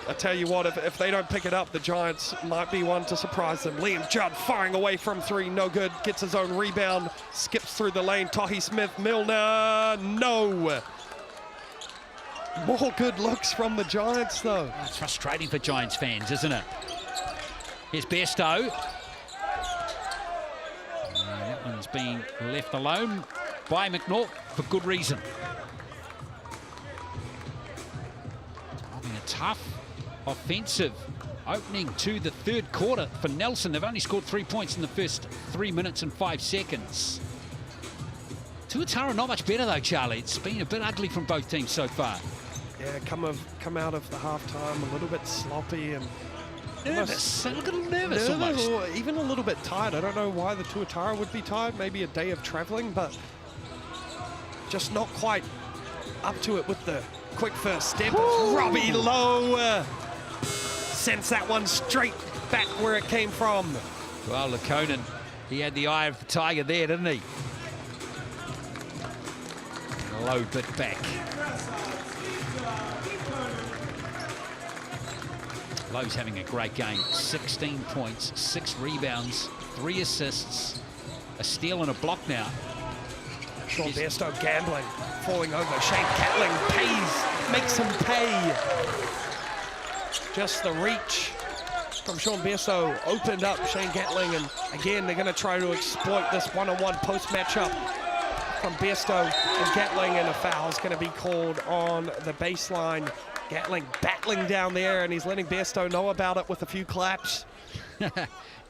I tell you what, if they don't pick it up, the Giants might be one to surprise them. Liam Judd firing away from three, no good. Gets his own rebound, skips through the lane. Tahi Smith-Milner, no. More good looks from the Giants, though. Oh, it's frustrating for Giants fans, isn't it? Here's Bairstow. That one's being left alone by McNaught for good reason. Having a tough offensive opening to the third quarter for Nelson. They've only scored 3 points in the first 3 minutes and 5 seconds. Tuatara not much better though, Charlie. It's been a bit ugly from both teams so far. Yeah, come out of the halftime a little bit sloppy and nervous, a little nervous almost. Or even a little bit tired. I don't know why the Tuatara would be tired. Maybe a day of traveling, but just not quite up to it with the quick first step. Robbie Lowe sends that one straight back where it came from. Well, Lakonen, he had the eye of the tiger there, didn't he? Low bit back. Lowe's having a great game. 16 points, 6 rebounds, 3 assists, a steal and a block now. Sean Bairstow gambling, falling over. Shane Gatling pays, makes him pay. Just the reach from Sean Bairstow opened up Shane Gatling, and again they're going to try to exploit this one-on-one post matchup from Bairstow and Gatling, and a foul is going to be called on the baseline. Gatling battling down there, and he's letting Bairstow know about it with a few claps.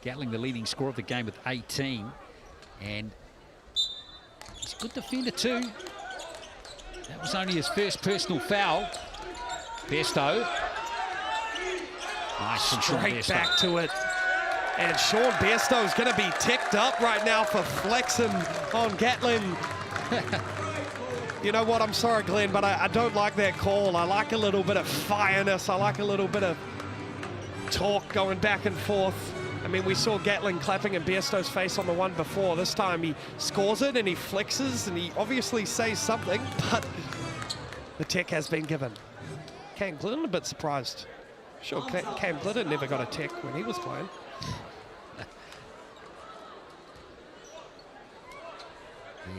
Gatling, the leading scorer of the game with 18, and he's a good defender too. That was only his first personal foul. Bairstow. Nice from Sean Bairstow. Straight back to it. And Sean Bairstow is going to be ticked up right now for flexing on Gatling. You know what, I'm sorry, Glenn, but I don't like that call. I like a little bit of fireness. I like a little bit of talk going back and forth. I mean, we saw Gatling clapping in Bairstow's face on the one before. This time he scores it and he flexes and he obviously says something, but the tech has been given. Cam Glidden a bit surprised. Sure, Cam Glidden never got a tech when he was playing.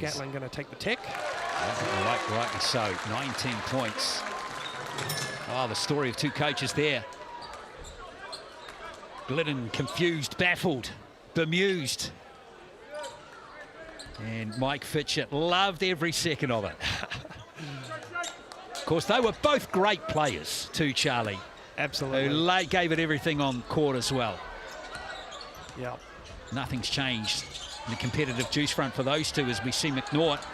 Gatling going to take the tech. Rightly so. 19 points. Oh, the story of two coaches there. Glidden confused, baffled, bemused. And Mike Fitchett loved every second of it. Of course, they were both great players too, Charlie. Absolutely. Who gave it everything on court as well. Yeah. Nothing's changed in the competitive juice front for those two as we see McNaught.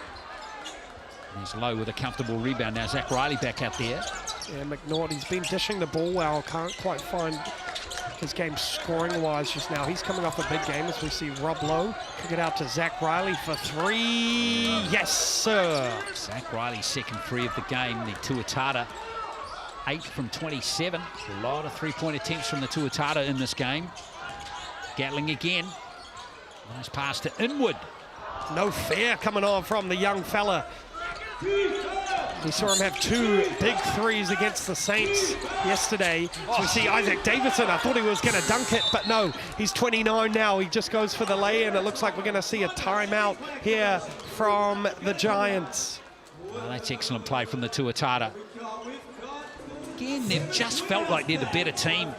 He's Low with a comfortable rebound. Now Zach Riley back out there. Yeah, McNaught, he's been dishing the ball well. Can't quite find his game scoring-wise just now. He's coming off a big game as we see Rob Lowe kick it out to Zach Riley for 3. Yes, sir. Zach Riley's second free of the game. The Tuatara 8 from 27. A lot of three-point attempts from the Tuatara in this game. Gatling again. Nice pass to Inwood. No fair coming on from the young fella. We saw him have 2 big threes against the Saints yesterday. So we see Isaac Davidson. I thought he was going to dunk it, but no. He's 29 now. He just goes for the lay, and it looks like we're going to see a timeout here from the Giants. Well, that's excellent play from the Tuatara. Again, they've just felt like they're the better team.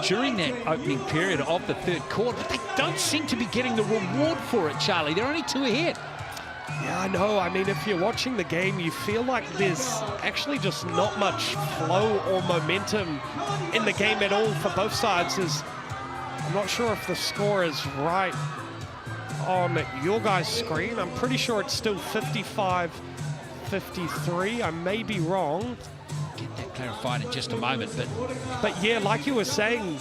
during that opening period of the third quarter, but they don't seem to be getting the reward for it, Charlie. They're only 2 ahead. Yeah, I know. I mean, if you're watching the game, you feel like there's actually just not much flow or momentum in the game at all for both sides. I'm not sure if the score is right on your guys' screen. I'm pretty sure it's still 55-53. I may be wrong. Get that clarified in just a moment, But yeah, like you were saying,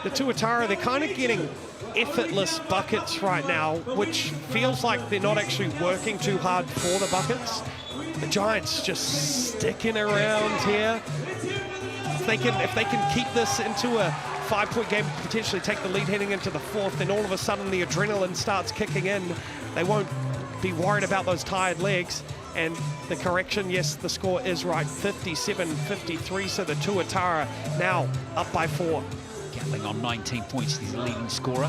the Tuatara, they're kind of getting effortless buckets right now, which feels like they're not actually working too hard for the buckets. The Giants just sticking around here. If they can keep this into a 5-point game, potentially take the lead heading into the fourth, then all of a sudden the adrenaline starts kicking in. They won't be worried about those tired legs. And the correction, yes, the score is right, 57-53, so the Tuatara now up by 4. Gatling on 19 points, he's the leading scorer.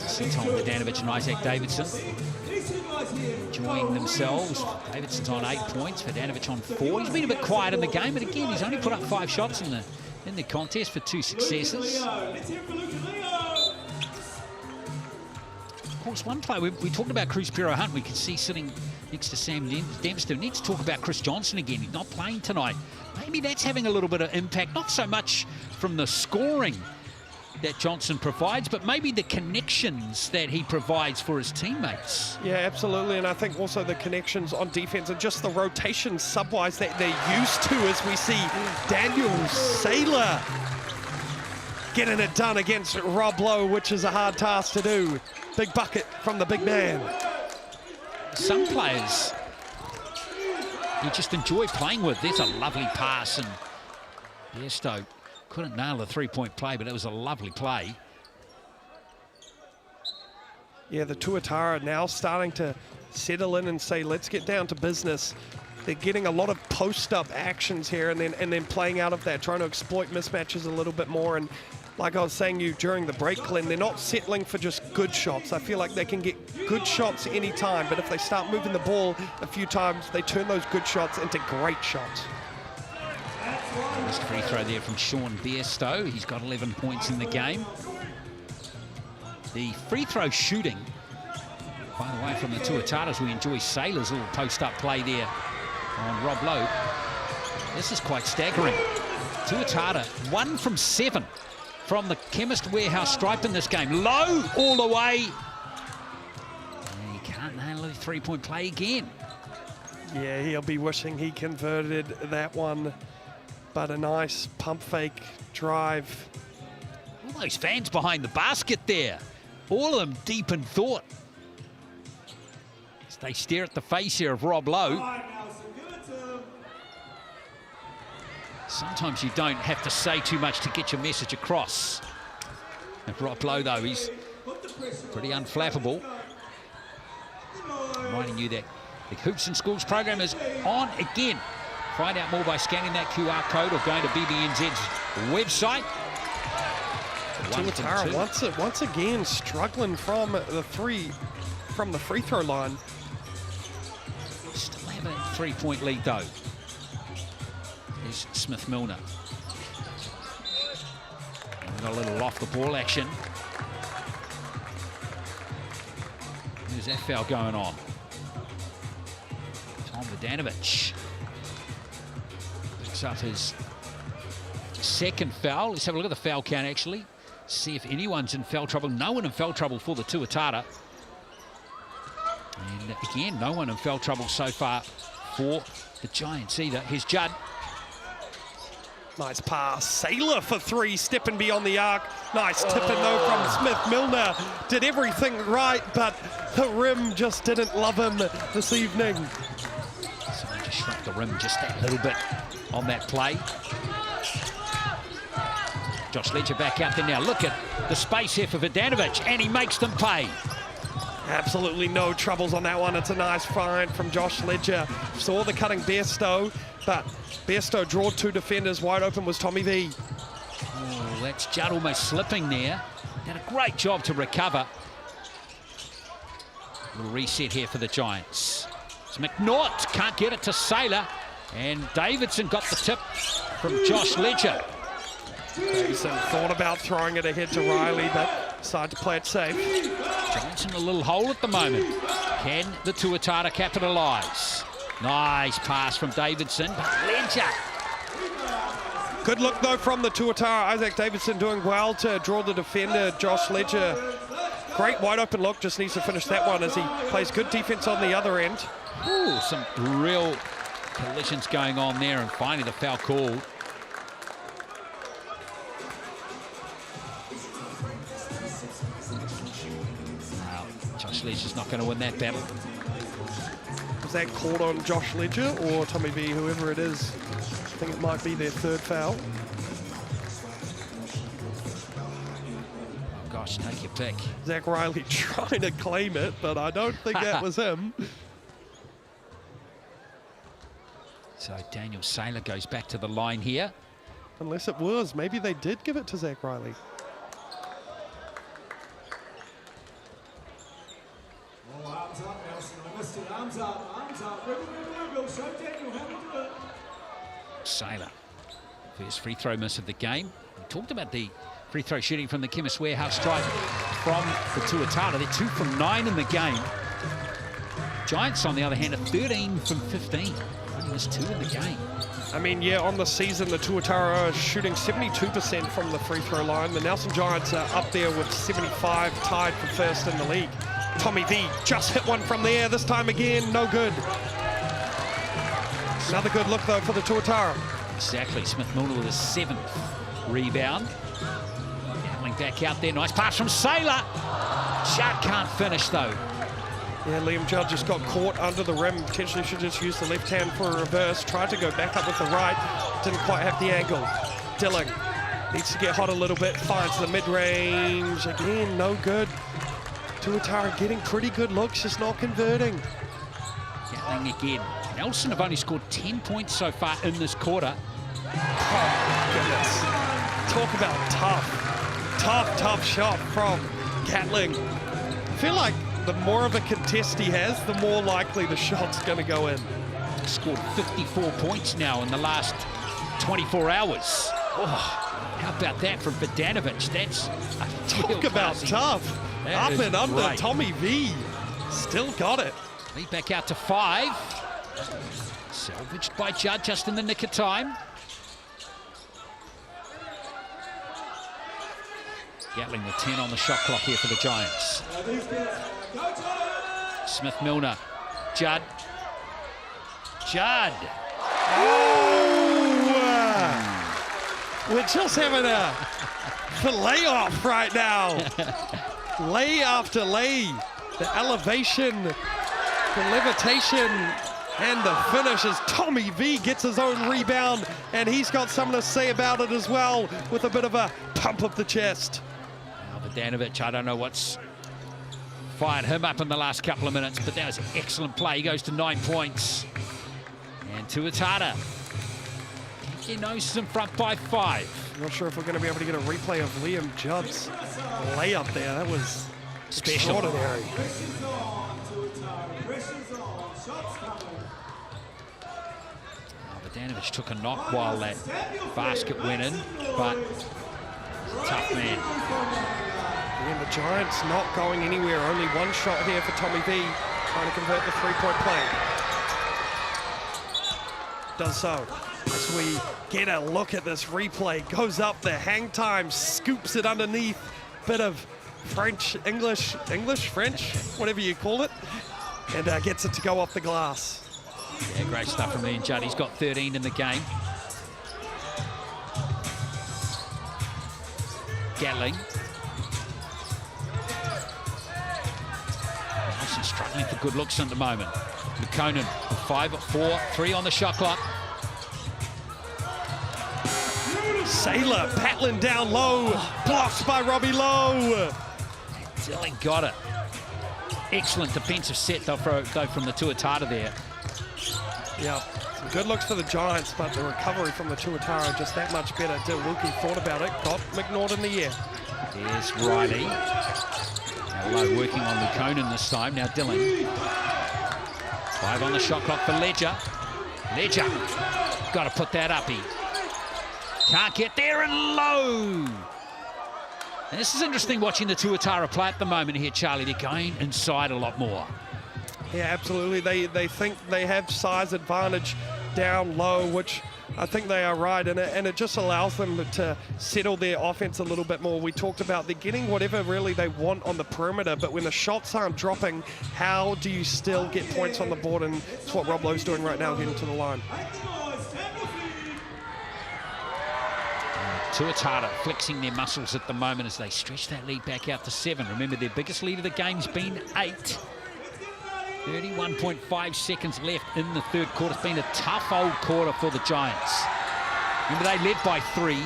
See Tom Vodanovic and Isaac Davidson enjoying themselves. Davidson's on 8 points, Vodanovic on 4. He's been a bit quiet in the game, but again, he's only put up 5 shots in the contest for 2 successes. Of course, one player, we talked about Cruz Pero Hunt, we could see sitting next to Sam Dempster. We need to talk about Chris Johnson again. He's not playing tonight. Maybe that's having a little bit of impact, not so much from the scoring that Johnson provides, but maybe the connections that he provides for his teammates. Yeah, absolutely, and I think also the connections on defense and just the rotation sub-wise that they're used to, as we see Daniel Saylor getting it done against Rob Lowe, which is a hard task to do. Big bucket from the big man. Some players you just enjoy playing with. There's a lovely pass, and Bairstow couldn't nail the 3-point play, but it was a lovely play. Yeah, the Tuatara now starting to settle in and say, let's get down to business. They're getting a lot of post-up actions here and then playing out of that, trying to exploit mismatches a little bit more. And like I was saying you during the break, Glenn, they're not settling for just good shots. I feel like they can get good shots any time, but if they start moving the ball a few times, they turn those good shots into great shots. First free throw there from Sean Bairstow. He's got 11 points in the game. The free throw shooting, by the way, from the Tuataras, we enjoy Saylor's little post-up play there on Rob Lowe. This is quite staggering. Tuatara, 1 from 7 from the Chemist Warehouse stripe in this game. Low all the way. And he can't nail the 3-point play again. Yeah, he'll be wishing he converted that one, but a nice pump fake drive. All those fans behind the basket there, all of them deep in thought as they stare at the face here of Rob Lowe. Sometimes you don't have to say too much to get your message across. And Rob Lowe, though, he's pretty unflappable. Reminding you that the Hoops and Schools program is on again. Find out more by scanning that QR code or going to BBNZ's website. Tuatara once again struggling from the free throw line. Still have a 3-point lead though. There's Smith Milner. And got a little off the ball action. There's that foul going on. Tom Vodanovic picks up his second foul. Let's have a look at the foul count actually. See if anyone's in foul trouble. No one in foul trouble for the Tuatara. And again, no one in foul trouble so far for the Giants either. Here's Judd. Nice pass. Saylor for 3, stepping beyond the arc. Nice tipping though from Smith Milner. Did everything right, but the rim just didn't love him this evening. Someone just shrunk the rim just that little bit on that play. Josh Ledger back out there now. Look at the space here for Vodanovic, and he makes them pay. Absolutely no troubles on that one. It's a nice find from Josh Ledger. Saw the cutting Bairstow, but Bairstow drawed 2 defenders. Wide open was Tommy V. Oh, that's Judd almost slipping there. Did a great job to recover. Little reset here for the Giants. It's McNaught, can't get it to Saylor. And Davidson got the tip from Josh Ledger. Davison thought about throwing it ahead to Riley, but decided to play it safe. Giants in a little hole at the moment. Can the Tuatara capitalise? Nice pass from Davidson. Ledger. Good look though from the Tuatara. Isaac Davidson doing well to draw the defender, Josh Ledger. Great wide open look, just needs to finish that one as he plays good defense on the other end. Ooh, some real collisions going on there, and finally the foul called. Josh Ledger's not going to win that battle. Was that called on Josh Ledger or Tommy V, whoever it is? I think it might be their third foul. Oh gosh, take your pick. Zach Riley trying to claim it, but I don't think that was him. So Daniel Saylor goes back to the line here. Unless it was, maybe they did give it to Zach Riley. Oh, arms up, Nelson. I missed it. Arms up, arms up. We'll show Daniel how to do it. Saylor, first free throw miss of the game. We talked about the free throw shooting from the Chemist Warehouse stripe from the Tuatara. They're 2 from 9 in the game. Giants, on the other hand, are 13 from 15. Only missed 2 in the game. I mean, yeah, on the season, the Tuatara are shooting 72% from the free throw line. The Nelson Giants are up there with 75, tied for first in the league. Tommy V just hit one from there, this time again, no good. Another good look, though, for the Tuatara. Exactly. Smith-Milner with his 7th rebound. Gambling back out there. Nice pass from Saylor. Judd can't finish, though. Yeah, Liam Judd just got caught under the rim. Potentially should just use the left hand for a reverse. Tried to go back up with the right. Didn't quite have the angle. Dilling needs to get hot a little bit. Finds the mid-range. Again, no good. Tuatara getting pretty good looks, just not converting. Gatling again. Nelson have only scored 10 points so far in this quarter. Oh, goodness. Talk about tough shot from Gatling. I feel like the more of a contest he has, the more likely the shot's going to go in. Scored 54 points now in the last 24 hours. Oh, how about that from Bogdanovic? That's a Talk about tough. That Up and under, great. Tommy V. Still got it. Lead back out to 5. Salvaged by Judd just in the nick of time. Gatling with 10 on the shot clock here for the Giants. Smith-Milner. Judd. We're just having a fillet off right now. Lay after lay. The elevation, the levitation, and the finish as Tommy V gets his own rebound, and he's got something to say about it as well with a bit of a pump of the chest. Now Bogdanovic, I don't know what's fired him up in the last couple of minutes, but that was an excellent play. He goes to 9 points. And Tuatara, he knows in front by 5. Not sure if we're going to be able to get a replay of Liam Judd's layup there. That was Special. extraordinary. Bogdanovic took a knock while that basket went in, but tough man. And the Giants not going anywhere. Only one shot here for Tommy V, trying to convert the three-point play. Does so. As we get a look at this replay, goes up the hang time, scoops it underneath. Bit of French, English, French, whatever you call it, and gets it to go off the glass. Yeah, great stuff from Liam Judd. He's got 13 in the game. Gatling. Nelson struggling for good looks at the moment. McConan, 5-4, 3 on the shot clock. Saylor paddling down low, blocked by Robbie Lowe. Dilling got it. Excellent defensive set though from the Tuatara there. Yeah, some good looks for the Giants, but the recovery from the Tuatara just that much better. Wilkie thought about it, got McNaught in the air. There's Riley. Lowe working on McConan this time. Now Dilling. 5 on the shot clock for Ledger. Ledger, got to put that up. He Can't get there and low. And this is interesting watching the Tuatara play at the moment here, Charlie. They're going inside a lot more. Yeah, absolutely. They think they have size advantage down low, which I think they are right, and it just allows them to settle their offense a little bit more. We talked about they're getting whatever really they want on the perimeter, but when the shots aren't dropping, how do you still get points on the board? And it's what Rob Lowe's doing right now, getting to the line. Tuatara flexing their muscles at the moment as they stretch that lead back out to 7. Remember, their biggest lead of the game's been 8. 31.5 seconds left in the third quarter. It's been a tough old quarter for the Giants. Remember, they led by 3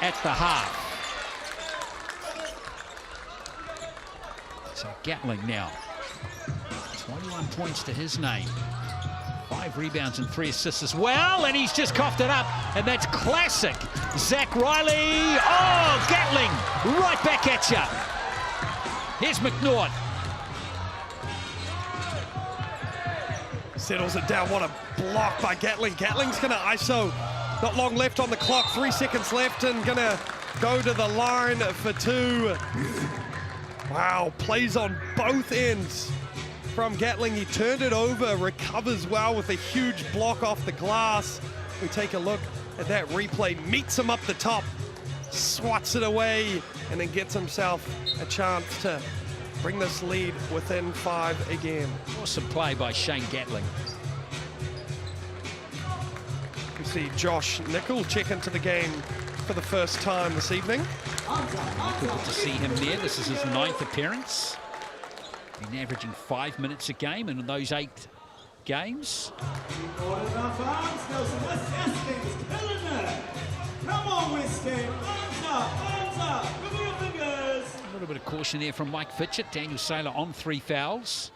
at the half. So Gatling now, 21 points to his name. 5 rebounds and 3 assists as well, and he's just coughed it up, and that's classic Zach Riley. Oh, Gatling, right back at you. Here's McNaught. Settles it down. What a block by Gatling. Gatling's going to ISO. Not long left on the clock. 3 seconds left and going to go to the line for 2. Wow, plays on both ends from Gatling. He turned it over, recovers well with a huge block off the glass. We take a look at that replay. Meets him up the top, swats it away, and then gets himself a chance to bring this lead within 5 again. Awesome play by Shane Gatling. You see Josh Nickel check into the game for the first time this evening. Good to see him there. This is his 9th appearance. Been averaging 5 minutes a game in those 8 games. Come on, West End. Arms up. Look at your fingers. A little bit of caution there from Mike Fitchett. Daniel Saylor on 3 fouls.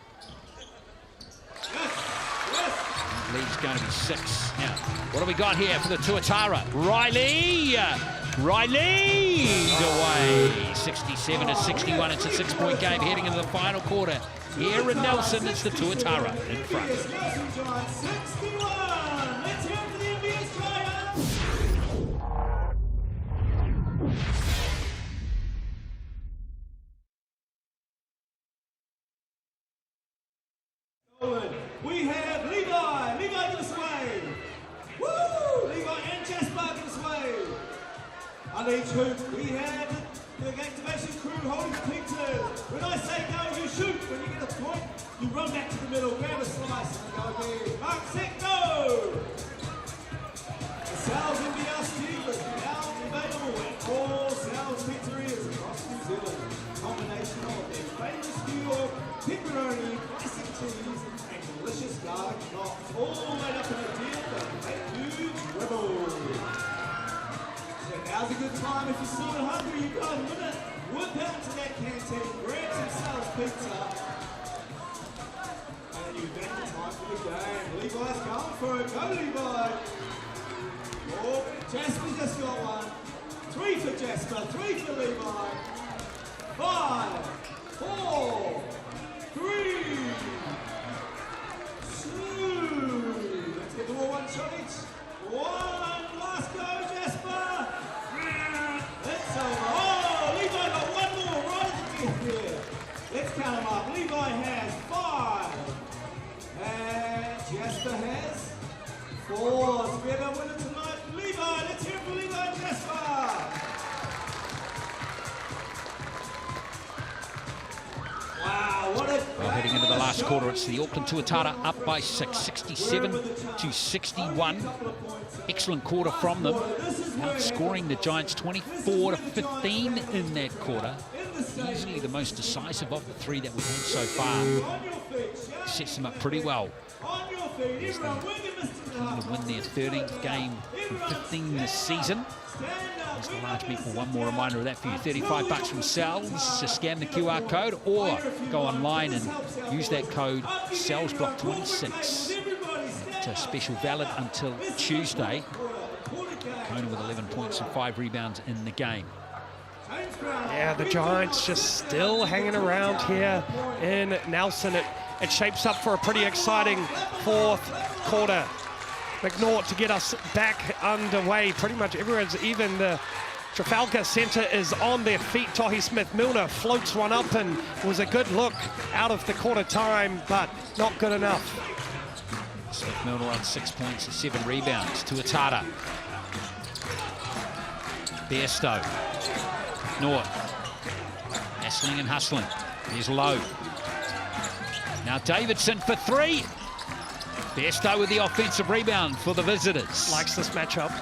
Lead's going to be 6. Now, what do we got here for the Tuatara? Riley away. 67 to 61. It's a 6-point game heading into the final quarter. Here in Nelson, it's the Tuatara in front. Let's hear it for the NBS Giants. We have Levi. Levi, get us away. Woo! Levi and Jasper, get us away. On each hoop, we have the activation crew holding the pictures. When I say go, you shoot. When you get a point, you run back to the middle, grab a slice, and go again. Mark, set, go! The Sal's NBS team is now available at all Sal's pizzerias across New Zealand. Combination of their famous New York pepperoni, classic cheese, and delicious garlic knots, all made up in a deal that make you dribble. So now's a good time if you're sort of hungry, you've got a minute. Whip out to that canteen, grab some Sal's pizza, and you've got the time for the game. Levi's going for it. Go, Levi. Oh, Jasper's just got 1. 3 for Jasper, 3 for Levi. 5, 4, 3, 2. Let's get the all 1 shot each. 1, last go, Jasper. It's over. Oh, Levi got 1 more right at the death here. Let's count them up. Levi has 5. And Jasper has 4. So we have our winner tonight, Levi. Let's hear it for Levi and Jasper. Wow, what a Well, heading into the last quarter, it's the Auckland Tuatara up by 6, 67 to 61. Excellent quarter from them, outscoring the Giants 24 to 15 in that quarter. Easily the most decisive of the 3 that we've had so far. Sets them up pretty well. As they looking to win their 13th game from 15 this season. There's the large meat for one more reminder of that for you. $35 from Sal's. Just scan the QR code or go online and use that code SalesBlock26. It's special valid until Tuesday. Kona with 11 points and 5 rebounds in the game. Yeah, the Giants just still hanging around here in Nelson. It shapes up for a pretty exciting 4th quarter. McNaught to get us back underway. Pretty much everyone's even. The Trafalgar Centre is on their feet. Tohi Smith-Milner floats one up and was a good look out of the quarter time, but not good enough. Smith-Milner on 6 points and 7 rebounds. Tuatara. Bairstow. McNaught. Hassling and hustling. There's Lowe. Now Davidson for 3. Bairstow with the offensive rebound for the visitors. Likes this matchup.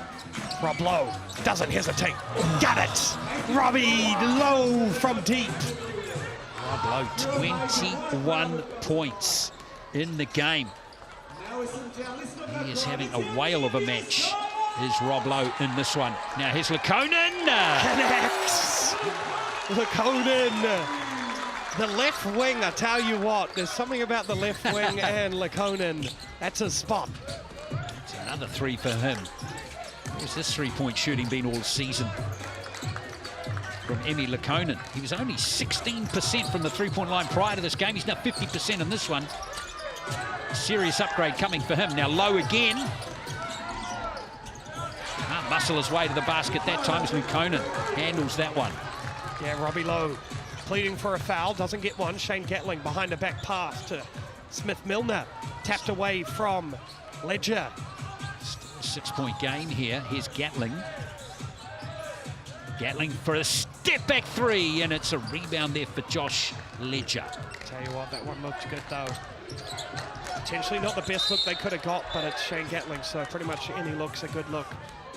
Rob Lowe doesn't hesitate. Got it! Robbie Lowe from deep. Rob Lowe, 21 points in the game. He is having a whale of a match, is Rob Lowe in this one. Now here's Lakonen. Connects! Lakonen. The left wing, I tell you what, there's something about the left wing and Lakonen. That's his spot. It's another 3 for him. Where's this three-point shooting been all season? From Emi Lakonen. He was only 16% from the three-point line prior to this game. He's now 50% in this one. Serious upgrade coming for him. Now Lowe again. Can't muscle his way to the basket that time as Lakonen handles that one. Yeah, Robbie Lowe pleading for a foul, doesn't get one. Shane Gatling behind the back pass to Smith-Milner. Tapped away from Ledger. 6-point game here. Here's Gatling. Gatling for a step-back 3, and it's a rebound there for Josh Ledger. Tell you what, that one looked good though. Potentially not the best look they could have got, but it's Shane Gatling, so pretty much any look's a good look,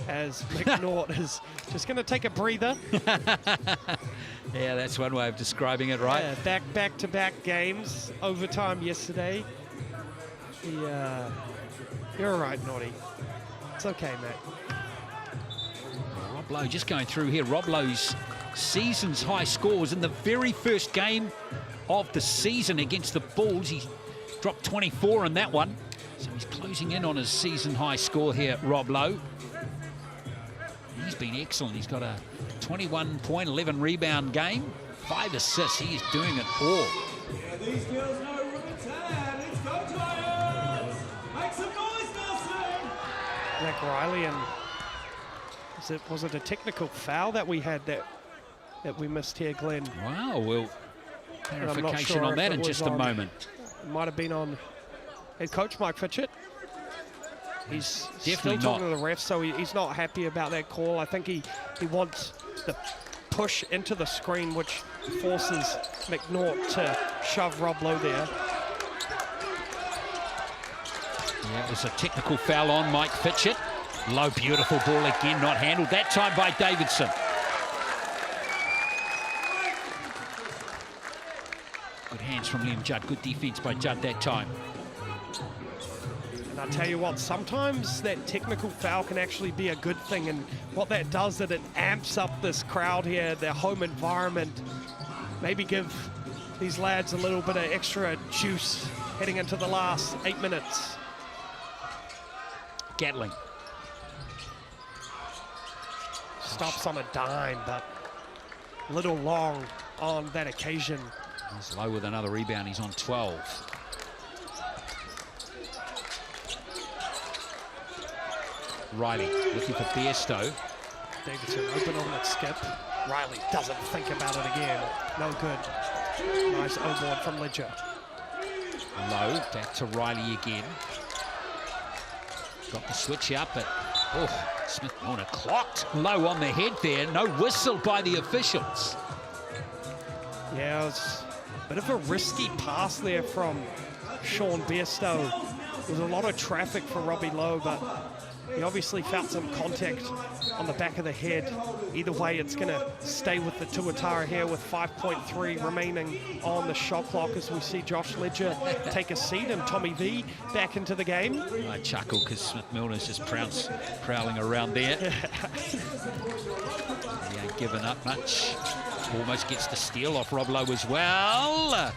as McNaught is just going to take a breather. Yeah, that's one way of describing it, right? Yeah, back-to-back games, overtime yesterday. You're all right, Naughty. It's okay, mate. Rob Lowe just going through here. Rob Lowe's season's high score was in the very first game of the season against the Bulls. He dropped 24 in that one. So he's closing in on his season high score here, Rob Lowe. He's been excellent. He's got a 21-point, 11-rebound game, 5 assists. He is doing it all. Yeah, these girls know room and time. Let's go, Giants! Make some noise, Nelson! Zach Riley, and was it a technical foul that we had that we missed here, Glenn? Wow, well, clarification sure on that in it just was a on- moment. It might have been on head coach Mike Fitchett. He's Definitely still talking not. to the refs, so he's not happy about that call. I think he wants the push into the screen, which forces McNaught to shove Rob Lowe there. Yeah, it was a technical foul on Mike Fitchett. Low, beautiful ball again, not handled. That time by Davidson. Good hands from Liam Judd. Good defense by Judd that time. And I tell you what, sometimes that technical foul can actually be a good thing, and what that does is that it amps up this crowd here, their home environment. Maybe give these lads a little bit of extra juice heading into the last 8 minutes. Gatling. Stops on a dime, but a little long on that occasion. He's Low with another rebound. He's on 12. Riley looking for Bairstow. Davidson open on that skip. Riley doesn't think about it again. No good. Nice O-board from Ledger. Low, back to Riley again. Got the switch out, but Smith-Milner clocked Low on the head there. No whistle by the officials. Yeah, it was a bit of a risky pass there from Sean Bairstow. There was a lot of traffic for Robbie Lowe, but he obviously felt some contact on the back of the head. Either way, it's going to stay with the Tuatara here with 5.3 remaining on the shot clock as we see Josh Ledger take a seat and Tommy V back into the game. I chuckle because Smith-Milner's just prowling around there. He ain't given up much. Almost gets the steal off Rob Lowe as well.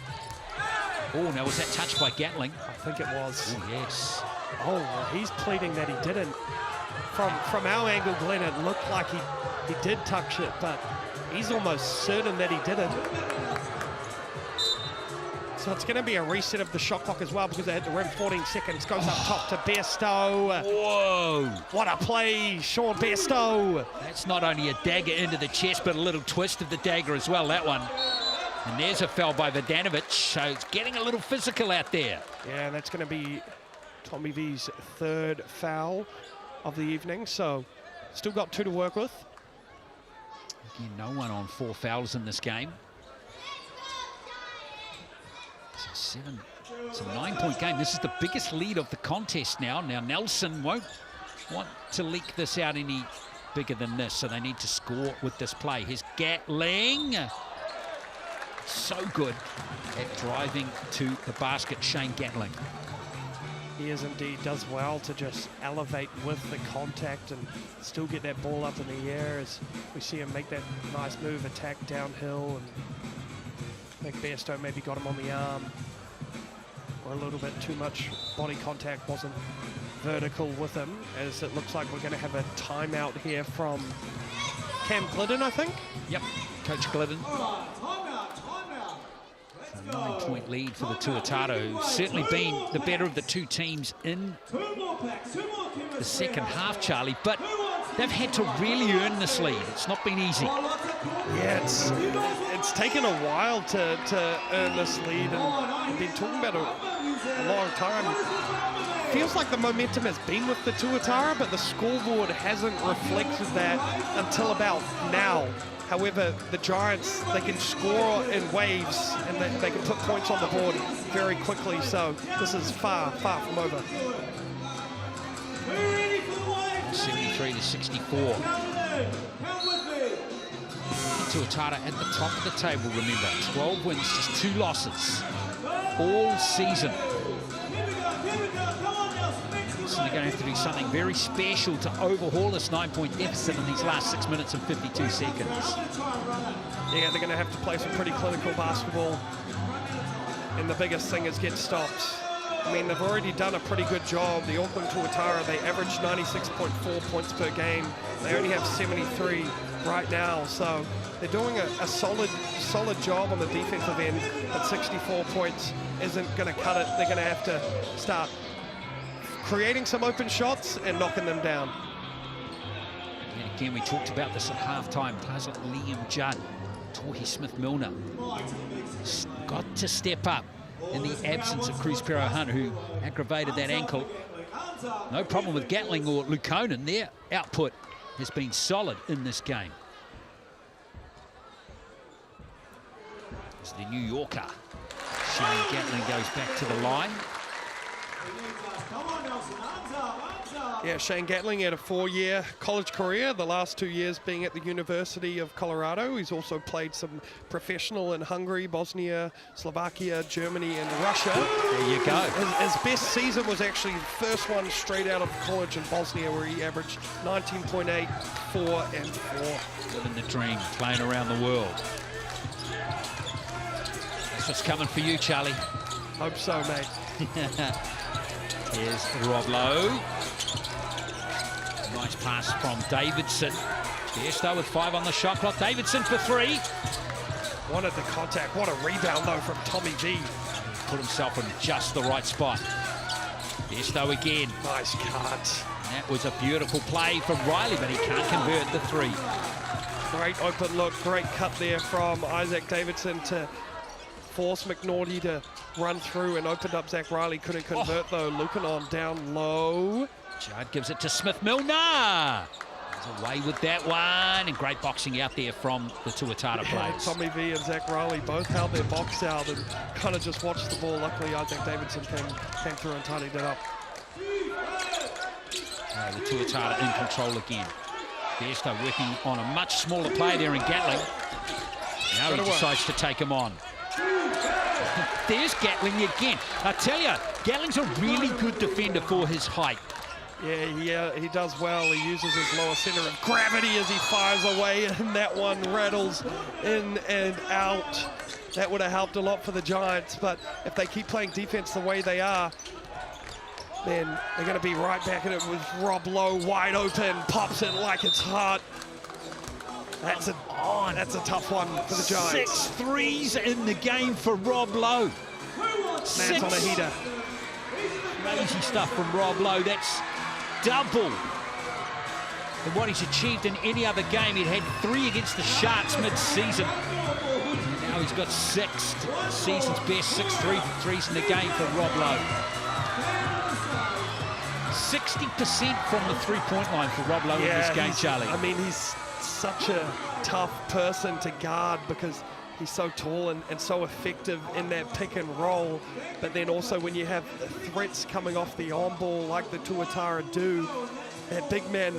Oh, now was that touched by Gatling? I think it was. Oh, yes. Oh, well, he's pleading that he didn't. From our angle, Glenn, it looked like he did touch it, but he's almost certain that he didn't. So it's going to be a reset of the shot clock as well because they hit the rim 14 seconds. Goes up top to Bairstow. Whoa. What a play, Sean Bairstow. That's not only a dagger into the chest, but a little twist of the dagger as well, that one. And there's a foul by Vodanovic, so it's getting a little physical out there. Yeah, that's going to be Tommy V's third foul of the evening, so still got 2 to work with. Again, no one on 4 fouls in this game. It's a 9-point game. This is the biggest lead of the contest now. Now Nelson won't want to leak this out any bigger than this, so they need to score with this play. Here's Gatling. So good at driving to the basket, Shane Gatling. He is indeed, does well to just elevate with the contact and still get that ball up in the air as we see him make that nice move, attack downhill, and I think Bairstow maybe got him on the arm or a little bit too much body contact, wasn't vertical with him, as it looks like we're going to have a timeout here from Cam Glidden, I think. Yep, Coach Glidden. A 9-point lead for the Tuatara, who've certainly been the better of the 2 teams in the second half, Charlie, but they've had to really earn this lead. It's not been easy. Yeah, it's taken a while to earn this lead, and we've been talking about it a long time. Feels like the momentum has been with the Tuatara, but the scoreboard hasn't reflected that until about now. However, the Giants, they can score in waves and they can put points on the board very quickly, so this is far, far from over. 73 to 64. Tuatara at the top of the table, remember. 12 wins, just 2 losses all season. So they're going to have to do something very special to overhaul this 9-point deficit in these last 6 minutes and 52 seconds. Yeah, they're going to have to play some pretty clinical basketball. And the biggest thing is get stops. I mean, they've already done a pretty good job. The Auckland Tuatara, they averaged 96.4 points per game. They only have 73 right now. So they're doing a solid job on the defensive end. But 64 points isn't going to cut it. They're going to have to start creating some open shots and knocking them down. And again, we talked about this at halftime. Players like Liam Judd, Tohi Smith-Milner, got to step up in the absence of Cruz Pero-Hunt, who aggravated that ankle. No problem with Gatling or Lukonen. Their output has been solid in this game. As the New Yorker, Shane Gatling goes back to the line. Yeah, Shane Gatling had a 4-year college career, the last 2 years being at the University of Colorado. He's also played some professional in Hungary, Bosnia, Slovakia, Germany, and Russia. There you go. His best season was actually the first one straight out of college in Bosnia, where he averaged 19.8, 4, and 4. Living the dream, playing around the world. That's what's coming for you, Charlie. Hope so, mate. Here's Rob Lowe. Nice pass from Davidson. Bairstow with 5 on the shot clock. Davidson for 3. Wanted the contact. What a rebound, though, from Tommy V. Put himself in just the right spot. Bairstow again. Nice cut. That was a beautiful play from Riley, but he can't convert the 3. Great open look. Great cut there from Isaac Davidson to force McNaughty to run through and opened up Zach Riley. Couldn't convert, though. Lukonen down low. Judd gives it to Smith-Milner. He's away with that one. And great boxing out there from the Tuatara players. Tommy V and Zach Riley both held their box out and kind of just watched the ball. Luckily, Isaac Davidson came through and tidied it up. The Tuatara in control again. Bairstow working on a much smaller play there in Gatling. Now he decides to take him on. There's Gatling again. I tell you, Gatling's a really good defender for his height. Yeah, he does well. He uses his lower center of gravity as he fires away, and that one rattles in and out. That would have helped a lot for the Giants, but if they keep playing defense the way they are, then they're going to be right back in it with Rob Lowe wide open, pops it like it's hot. That's a tough one for the Giants. 6 threes in the game for Rob Lowe. Lands on a heater. Crazy stuff from Rob Lowe. That's double than what he's achieved in any other game. He'd had 3 against the Sharks mid-season. Now he's got 6, season's best, 6 threes in the game for Rob Lowe. 60% from the three-point line for Rob Lowe in this game, Charlie. I mean, he's such a tough person to guard because he's so tall and so effective in that pick and roll. But then also when you have threats coming off the on-ball like the Tuatara do, that big man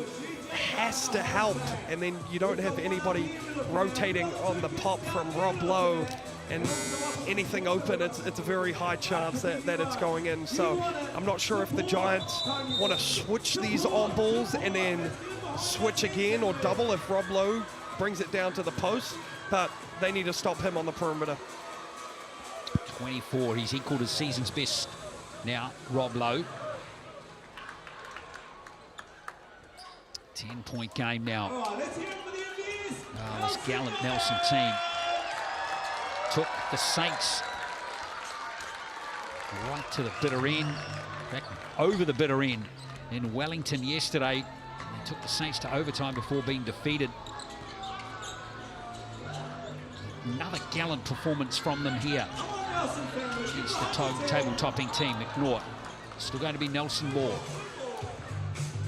has to help. And then you don't have anybody rotating on the pop from Rob Lowe. And anything open, it's a very high chance that it's going in. So I'm not sure if the Giants want to switch these on balls and then switch again or double if Rob Lowe brings it down to the post, but they need to stop him on the perimeter. 24, he's equal to season's best now, Rob Lowe. 10-point game now. This gallant Nelson team took the Saints right to the bitter end, back over the bitter end in Wellington yesterday. They took the Saints to overtime before being defeated. Another gallant performance from them here against the table-topping team, McNaught. Still going to be Nelson Moore.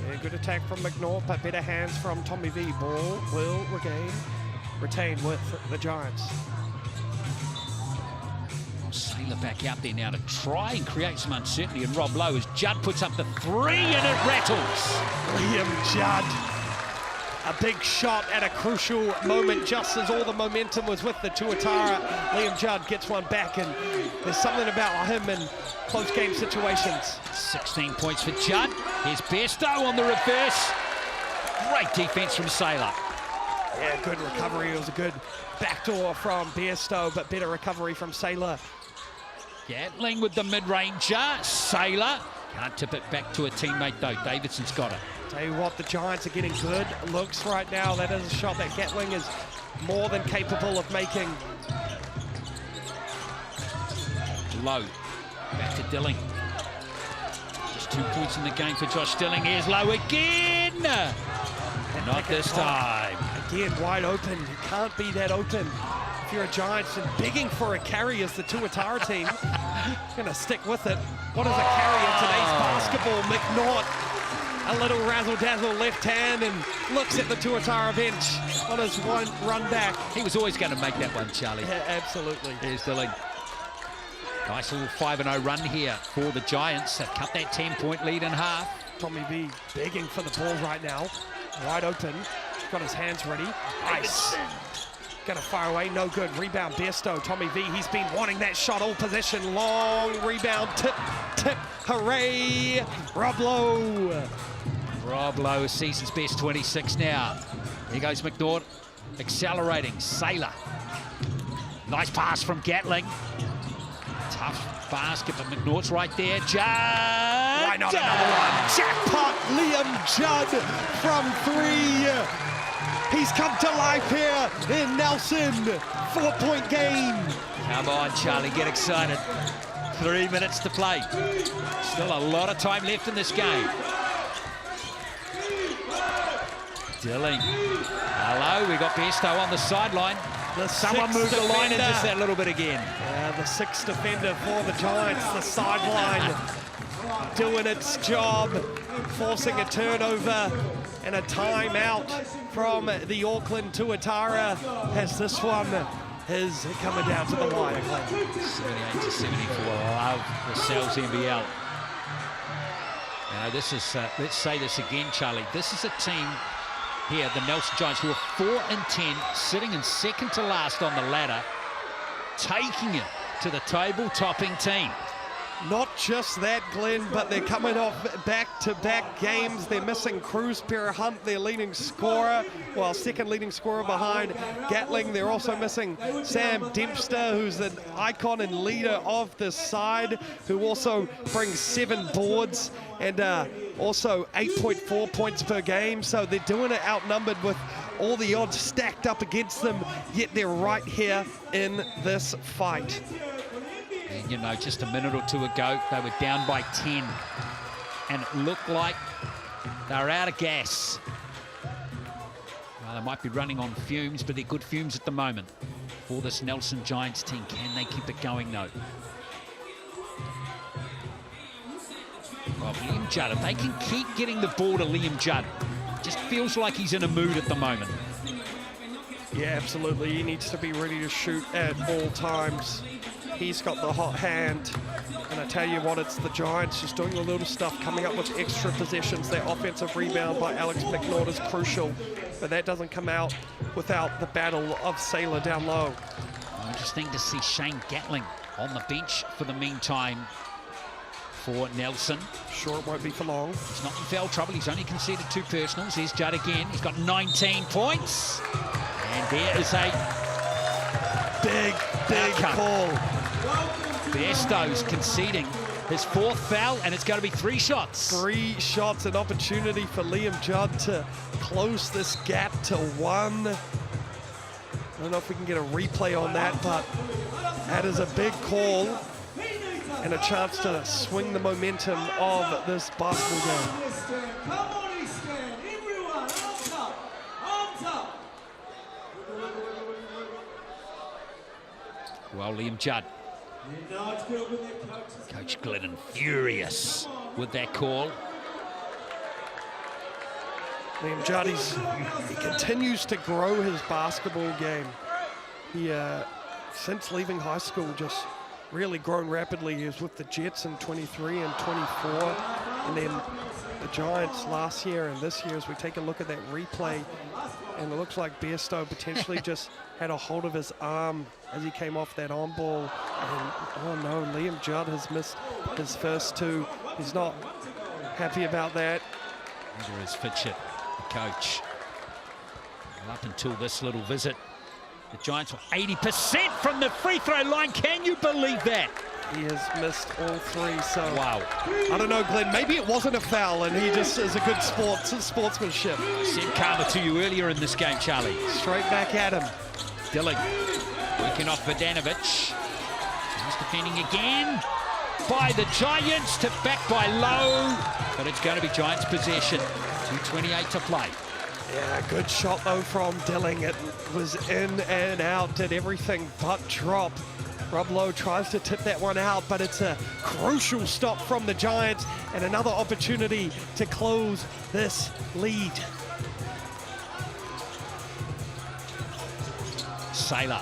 Yeah, good attack from McNaught, but better hands from Tommy V. Ball will retain with the Giants. Sailor back out there now to try and create some uncertainty, and Rob Lowe as Judd puts up the 3 and it rattles. Liam Judd, a big shot at a crucial moment just as all the momentum was with the Tuatara. Liam Judd gets one back, and there's something about him in close game situations. 16 points for Judd. Here's Bairstow on the reverse. Great defense from Sailor. Yeah, good recovery. It was a good backdoor from Bairstow, but better recovery from Sailor. Gatling with the mid-ranger. Sailor can't tip it back to a teammate though. Davidson's got it. Tell you what, the Giants are getting good looks right now. That is a shot that Gatling is more than capable of making. Lowe back to Dilling. Just 2 points in the game for Josh Dilling. Here's Lowe again. Not this time. Again, wide open. You can't be that open if you're a Giants, and begging for a carry as the Tuatara team. Gonna stick with it. What is a carry in today's basketball? McNaught, a little razzle-dazzle left hand, and looks at the Tuatara bench on his one run back. He was always going to make that one, Charlie. Yeah, absolutely. Here's Dilling. Nice little 5-0 run here for the Giants. They've cut that 10-point lead in half. Tommy V begging for the ball right now. Wide open. Got his hands ready. Nice. Gonna fire away, no good. Rebound, Bairstow, Tommy V. He's been wanting that shot all possession. Long rebound, tip, hooray. Rob Lowe. Rob Lowe, season's best, 26 now. Here goes McNaught, accelerating. Sailor. Nice pass from Gatling. Tough basket, but McNaught's right there. Judd! Why not another one? Jackpot, Liam Judd from 3. He's come to life here in Nelson. 4-point game. Come on, Charlie, get excited. 3 minutes to play. Still a lot of time left in this game. Dilling. Hello, we got Bairstow on the sideline. Someone moved the line in just that little bit again. Yeah, the 6th defender for the Giants, the sideline, doing its job, forcing a turnover and a timeout from the Auckland Tuatara as this one is coming down to the wire. 78-74, love the Cells NBL. Now this is, let's say this again, Charlie, this is a team here, the Nelson Giants, who are 4-10, sitting in second to last on the ladder, taking it to the table-topping team. Not just that, Glenn, but they're coming off back-to-back games. They're missing Cruz Hunt, their leading scorer, well, second leading scorer behind Gatling. They're also missing Sam Dempster, who's an icon and leader of this side, who also brings 7 boards and also 8.4 points per game. So they're doing it outnumbered with all the odds stacked up against them, yet they're right here in this fight. And, you know, just a minute or two ago, they were down by 10. And it looked like they were out of gas. Well, they might be running on fumes, but they're good fumes at the moment for this Nelson Giants team. Can they keep it going, though? Well, Liam Judd, if they can keep getting the ball to Liam Judd, just feels like he's in a mood at the moment. Yeah, absolutely. He needs to be ready to shoot at all times. He's got the hot hand. And I tell you what, it's the Giants just doing the little stuff, coming up with extra possessions. Their offensive rebound by Alex McNaught is crucial, but that doesn't come out without the battle of Sailor down low. Interesting to see Shane Gatling on the bench for the meantime for Nelson. Sure, it won't be for long. He's not in foul trouble. He's only conceded 2 personals. Here's Judd again. He's got 19 points. And there is a big outcome. call. Bairstow's conceding his 4th foul, and it's going to be 3 shots. 3 shots, an opportunity for Liam Judd to close this gap to 1. I don't know if we can get a replay on that, but that is a big call and a chance to swing the momentum of this basketball game. Come on, Eastern. Everyone, arms up. Arms up. Well, Liam Judd. Coach Glidden furious with that call. Liam Judd, he continues to grow his basketball game. He, since leaving high school, just really grown rapidly. He was with the Jets in 23 and 24, and then the Giants last year and this year. As we take a look at that replay, and it looks like Bairstow potentially just had a hold of his arm as he came off that on ball. And oh no, Liam Judd has missed his first 2. He's not happy about that. There is Fitchett, the coach. Well, up until this little visit, the Giants were 80% from the free throw line. Can you believe that? He has missed all 3, so wow. I don't know, Glenn, maybe it wasn't a foul and he just is a good sportsmanship. Said karma to you earlier in this game, Charlie. Straight back at him. Dilling working off Vodanovic. He's defending again by the Giants, tipped back by Lowe, but it's going to be Giants possession. 2:28 to play. Yeah, good shot though from Dilling. It was in and out, did everything but drop. Rob Lowe tries to tip that one out, but it's a crucial stop from the Giants and another opportunity to close this lead. Sailor.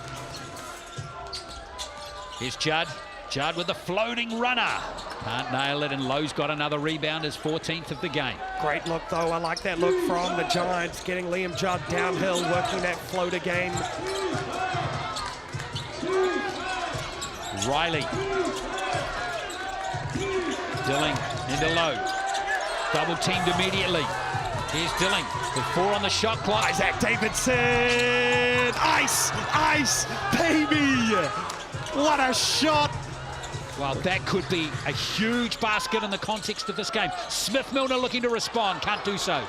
Here's Judd. Judd with the floating runner. Can't nail it, and Lowe's got another rebound, his 14th of the game. Great look though, I like that look from the Giants, getting Liam Judd downhill, working that floater game. Riley. Dilling into Lowe. Double teamed immediately. Here's Dilling with 4 on the shot clock. Isaac Davidson! Ice, baby! What a shot! Well, that could be a huge basket in the context of this game. Smith-Milner looking to respond, can't do so.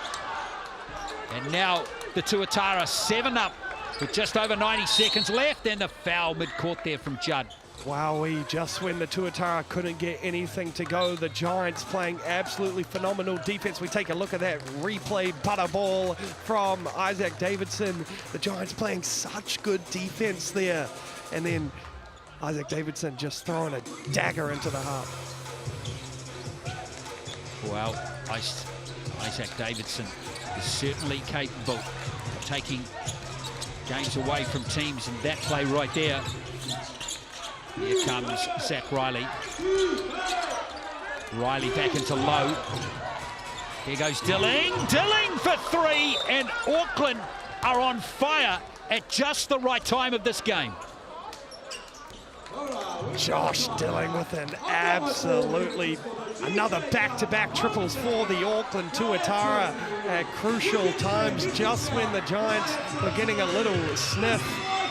And now the Tuatara 7 up with just over 90 seconds left, and the foul mid-court there from Judd. Wowee, just when the Tuatara couldn't get anything to go, the Giants playing absolutely phenomenal defense. We take a look at that replay butter ball from Isaac Davidson. The Giants playing such good defense there. And then Isaac Davidson just throwing a dagger into the heart. Well, Isaac Davidson is certainly capable of taking games away from teams, and that play right there. Here comes Zach Riley. Riley back into Lowe. Here goes Dilling. Dilling for 3, and Auckland are on fire at just the right time of this game. Josh Dilling with an absolutely another back-to-back triples for the Auckland Tuatara at crucial times, just when the Giants were getting a little sniff.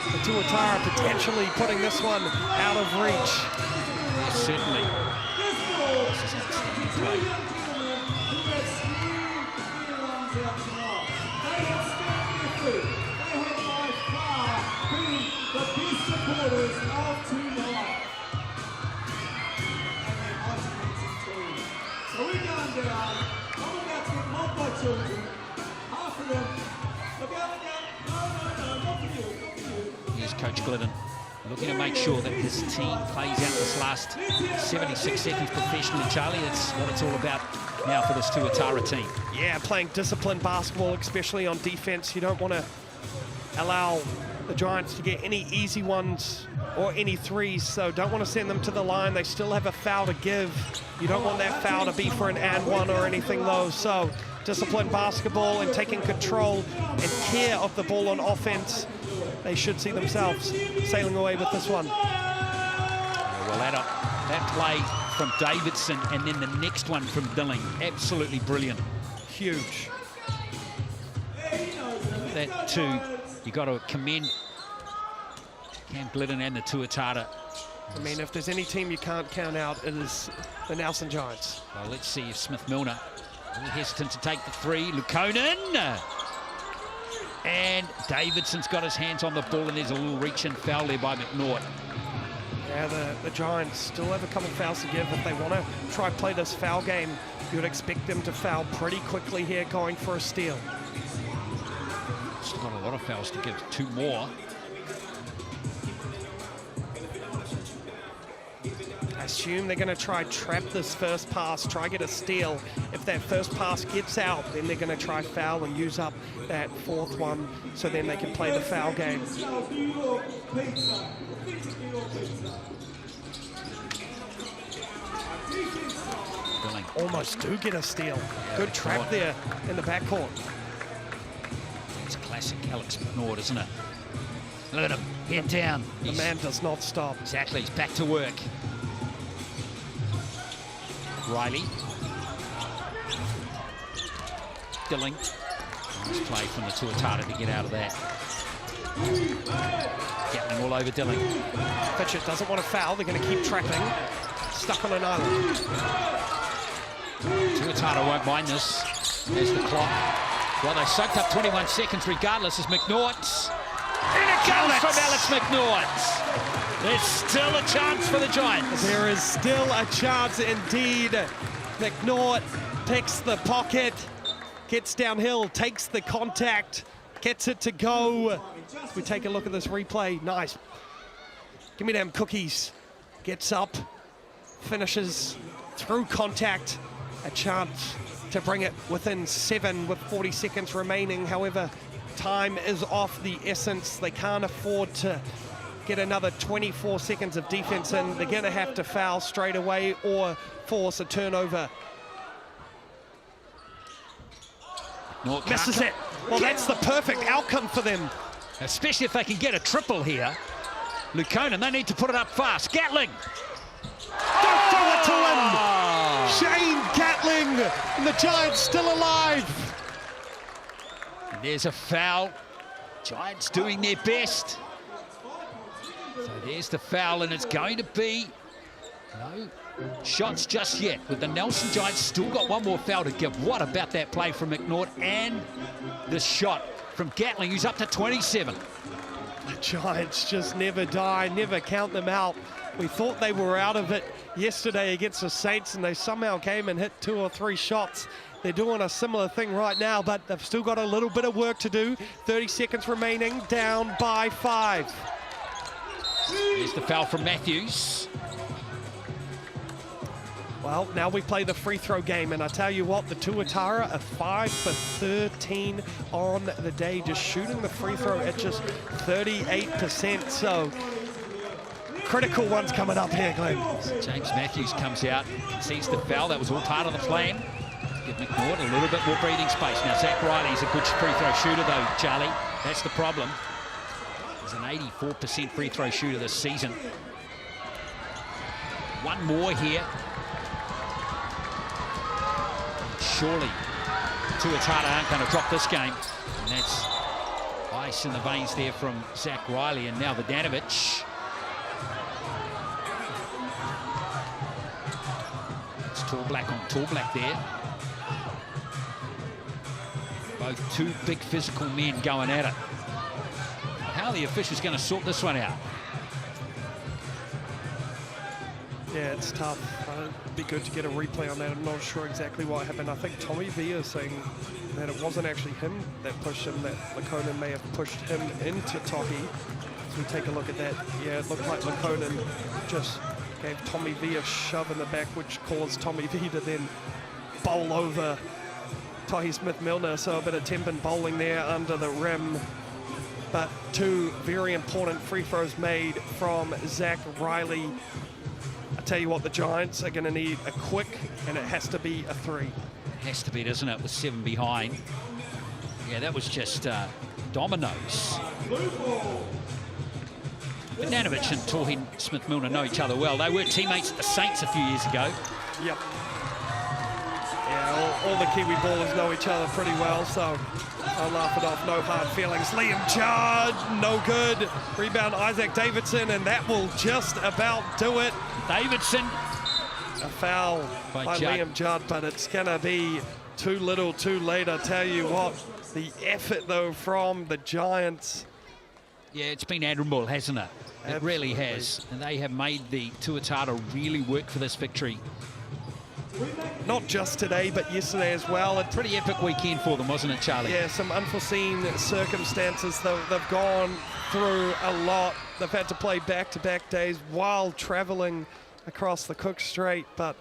The Tuatara potentially putting this one out of reach. Yes, certainly. This is outstanding play. Coach Glidden looking to make sure that his team plays out this last 76 seconds professionally. Charlie, that's what it's all about now for this Tuatara team. Yeah, playing disciplined basketball, especially on defense. You don't want to allow the Giants to get any easy ones or any threes, so don't want to send them to the line. They still have a foul to give. You don't want that foul to be for an and one or anything though, so disciplined basketball and taking control and care of the ball on offense. They should see themselves sailing away with this one. Well, that play from Davidson and then the next one from Dilling, absolutely brilliant. Huge. That too, you got to commend Cam Glidden and the Tuatara. I mean, if there's any team you can't count out, it is the Nelson Giants. Well, let's see if Smith Milner, a little hesitant to take the three. Lukonen. And Davidson's got his hands on the ball, and there's a little reach-in foul there by McNaught. Yeah, the Giants still have a couple fouls to give. If they want to try play this foul game, you would expect them to foul pretty quickly here, going for a steal. Still got a lot of fouls to give, 2 more. I assume they're going to try trap this first pass, try get a steal. If that first pass gets out, then they're going to try foul and use up that 4th one, so then they can play the foul game. Dilling. Almost do get a steal. Good trap there in the backcourt. It's classic Alex McNaught, isn't it? Look at him, head down. The man does not stop. Exactly, he's back to work. Riley. Dilling. Nice play from the Tuatara to get out of that. Gatling all over Dilling. Fitchett doesn't want to foul. They're going to keep trapping. Stuck on an island. Tuatara won't mind this. There's the clock. Well, they soaked up 21 seconds regardless as McNaught. And it comes from Alex McNaught. There's still a chance for the Giants. There is still a chance indeed. McNaught picks the pocket, gets downhill, takes the contact, gets it to go. We take a look at this replay. Nice. Give me them cookies. Gets up, finishes through contact. A chance to bring it within 7 with 40 seconds remaining. However, time is off the essence. They can't afford to get another 24 seconds of defense in. They're going to have to foul straight away or force a turnover. Misses it. Well, that's the perfect outcome for them. Especially if they can get a triple here. Lukonen, they need to put it up fast. Gatling. Don't throw it to him. Shane Gatling, and the Giants still alive. And there's a foul. Giants doing their best. So there's the foul, and it's going to be no shots just yet. With the Nelson Giants still got one more foul to give. What about that play from McNaught and the shot from Gatling, who's up to 27. The Giants just never die, never count them out. We thought they were out of it yesterday against the Saints, and they somehow came and hit 2 or 3 shots. They're doing a similar thing right now, but they've still got a little bit of work to do. 30 seconds remaining, down by 5. Here's the foul from Matthews. Well, now we play the free throw game, and I tell you what, the Tuatara are 5 for 13 on the day, just shooting the free throw at just 38%. So critical ones coming up here, Glenn. James Matthews comes out, sees the foul. That was all part of the plan. Give McNaught a little bit more breathing space. Now, Zach Riley's a good free throw shooter, though, Charlie. That's the problem. He's an 84% free throw shooter this season. One more here. Surely Tuatara aren't going to drop this game. And that's ice in the veins there from Zach Riley, and now Vodanovic. It's tall black on tall black there. Both two big physical men going at it. How are the officials going to sort this one out? Yeah, it's tough. It'd be good to get a replay on that. I'm not sure exactly what happened. I think Tommy V is saying that it wasn't actually him that pushed him, that Lukonen may have pushed him into Toki. As we take a look at that, yeah, it looked like Lakonen just gave Tommy V a shove in the back, which caused Tommy V to then bowl over Tahi Smith-Milner. So a bit of temp and bowling there under the rim. But two very important free throws made from Zach Riley. I tell you what, the Giants are going to need a quick, and it has to be a three. Has to be, doesn't it, with 7 behind. Yeah, that was just dominoes. Bogdanovic and Tahi Smith-Milner know each other well. They were teammates at the Saints a few years ago. Yep. Yeah, all the Kiwi ballers know each other pretty well, so I'll laugh it off. No hard feelings. Liam Judd, no good. Rebound Isaac Davidson, and that will just about do it. Davidson. A foul by Liam Judd, but it's going to be too little, too late. I tell you what, the effort, though, from the Giants. Yeah, it's been admirable, hasn't it? It really has. And they have made the Tuatara really work for this victory. Not just today, but yesterday as well. A pretty epic weekend for them, wasn't it, Charlie? Yeah, some unforeseen circumstances. They've gone through a lot. They've had to play back-to-back days while traveling across the Cook Strait, but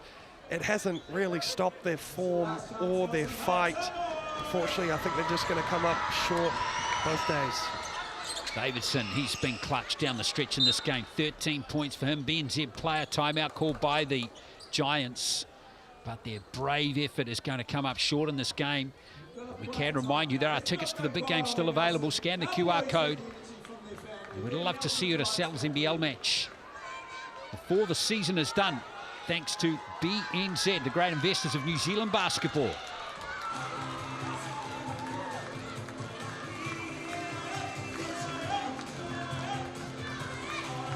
it hasn't really stopped their form or their fight. Unfortunately, I think they're just going to come up short both days. Davidson, he's been clutched down the stretch in this game. 13 points for him. BNZ player timeout called by the Giants. But their brave effort is going to come up short in this game. But we can remind you there are tickets to the big game still available. Scan the QR code. We would love to see you at a Sal's NBL match before the season is done, thanks to BNZ, the great investors of New Zealand basketball.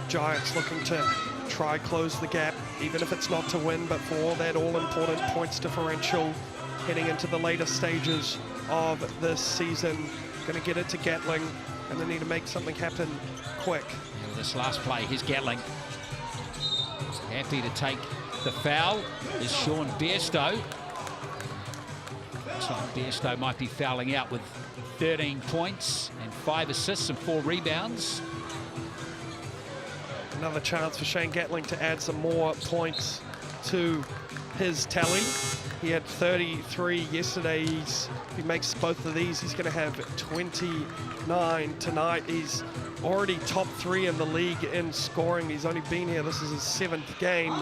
Giants looking to try close the gap, even if it's not to win, but for all that all-important points differential heading into the later stages of this season. Going to get it to Gatling, and they need to make something happen quick. Yeah, well, this last play, here's Gatling. Happy to take the foul is Sean Bairstow. Looks like Bairstow might be fouling out with 13 points and 5 assists and 4 rebounds. Another chance for Shane Gatling to add some more points to his tally. He had 33 yesterday. If he makes both of these, he's going to have 29 tonight. He's already top 3 in the league in scoring. He's only been here. This is his 7th game.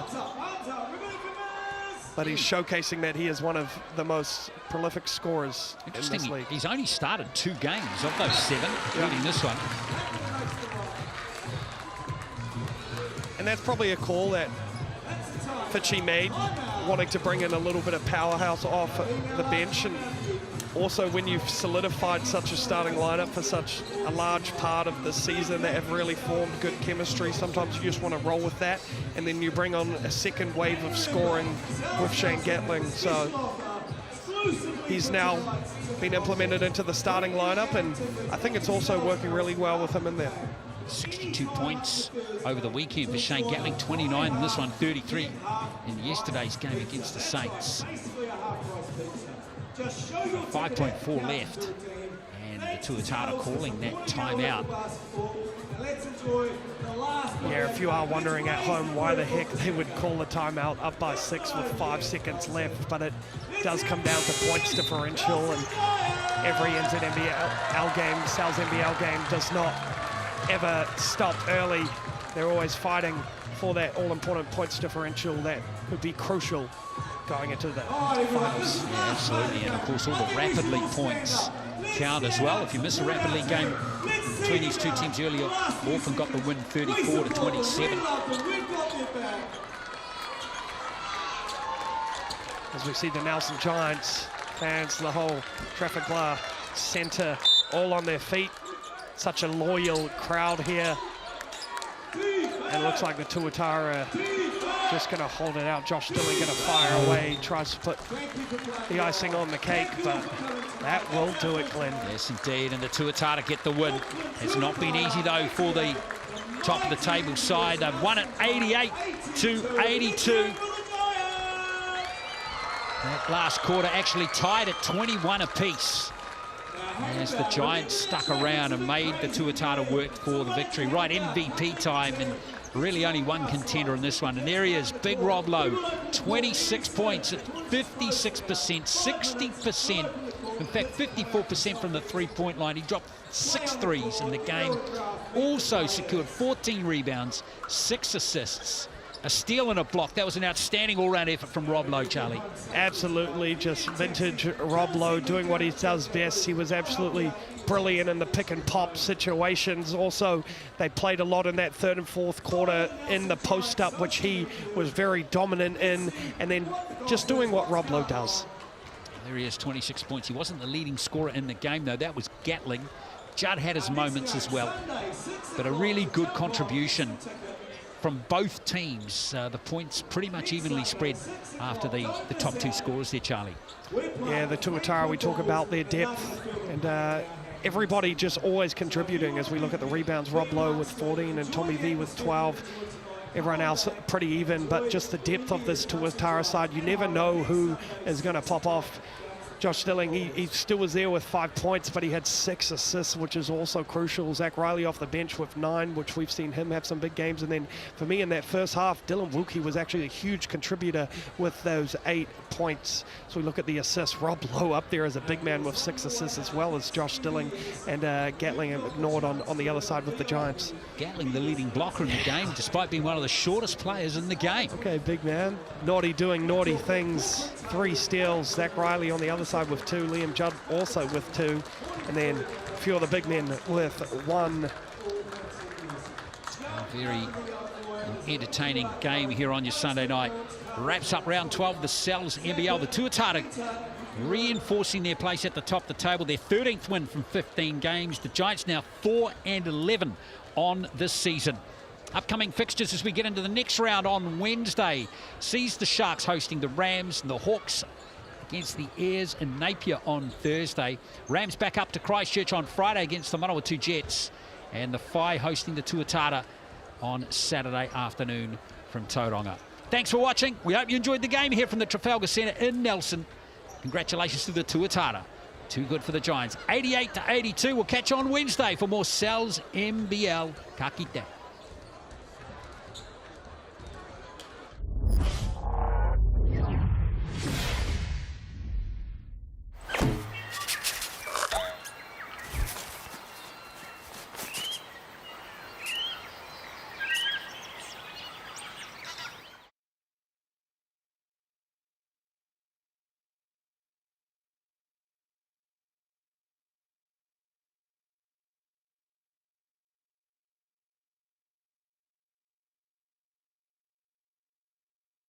But he's showcasing that he is one of the most prolific scorers in this league. He's only started 2 games of those 7, including this one. And that's probably a call that Fitchie made, wanting to bring in a little bit of powerhouse off the bench. And also, when you've solidified such a starting lineup for such a large part of the season that have really formed good chemistry, sometimes you just want to roll with that, and then you bring on a second wave of scoring with Shane Gatling. So he's now been implemented into the starting lineup, and I think it's also working really well with him in there. 62 points over the weekend for Shane Gatling, 29 in this one, 33 in yesterday's game against the Saints. 5.4 left, and the Tuatara calling that timeout. Yeah, if you are wondering at home why the heck they would call the timeout up by 6 with 5 seconds left, but it does come down to points differential, and every NZNBL game, Sal's NBL game, does not ever stop early. They're always fighting for that all-important points differential that could be crucial going into the finals. Yeah, absolutely, and of course all the rapid league points count as well. If you miss a rapid league game between these two teams earlier, Auckland got the win 34-27. As we see the Nelson Giants fans, the whole traffic law centre, all on their feet. Such a loyal crowd here. And it looks like the Tuatara just going to hold it out. Josh Dilley going to fire away, tries to put the icing on the cake, but that will do it, Glenn. Yes, indeed, and the Tuatara get the win. It's not been easy, though, for the top of the table side. They've won it 88-82. That last quarter actually tied at 21 apiece. as the Giants stuck around and made the Tuatara work for the victory. Right, MVP time, and really only one contender in this one. And there he is, big Rob Lowe, 26 points at 56%, 60%, in fact 54% from the three-point line. He dropped 6 threes in the game. Also secured 14 rebounds, 6 assists, a steal and a block. That was an outstanding all-round effort from Rob Lowe, Charlie. Absolutely, just vintage Rob Lowe doing what he does best. He was absolutely brilliant in the pick and pop situations. Also, they played a lot in that third and fourth quarter in the post up, which he was very dominant in, and then just doing what Rob Lowe does. There he is, 26 points. He wasn't the leading scorer in the game, though. That was Gatling. Judd had his moments as well, but a really good contribution from both teams. The points pretty much evenly spread after the top 2 scorers there, Charlie. Yeah, the Tuatara, we talk about their depth, and everybody just always contributing. As we look at the rebounds, Rob Lowe with 14 and Tommy V with 12. Everyone else pretty even, but just the depth of this Tuatara side, you never know who is going to pop off. Josh Stilling, he still was there with 5 points, but he had 6 assists, which is also crucial. Zach Riley off the bench with 9, which we've seen him have some big games. And then for me in that first half, Dylan Wilkie was actually a huge contributor with those 8 points. So we look at the assists. Rob Lowe up there as a big man with 6 assists, as well as Josh Stilling and Gatling ignored on the other side with the Giants. Gatling, the leading blocker in the game, despite being one of the shortest players in the game. Okay, big man. Naughty doing naughty things. 3 steals. Zach Riley on the other side with 2. Liam Judd also with 2. And then a few of the big men with 1. A very entertaining game here on your Sunday night. Wraps up round 12 of the Cells NBL. The Tuatara reinforcing their place at the top of the table. Their 13th win from 15 games. The Giants now 4-11 on this season. Upcoming fixtures as we get into the next round on Wednesday sees the Sharks hosting the Rams and the Hawks against the Airs and Napier on Thursday. Rams back up to Christchurch on Friday against the Manawatu Jets, and the Phi hosting the Tuatara on Saturday afternoon from Tauranga. Thanks for watching. We hope you enjoyed the game here from the Trafalgar Centre in Nelson. Congratulations to the Tuatara. Too good for the Giants. 88-82. We'll catch you on Wednesday for more Cells NBL. Ka kite.